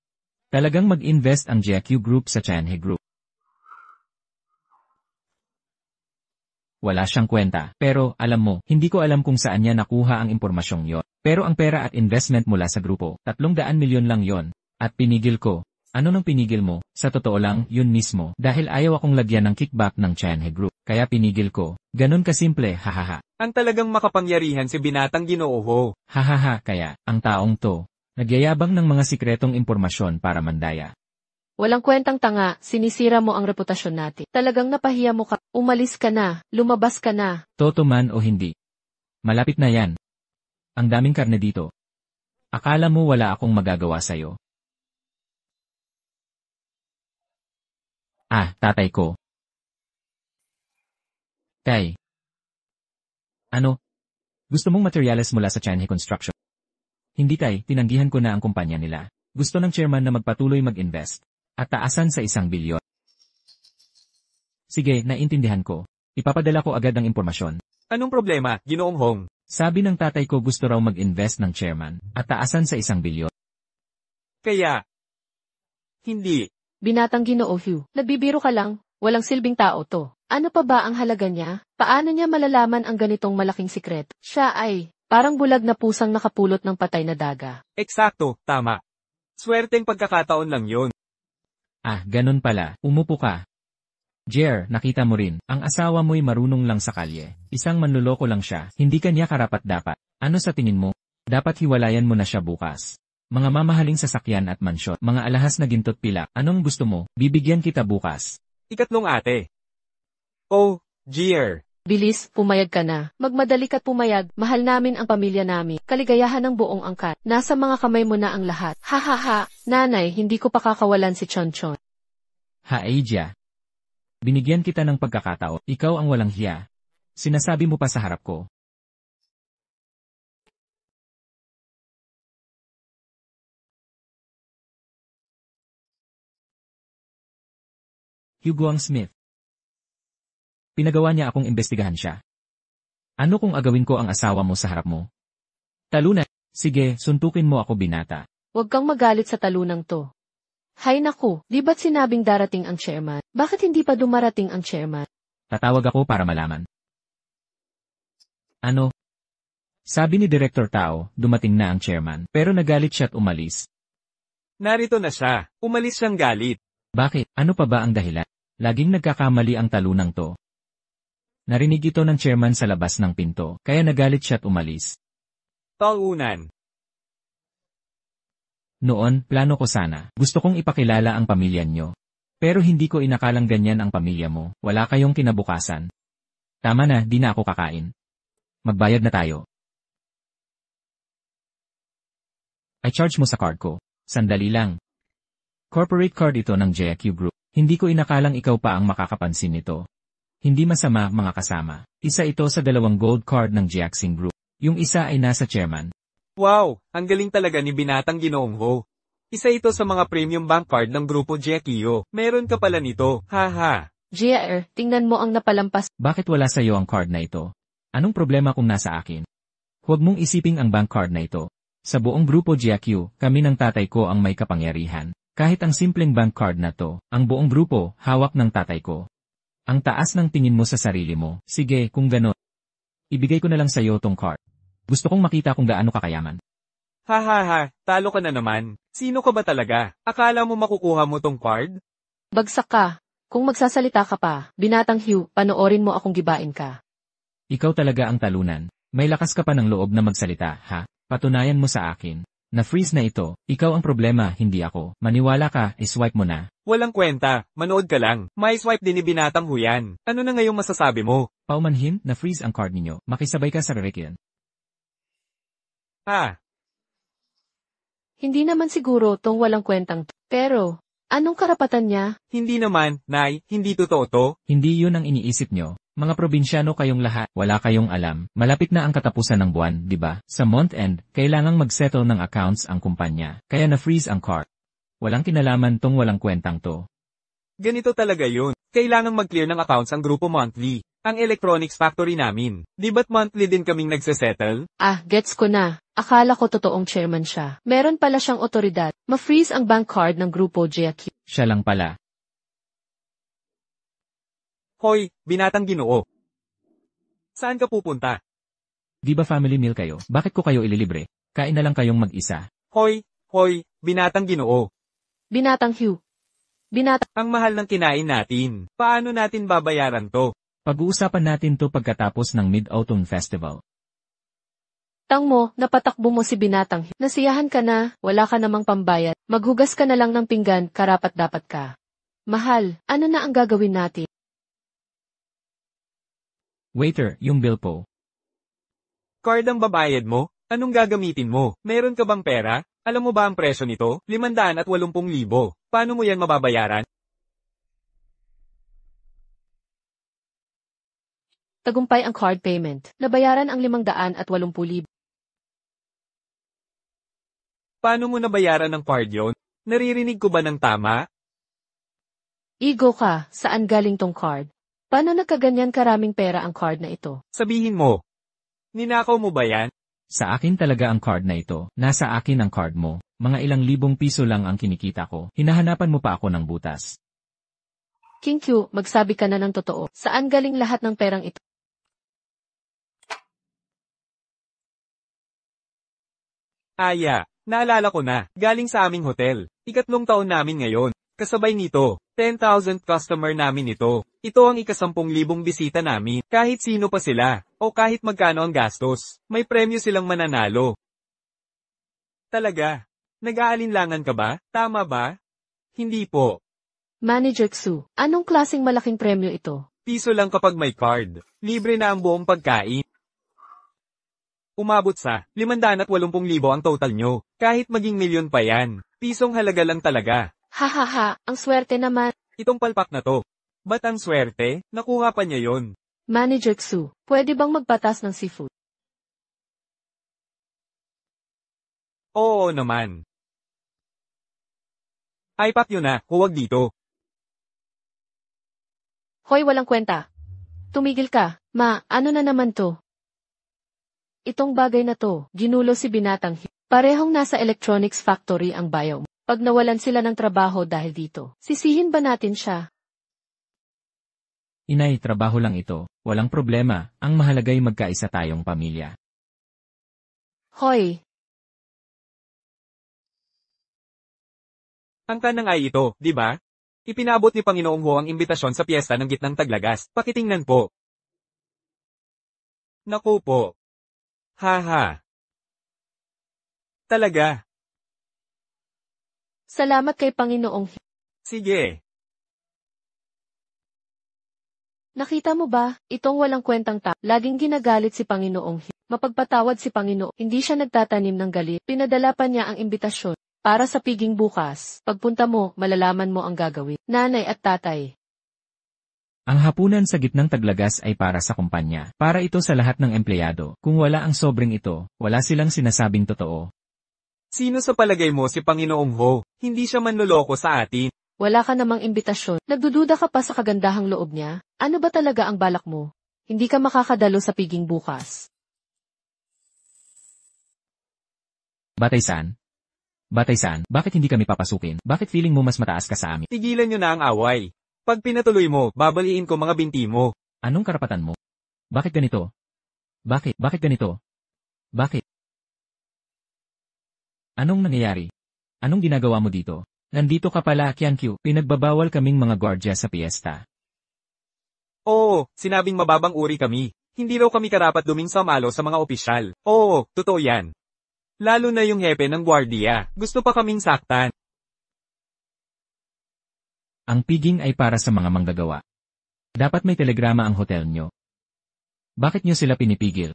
Talagang mag-invest ang GQ Group sa Tianhe Group. Wala siyang kwenta. Pero, alam mo, hindi ko alam kung saan niya nakuha ang impormasyong yon. Pero ang pera at investment mula sa grupo, 300 milyon lang yon. At pinigil ko. Ano nang pinigil mo? Sa totoo lang, yun mismo. Dahil ayaw akong lagyan ng kickback ng Tianhe Group. Kaya pinigil ko. Ganun kasimple, hahaha. Ang talagang makapangyarihan si binatang Ginoo. Hahaha, kaya, ang taong to, nagyayabang ng mga sikretong impormasyon para mandaya. Walang kwentang tanga, sinisira mo ang reputasyon natin. Talagang napahiya mo ka. Umalis ka na, lumabas ka na. Toto man o hindi. Malapit na yan. Ang daming karne dito. Akala mo wala akong magagawa sa'yo. Tatay ko. Tay. Ano? Gusto mong materyales mula sa Tianhe Construction? Hindi tay, tinanggihan ko na ang kumpanya nila. Gusto ng chairman na magpatuloy mag-invest. At taasan sa 1 bilyon. Sige, naintindihan ko. Ipapadala ko agad ang impormasyon. Anong problema, Ginoong Hong? Sabi ng tatay ko gusto raw mag-invest ng chairman at taasan sa 1 bilyon. Kaya, hindi. Binatang Ginoo Hugh, nagbibiro ka lang, walang silbing tao to. Ano pa ba ang halaga niya? Paano niya malalaman ang ganitong malaking sikreto? Siya ay, parang bulag na pusang nakapulot ng patay na daga. Eksakto, tama. Swerteng pagkakataon lang yon. Ganun pala. Umupo ka. Jer, nakita mo rin, ang asawa mo'y marunong lang sa kalye. Isang manluloko lang siya, hindi kanya karapat-dapat. Ano sa tingin mo? Dapat hiwalayan mo na siya bukas. Mga mamahaling sasakyan at mansyon, mga alahas na gintot pila, anong gusto mo? Bibigyan kita bukas. Ikatlong ate. Oh, Jer. Bilis, pumayag ka na. Magmadali ka't pumayag, mahal namin ang pamilya namin. Kaligayahan ng buong angkat. Nasa mga kamay mo na ang lahat. Hahaha, nanay, hindi ko pa kakawalan si Chonchon. Asia. Binigyan kita ng pagkakataon, ikaw ang walang hiya. Sinasabi mo pa sa harap ko. Hugo Smith. Pinagawa niya akong imbestigahan siya. Ano kung agawin ko ang asawa mo sa harap mo? Talunan. Sige, suntukin mo ako binata. Huwag kang magalit sa talunang to. Hay naku, di ba't sinabing darating ang chairman? Bakit hindi pa dumarating ang chairman? Tatawag ako para malaman. Ano? Sabi ni Director Tao, dumating na ang chairman, pero nagalit siya at umalis. Narito na siya. Umalis siyang galit. Bakit? Ano pa ba ang dahilan? Laging nagkakamali ang talunang to. Narinig ito ng chairman sa labas ng pinto, kaya nagalit siya at umalis. Talunan. Noon, plano ko sana. Gusto kong ipakilala ang pamilya nyo. Pero hindi ko inakalang ganyan ang pamilya mo. Wala kayong kinabukasan. Tama na, di na ako kakain. Magbayad na tayo. I charge mo sa card ko. Sandali lang. Corporate card ito ng JQ Group. Hindi ko inakalang ikaw pa ang makakapansin nito. Hindi masama, mga kasama. Isa ito sa 2 gold card ng Jiaxing Group. Yung isa ay nasa chairman. Wow, ang galing talaga ni Binatang Ginoong Ho. Isa ito sa mga premium bank card ng grupo JQ. Meron ka pala nito, haha. JR, tingnan mo ang napalampas. Bakit wala sa iyo ang card na ito? Anong problema kung nasa akin? Huwag mong isiping ang bank card na ito. Sa buong grupo JQ, kami ng tatay ko ang may kapangyarihan. Kahit ang simpleng bank card na to, ang buong grupo, hawak ng tatay ko. Ang taas ng tingin mo sa sarili mo. Sige, kung gano'n. Ibigay ko na lang sa iyo tong card. Gusto kong makita kung gaano kakayaman. Hahaha, talo ka na naman. Sino ka ba talaga? Akala mo makukuha mo tong card? Bagsak ka. Kung magsasalita ka pa, Binatang Hugh, panoorin mo akong gibain ka. Ikaw talaga ang talunan. May lakas ka pa ng loob na magsalita, ha? Patunayan mo sa akin. Na-freeze na ito. Ikaw ang problema, hindi ako. Maniwala ka, iswipe mo na. Walang kwenta, manood ka lang. May swipe din ni Binatang Huyan. Ano na ngayong masasabi mo? Paumanhin, na-freeze ang card ninyo. Makisabay ka sa rerekyan. Hindi naman siguro tong walang kwentang pero, anong karapatan niya? Hindi naman, Nay, hindi totoo to. Hindi yun ang iniisip nyo. Mga probinsyano kayong lahat, wala kayong alam. Malapit na ang katapusan ng buwan, di ba? Sa month end, kailangang mag-settle ng accounts ang kumpanya. Kaya na-freeze ang card. Walang kinalaman tong walang kwentang to. Ganito talaga yun. Kailangang mag-clear ng accounts ang grupo monthly. Ang electronics factory namin. Di ba't monthly din kaming nagsesettle? Gets ko na. Akala ko totoong chairman siya. Meron pala siyang otoridad. Ma-freeze ang bank card ng grupo JQ. Siya lang pala. Hoy, Binatang Ginoo. Saan ka pupunta? Di ba family meal kayo? Bakit ko kayo ililibre? Kain na lang kayong mag-isa. Hoy, Binatang Ginoo. Binatang Hugh. Ang mahal ng kinain natin. Paano natin babayaran to? Pag-uusapan natin to pagkatapos ng Mid-Autumn Festival. Tang mo, napatakbo mo si Binatang Hugh. Nasiyahan ka na, wala ka namang pambayad. Maghugas ka na lang ng pinggan, karapat dapat ka. Mahal, ano na ang gagawin natin? Waiter, yung bill po. Card ang babayad mo? Anong gagamitin mo? Meron ka bang pera? Alam mo ba ang presyo nito? 580,000. Paano mo yan mababayaran? Tagumpay ang card payment. Nabayaran ang 580,000. Paano mo nabayaran ng card yon? Naririnig ko ba ng tama? Ego ka, saan galing tong card? Paano nagkaganyan karaming pera ang card na ito? Sabihin mo. Ninakaw mo ba yan? Sa akin talaga ang card na ito. Nasa akin ang card mo. Mga ilang libong piso lang ang kinikita ko. Hinahanapan mo pa ako ng butas. King Q, magsabi ka na ng totoo. Saan galing lahat ng perang ito? Naalala ko na. Galing sa aming hotel. 3 taon namin ngayon. Kasabay nito, 10,000 customer namin ito. Ito ang 10,000 bisita namin. Kahit sino pa sila, o kahit magkano ang gastos, may premyo silang mananalo. Talaga? Nag-aalinlangan ka ba? Tama ba? Hindi po. Manager Xu, anong klaseng malaking premyo ito? Piso lang kapag may card. Libre na ang buong pagkain. Umabot sa 580,000 ang total nyo. Kahit maging milyon pa yan. Pisong halaga lang talaga. Hahaha, ang swerte naman. Itong palpak na to. Ba't ang swerte? Nakuha pa niya yon. Manager Xu, pwede bang magpatas ng seafood? Oo naman. Ay pak yun na, huwag dito. Hoy, walang kwenta. Tumigil ka. Ano na naman to? Itong bagay na to, ginulo si Binatang Hugh. Parehong nasa electronics factory ang bayaw. Pag nawalan sila ng trabaho dahil dito, sisihin ba natin siya? Inay, trabaho lang ito. Walang problema. Ang mahalaga'y magkaisa tayong pamilya. Hoy! Ang tanang ay ito, di ba? Ipinabot ni Panginoong Ho ang imbitasyon sa piyesta ng gitnang Taglagas. Pakitingnan po. Naku po. Haha. Talaga. Salamat kay Panginoong Hugh. Sige. Nakita mo ba, itong walang kwentang laging ginagalit si Panginoong Hugh. Mapagpatawad si Panginoon, hindi siya nagtatanim ng galit. Pinadala pa niya ang imbitasyon. Para sa piging bukas, pagpunta mo, malalaman mo ang gagawin. Nanay at tatay. Ang hapunan sa gitnang Taglagas ay para sa kumpanya. Para ito sa lahat ng empleyado. Kung wala ang sobrang ito, wala silang sinasabing totoo. Sino sa palagay mo si Panginoong Ho? Hindi siya manloloko sa atin. Wala ka namang imbitasyon. Nagdududa ka pa sa kagandahang loob niya? Ano ba talaga ang balak mo? Hindi ka makakadalo sa piging bukas. Batay saan? Batay saan? Bakit hindi kami papasukin? Bakit feeling mo mas mataas ka sa amin? Tigilan nyo na ang away. Pag pinatuloy mo, babaliin ko mga binti mo. Anong karapatan mo? Bakit ganito? Bakit? Bakit ganito? Bakit? Anong nangyayari? Anong ginagawa mo dito? Nandito ka pala, Qiankyu. Pinagbabawal kaming mga gwardiya sa piyesta. Oo, sinabing mababang uri kami. Hindi raw kami karapat duming samalo sa mga opisyal. Oo, totoo yan. Lalo na yung hepe ng gwardiya. Gusto pa kaming saktan. Ang piging ay para sa mga manggagawa. Dapat may telegrama ang hotel nyo. Bakit nyo sila pinipigil?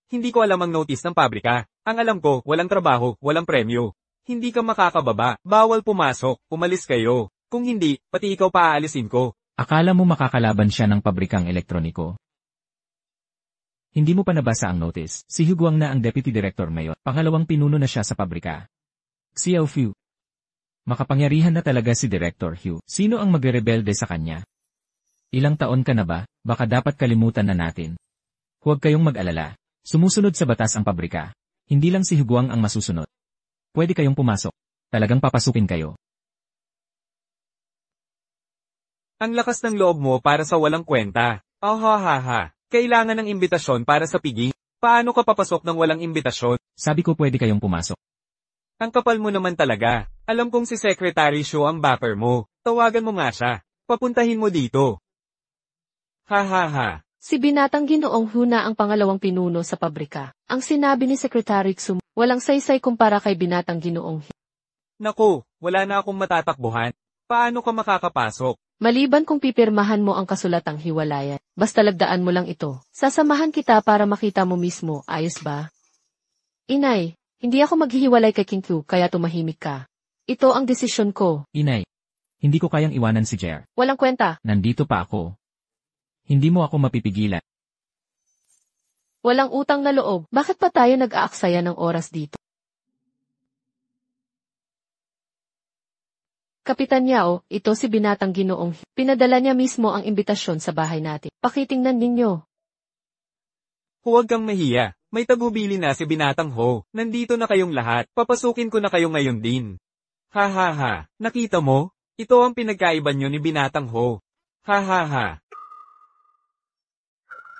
Hindi ko alam ang notice ng pabrika. Ang alam ko, walang trabaho, walang premyo. Hindi ka makakababa, bawal pumasok, umalis kayo. Kung hindi, pati ikaw paaalisin ko. Akala mo makakalaban siya ng pabrikang elektroniko? Hindi mo pa nabasa ang notice. Si Huguang na ang Deputy Director ngayon. Pangalawang pinuno na siya sa pabrika. Xiao Fu. Makapangyarihan na talaga si Director Hu. Sino ang magrebelde sa kanya? Ilang taon ka na ba? Baka dapat kalimutan na natin. Huwag kayong mag-alala. Sumusunod sa batas ang pabrika. Hindi lang si Huguang ang masusunod. Pwede kayong pumasok. Talagang papasukin kayo. Ang lakas ng loob mo para sa walang kwenta. Ahahaha. Kailangan ng imbitasyon para sa piging. Paano ka papasok ng walang imbitasyon? Sabi ko pwede kayong pumasok. Ang kapal mo naman talaga. Alam kong si Secretary Shu ang backer mo. Tawagan mo nga siya. Papuntahin mo dito. Hahaha. Si Binatang Ginoong Hu na ang pangalawang pinuno sa pabrika. Ang sinabi ni Secretary Xum, walang saysay kumpara kay Binatang Ginoong Hu. Naku, wala na akong matatakbuhan. Paano ka makakapasok? Maliban kung pipirmahan mo ang kasulatang hiwalayan, basta lagdaan mo lang ito. Sasamahan kita para makita mo mismo, ayos ba? Inay, hindi ako maghihiwalay kay Qiankyu kaya tumahimik ka. Ito ang desisyon ko. Inay, hindi ko kayang iwanan si Jer. Walang kwenta. Nandito pa ako. Hindi mo ako mapipigilan. Walang utang na loob. Bakit pa tayo nag-aaksaya ng oras dito? Kapitan Yao, ito si Binatang Ginoong Hu. Pinadala niya mismo ang imbitasyon sa bahay natin. Pakitingnan ninyo. Huwag kang mahiya. May tagubili na si Binatang Ho. Nandito na kayong lahat. Papasukin ko na kayo ngayon din. Hahaha. Nakita mo? Ito ang pinagkaiba nyo ni Binatang Ho. Hahaha.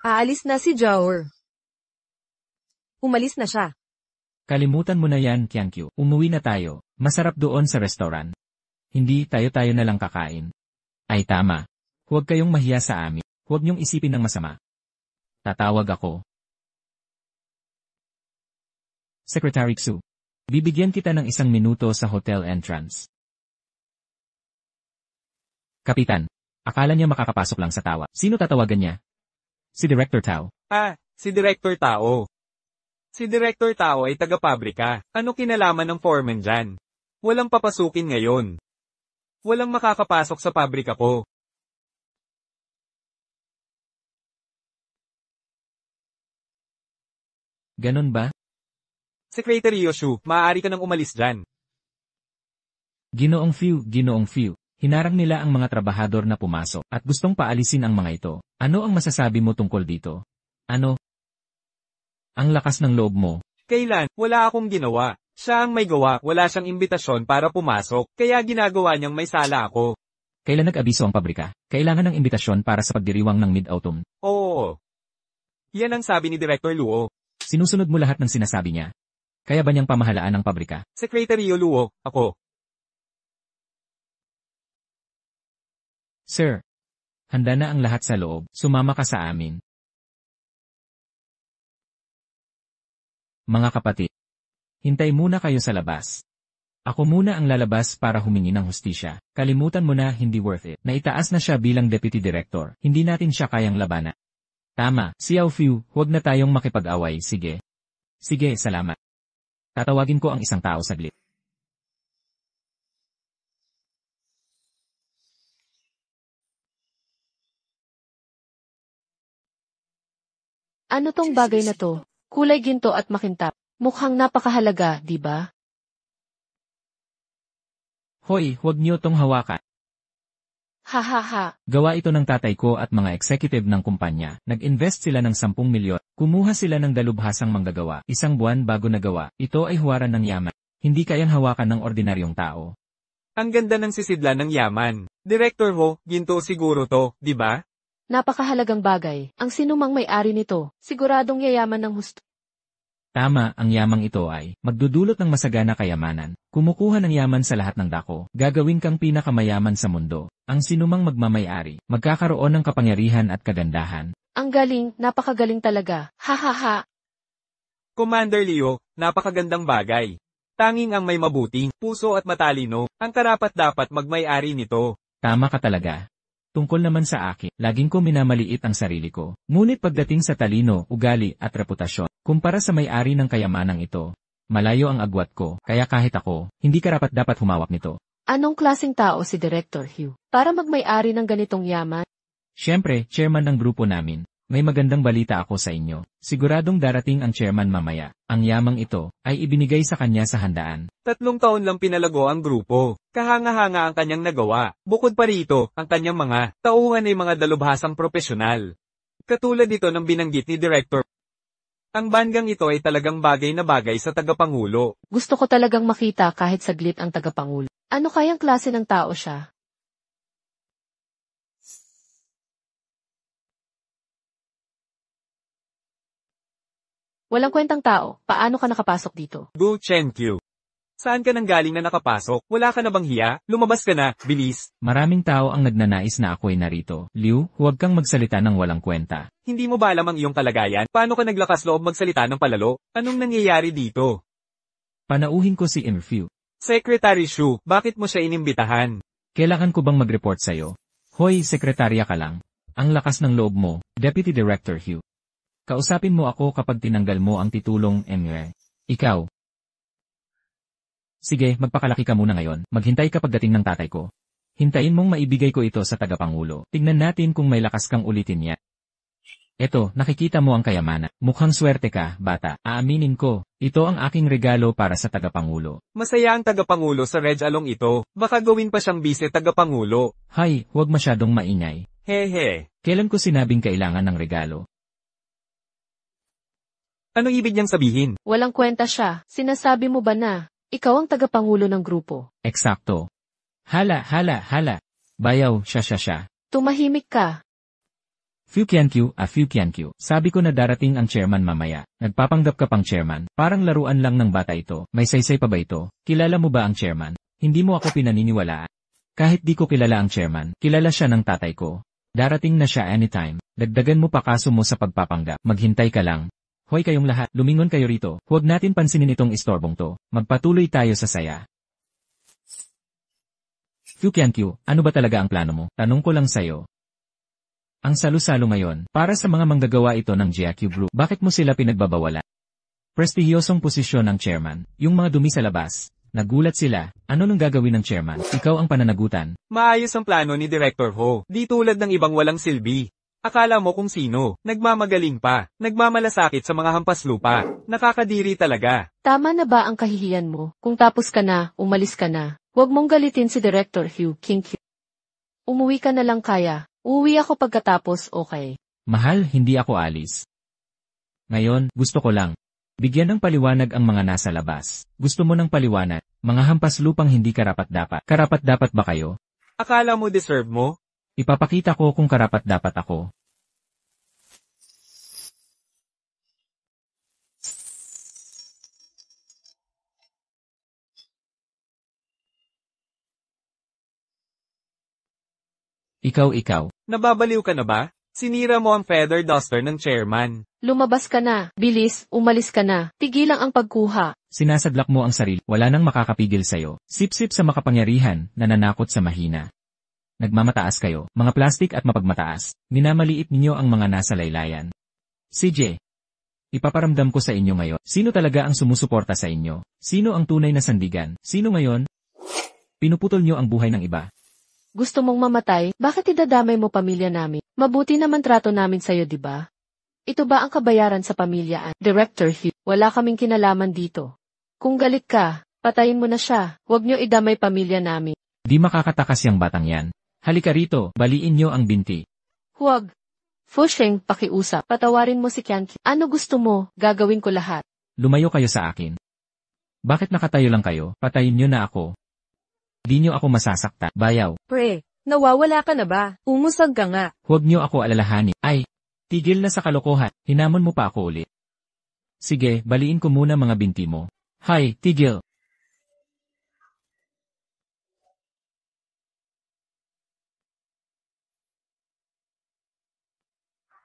Aalis na si Jaor. Umalis na siya. Kalimutan mo na yan, Qiankyu. Umuwi na tayo. Masarap doon sa restaurant. Hindi tayo-tayo na lang kakain. Ay tama. Huwag kayong mahiya sa amin. Huwag niyong isipin ng masama. Tatawag ako. Secretary Xu. Bibigyan kita ng 1 minuto sa hotel entrance. Kapitan. Akala niya makakapasok lang sa tawa. Sino tatawagan niya? Si Director Tao. Si Director Tao. Si Director Tao ay taga-pabrika. Ano kinalaman ng foreman dyan? Walang papasukin ngayon. Walang makakapasok sa pabrika ko. Ganon ba? Secretary Yoshu, maaari ka nang umalis dyan. Ginoong Fiu. Hinarang nila ang mga trabahador na pumasok at gustong paalisin ang mga ito. Ano ang masasabi mo tungkol dito? Ano? Ang lakas ng loob mo. Kailan? Wala akong ginawa. Siya ang may gawa, wala siyang imbitasyon para pumasok, kaya ginagawa niyang may sala ako. Kailan nag-abiso ang pabrika? Kailangan ng imbitasyon para sa pagdiriwang ng Mid-Autumn. Oo. Yan ang sabi ni Director Luo. Sinusunod mo lahat ng sinasabi niya. Kaya ba niyang pamahalaan ng pabrika? Secretary Luo, ako. Sir, handa na ang lahat sa loob. Sumama ka sa amin. Mga kapatid, hintay muna kayo sa labas. Ako muna ang lalabas para humingi ng hustisya. Kalimutan mo na hindi worth it. Naitaas na siya bilang deputy director. Hindi natin siya kayang labanan. Tama, Xiao Fiu, huwag na tayong makipag-away, sige. Sige, salamat. Tatawagin ko ang isang tao saglit. Ano tong bagay na to? Kulay ginto at makintab. Mukhang napakahalaga, di ba? Hoy, huwag niyo tong hawakan. Ha. Gawa ito ng tatay ko at mga executive ng kumpanya. Nag-invest sila ng 10 milyon. Kumuha sila ng dalubhasang manggagawa. Isang buwan bago nagawa. Ito ay huwaran ng yaman. Hindi kayang hawakan ng ordinaryong tao. Ang ganda ng sisidlan ng yaman. Director Ho, ginto siguro to, di ba? Napakahalagang bagay. Ang sinumang may-ari nito, siguradong yayaman ng husto. Tama, ang yamang ito ay magdudulot ng masagana kayamanan. Kumukuha ng yaman sa lahat ng dako. Gagawin kang pinakamayaman sa mundo. Ang sinumang magmamay-ari, magkakaroon ng kapangyarihan at kagandahan. Ang galing, napakagaling talaga. Ha. Commander Leo, napakagandang bagay. Tanging ang may mabuting puso at matalino, ang karapat-dapat magmay-ari nito. Tama ka talaga. Tungkol naman sa akin, laging ko minamaliit ang sarili ko. Ngunit pagdating sa talino, ugali at reputasyon, kumpara sa may-ari ng kayamanang ito, malayo ang agwat ko, kaya kahit ako, hindi karapat-dapat humawak nito. Anong klaseng tao si Director Hugh para magmay-ari ng ganitong yaman? Siyempre, chairman ng grupo namin. May magandang balita ako sa inyo. Siguradong darating ang chairman mamaya. Ang yamang ito ay ibinigay sa kanya sa handaan. 3 taon lang pinalago ang grupo. Kahanga-hanga ang kanyang nagawa. Bukod pa rito, ang kanyang mga tauhan ay mga dalubhasang propesyonal. Katulad ito ng binanggit ni Director. Ang bandgang ito ay talagang bagay na bagay sa tagapangulo. Gusto ko talagang makita kahit saglit ang tagapangulo. Ano kayang klase ng tao siya? Walang kwentang tao, paano ka nakapasok dito? Gu Chenkyu. Saan ka nang galing na nakapasok? Wala ka na bang hiya? Lumabas ka na, bilis. Maraming tao ang nagnanais na ako'y narito. Liu, huwag kang magsalita ng walang kwenta. Hindi mo ba alam ang iyong kalagayan? Paano ka naglakas loob magsalita ng palalo? Anong nangyayari dito? Panauhin ko si Interview. Secretary Shu, bakit mo siya inimbitahan? Kailangan ko bang mag-report sa'yo? Hoy, sekretarya ka lang. Ang lakas ng loob mo, Deputy Director Hugh. Kausapin mo ako kapag tinanggal mo ang titulong MR. Ikaw. Sige, magpakalaki ka muna ngayon. Maghintay ka pagdating ng tatay ko. Hintayin mong maibigay ko ito sa tagapangulo. Tignan natin kung may lakas kang ulitin niya. Eto, nakikita mo ang kayamanan. Mukhang swerte ka, bata. Aaminin ko, ito ang aking regalo para sa tagapangulo. Masaya ang tagapangulo sa Reg Along ito. Baka gawin pa siyang vice tagapangulo. Hay, huwag masyadong maingay. Hehe. Kailan ko sinabing kailangan ng regalo? Ano ibig niyang sabihin? Walang kwenta siya. Sinasabi mo ba na, ikaw ang tagapangulo ng grupo? Eksakto. Hala. Bayaw, siya. Tumahimik ka. Fiu Qianqiu, sabi ko na darating ang chairman mamaya. Nagpapanggap ka pang chairman. Parang laruan lang ng bata ito. May saysay pa ba ito? Kilala mo ba ang chairman? Hindi mo ako pinaniniwalaan. Kahit di ko kilala ang chairman, kilala siya ng tatay ko. Darating na siya anytime. Dagdagan mo pa kaso mo sa pagpapanggap. Maghintay ka lang. Hoy kayong lahat, lumingon kayo rito. Huwag natin pansinin itong istorbong to. Magpatuloy tayo sa saya. Fiu Qianqiu, ano ba talaga ang plano mo? Tanong ko lang sa'yo. Ang salo-salo ngayon, para sa mga manggagawa ito ng GIQ Group, bakit mo sila pinagbabawala? Prestihiyosong posisyon ng chairman, yung mga dumi sa labas. Nagulat sila, ano nang gagawin ng chairman? Ikaw ang pananagutan. Maayos ang plano ni Director Ho. Di tulad ng ibang walang silbi. Akala mo kung sino, nagmamagaling pa, nagmamalasakit sa mga hampas lupa, nakakadiri talaga. Tama na ba ang kahihiyan mo? Kung tapos ka na, umalis ka na. Huwag mong galitin si Director Hugh King. Umuwi ka na lang kaya. Uwi ako pagkatapos, okay? Mahal, hindi ako alis. Ngayon, gusto ko lang. Bigyan ng paliwanag ang mga nasa labas. Gusto mo ng paliwanag, mga hampas lupang hindi karapat-dapat. Karapat-dapat ba kayo? Akala mo deserve mo? Ipapakita ko kung karapat-dapat ako. Ikaw. Nababaliw ka na ba? Sinira mo ang feather duster ng chairman. Lumabas ka na. Bilis, umalis ka na. Tigilan ang pagkuha. Sinasadlak mo ang sarili, wala nang makakapigil sa'yo. Sip-sip sa makapangyarihan, nananakot sa mahina. Nagmamataas kayo, mga plastik at mapagmataas. Minamaliit ninyo ang mga nasa laylayan. CJ. Ipaparamdam ko sa inyo ngayon, sino talaga ang sumusuporta sa inyo? Sino ang tunay na sandigan? Sino ngayon? Pinuputol nyo ang buhay ng iba. Gusto mong mamatay? Bakit idadamay mo pamilya namin? Mabuti naman trato namin sa'yo, di ba? Ito ba ang kabayaran sa pamilyaan? Director Hugh, wala kaming kinalaman dito. Kung galit ka, patayin mo na siya. Huwag nyo idamay pamilya namin. Di makakatakas yang batang yan. Halika rito, baliin nyo ang binti. Huwag. Fusheng, pakiusap. Patawarin mo si Qianqi. Ano gusto mo? Gagawin ko lahat. Lumayo kayo sa akin. Bakit nakatayo lang kayo? Patayin nyo na ako. Di nyo ako masasakta, bayaw. Pre, nawawala ka na ba? Umusag ka nga. Huwag nyo ako alalahanin. Ay, tigil na sa kalokohan. Hinamon mo pa ako ulit. Sige, baliin ko muna mga binti mo. Hay, tigil.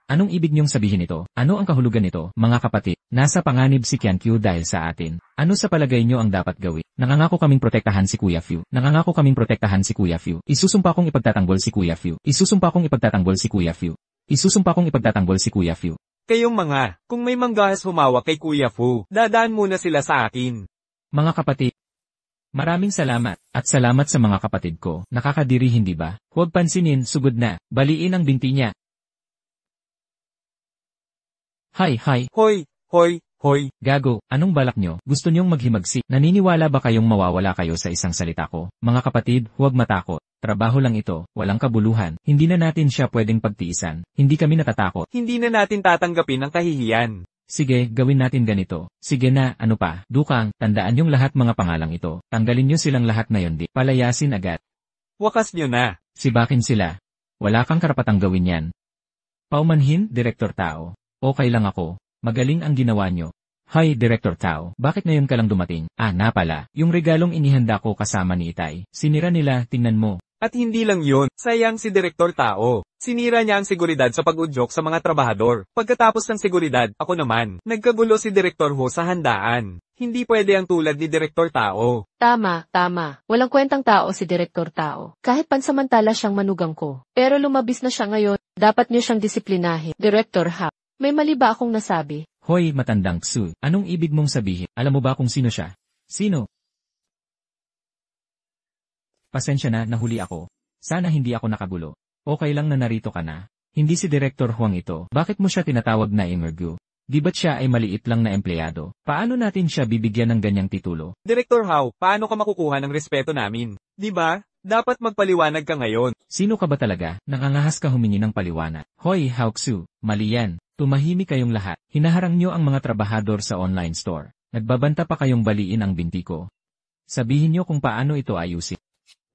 Anong ibig niyong sabihin ito? Ano ang kahulugan nito, mga kapatid? Nasa panganib si Qianqiu dahil sa atin. Ano sa palagay niyo ang dapat gawin? Nangangako kaming protektahan si Kuya Fu. Nangangako kaming protektahan si Kuya Fu. Isusumpa kong ipagtatanggol si Kuya Fu. Isusumpa kong ipagtatanggol si Kuya Fu. Isusumpa kong ipagtatanggol si Kuya Fu. Kayong mga, kung may manggahas humawak kay Kuya Fu, dadaan muna sila sa akin. Mga kapatid, maraming salamat, at salamat sa mga kapatid ko. Nakakadiri hindi ba? Huwag pansinin, sugod na. Baliin ang binti niya. Hay. Hoy. Gago, anong balak nyo? Gusto nyong maghimagsik? Naniniwala ba kayong mawawala kayo sa isang salita ko? Mga kapatid, huwag matakot. Trabaho lang ito, walang kabuluhan. Hindi na natin siya pwedeng pagtiisan. Hindi kami natatakot. Hindi na natin tatanggapin ang kahihiyan. Sige, gawin natin ganito. Sige na, ano pa? Dukang, tandaan yung lahat mga pangalang ito. Tanggalin nyo silang lahat ngayon di. Palayasin agad. Wakas nyo na. Sibakin sila. Wala kang karapatang gawin yan. Paumanhin, Direktor Tao. Okay lang ako. Magaling ang ginawa nyo. Hi, Director Tao. Bakit ngayon ka lang dumating? Na pala. Yung regalong inihanda ko kasama ni Itay. Sinira nila, tingnan mo. At hindi lang yun, sayang si Direktor Tao. Sinira niya ang seguridad sa pag-udyok sa mga trabahador. Pagkatapos ng seguridad, ako naman, nagkagulo si Direktor Ho sa handaan. Hindi pwede ang tulad ni Direktor Tao. Tama. Walang kwentang tao si Direktor Tao. Kahit pansamantala siyang manugang ko. Pero lumabis na siya ngayon, dapat niyo siyang disiplinahin. Director Ha. May mali ba akong nasabi? Hoy, matandang Xu. Anong ibig mong sabihin? Alam mo ba kung sino siya? Sino? Pasensya na, nahuli ako. Sana hindi ako nakagulo. Okay lang na narito ka na. Hindi si Director Huang ito. Bakit mo siya tinatawag na Emergu? Di ba't siya ay maliit lang na empleyado? Paano natin siya bibigyan ng ganyang titulo? Direktor Hao, paano ka makukuha ng respeto namin? Di ba? Dapat magpaliwanag ka ngayon. Sino ka ba talaga? Nangangahas ka humingi ng paliwanag. Hoy, Hao Xu, mali yan. Tumahimik kayong lahat. Hinaharang nyo ang mga trabahador sa online store. Nagbabanta pa kayong baliin ang binti ko. Sabihin nyo kung paano ito ayusin.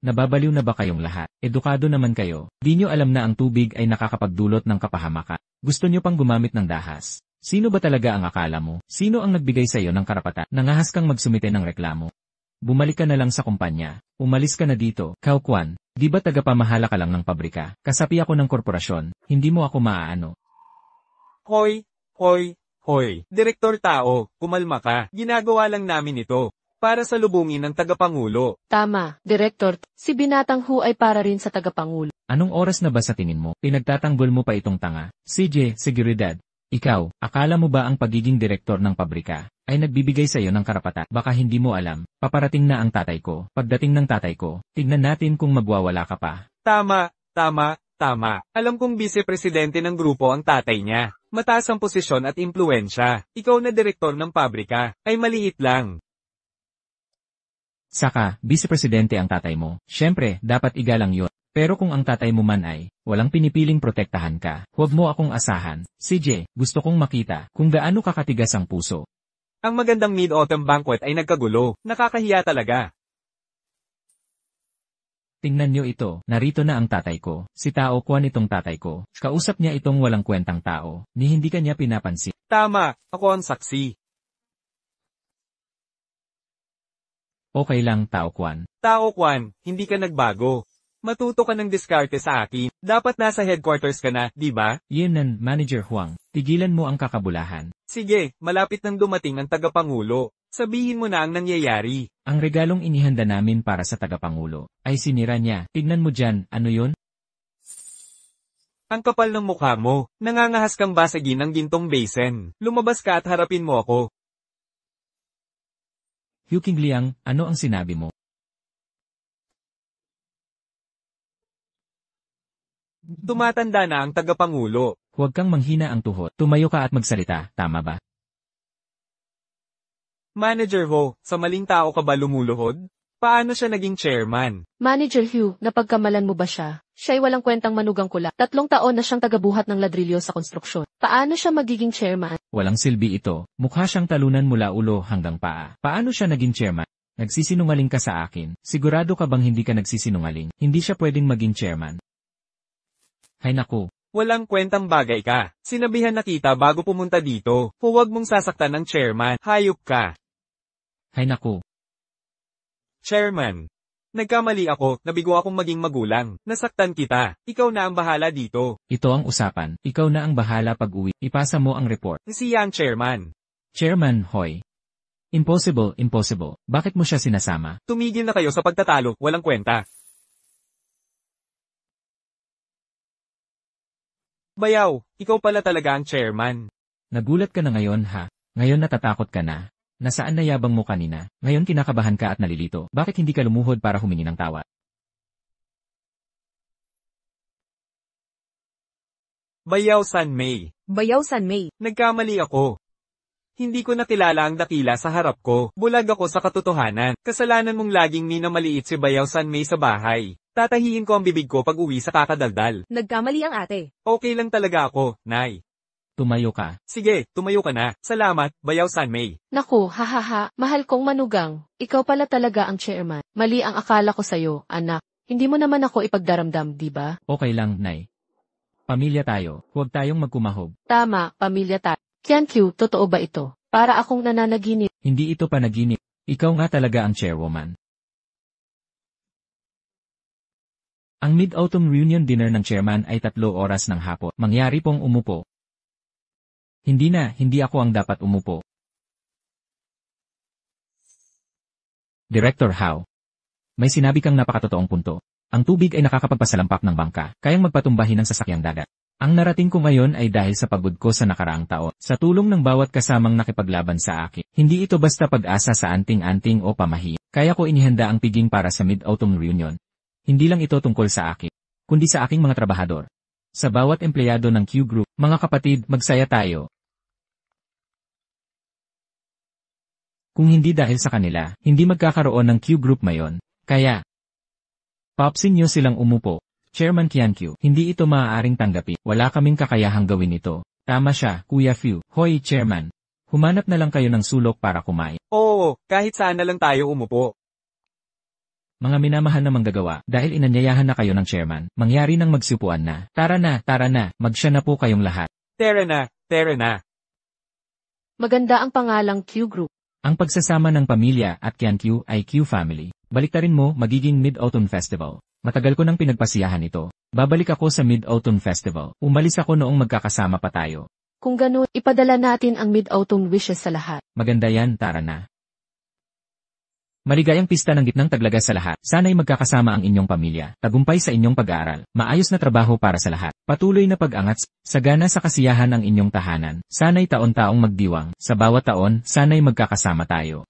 Nababaliw na ba kayong lahat? Edukado naman kayo. Di nyo alam na ang tubig ay nakakapagdulot ng kapahamakan. Gusto nyo pang gumamit ng dahas. Sino ba talaga ang akala mo? Sino ang nagbigay sa iyo ng karapatan? Nangahas kang magsumite ng reklamo. Bumalik ka na lang sa kumpanya. Umalis ka na dito. Kao Kwan, di ba tagapamahala ka lang ng pabrika? Kasapi ako ng korporasyon. Hindi mo ako maaano. Hoy. Direktor Tao, kumalma ka. Ginagawa lang namin ito. Para sa lubungin ng tagapangulo. Tama, Director. Si Binatang Hu ay para rin sa tagapangulo. Anong oras na ba sa tingin mo? Pinagtatanggol mo pa itong tanga. CJ, seguridad. Ikaw, akala mo ba ang pagiging direktor ng pabrika ay nagbibigay sa iyo ng karapatan? Baka hindi mo alam. Paparating na ang tatay ko. Pagdating ng tatay ko, tignan natin kung magwawala ka pa. Tama. Alam kong vice-presidente ng grupo ang tatay niya. Mataas ang posisyon at impluensya. Ikaw na direktor ng pabrika, ay maliit lang. Saka, vice-presidente ang tatay mo. Siyempre, dapat igalang yon. Pero kung ang tatay mo man ay, walang pinipiling protektahan ka, huwag mo akong asahan. CJ, gusto kong makita kung gaano kakatigas ang puso. Ang magandang Mid-Autumn Banquet ay nagkagulo. Nakakahiya talaga. Tingnan nyo ito, narito na ang tatay ko. Si Tao Kwan itong tatay ko. Kausap niya itong walang kwentang tao, ni hindi kanya pinapansin. Tama, ako ang saksi. Okay lang, Tao Kwan. Tao Kwan, hindi ka nagbago. Matuto ka ng diskarte sa akin. Dapat nasa headquarters ka na, di ba? Yan, Manager Huang. Tigilan mo ang kakabulahan. Sige, malapit nang dumating ang tagapangulo. Sabihin mo na ang nangyayari. Ang regalong inihanda namin para sa tagapangulo ay sinira niya. Tignan mo dyan, ano yun? Ang kapal ng mukha mo. Nangangahas kang basagin ang gintong basin. Lumabas ka at harapin mo ako. Hu Qingliang, ano ang sinabi mo? Tumatanda na ang tagapangulo. Huwag kang manghina ang tuhod. Tumayo ka at magsalita, tama ba? Manager Ho, sa maling tao ka ba lumuluhod? Paano siya naging chairman? Manager Hugh, napagkamalan mo ba siya? Siya'y walang kwentang manugang kula. 3 taon na siyang tagabuhat ng ladrilyo sa konstruksyon. Paano siya magiging chairman? Walang silbi ito. Mukha siyang talunan mula ulo hanggang paa. Paano siya naging chairman? Nagsisinungaling ka sa akin. Sigurado ka bang hindi ka nagsisinungaling? Hindi siya pwedeng maging chairman. Hay naku. Walang kwentang bagay ka. Sinabihan na kita bago pumunta dito. Huwag mong sasaktan ng chairman. Hayop ka. Hay naku. Chairman. Nagkamali ako, nabigo akong maging magulang. Nasaktan kita. Ikaw na ang bahala dito. Ito ang usapan. Ikaw na ang bahala pag-uwi. Ipasa mo ang report. Siya ang chairman. Chairman Hoy. Impossible. Bakit mo siya sinasama? Tumigil na kayo sa pagtatalo, walang kwenta. Bayaw, ikaw pala talaga ang chairman. Nagulat ka na ngayon ha? Ngayon natatakot ka na? Nasaan na yabang mo kanina? Ngayon kinakabahan ka at nalilito. Bakit hindi ka lumuhod para humingi ng tawad? Bayaw San May. Bayaw San May. Nagkamali ako. Hindi ko nakilala ang dakila sa harap ko. Bulag ako sa katotohanan. Kasalanan mong laging minamaliit si Bayaw San May sa bahay. Tatahiin ko ang bibig ko pag uwi sa kakadaldal. Nagkamali ang ate. Okay lang talaga ako, Nay. Tumayo ka. Sige, tumayo ka na. Salamat, Bayaw San May. Naku, hahaha, mahal kong manugang. Ikaw pala talaga ang chairman. Mali ang akala ko sa'yo, anak. Hindi mo naman ako ipagdaramdam, di ba? Okay lang, Nay. Pamilya tayo. Huwag tayong magkumahog. Tama, pamilya tayo. Qianqiu, totoo ba ito? Para akong nananaginip. Hindi ito panaginip. Ikaw nga talaga ang chairwoman. Ang Mid-Autumn Reunion Dinner ng chairman ay 3 oras ng hapon. Mangyari pong umupo. Hindi ako ang dapat umupo. Director Hao. May sinabi kang napakatotoong punto. Ang tubig ay nakakapagpasalampak ng bangka, kayang magpatumbahin ng sasakyang dagat. Ang narating ko ngayon ay dahil sa pagod ko sa nakaraang taon, sa tulong ng bawat kasamang nakipaglaban sa akin. Hindi ito basta pag-asa sa anting-anting o pamahi. Kaya ko inihanda ang piging para sa Mid-Autumn Reunion. Hindi lang ito tungkol sa akin, kundi sa aking mga trabahador. Sa bawat empleyado ng Q Group, mga kapatid, magsaya tayo. Kung hindi dahil sa kanila, hindi magkakaroon ng Q Group ngayon. Kaya, paupsin niyo silang umupo. Chairman Qianqiu, hindi ito maaaring tanggapin. Wala kaming kakayahang gawin ito. Tama siya, Kuya Fu. Hoy, Chairman. Humanap na lang kayo ng sulok para kumain. Oo, kahit saan na lang tayo umupo. Mga minamahal na manggagawa, dahil inanyayahan na kayo ng chairman, mangyari nang magsupuan na. Tara na, magsya na po kayong lahat. Tara na. Maganda ang pangalang Q Group. Ang pagsasama ng pamilya at Qianqiu ay Q Family. Baliktarin mo, magiging Mid-Autumn Festival. Matagal ko nang pinagpasiyahan ito. Babalik ako sa Mid-Autumn Festival. Umalis ako noong magkakasama pa tayo. Kung ganun, ipadala natin ang Mid-Autumn wishes sa lahat. Maganda yan, tara na. Maligayang pista ng gitnang taglaga sa lahat. Sana'y magkakasama ang inyong pamilya. Tagumpay sa inyong pag-aaral. Maayos na trabaho para sa lahat. Patuloy na pag-angat. Sagana sa kasiyahan ng inyong tahanan. Sana'y taon-taong magdiwang. Sa bawat taon, sana'y magkakasama tayo.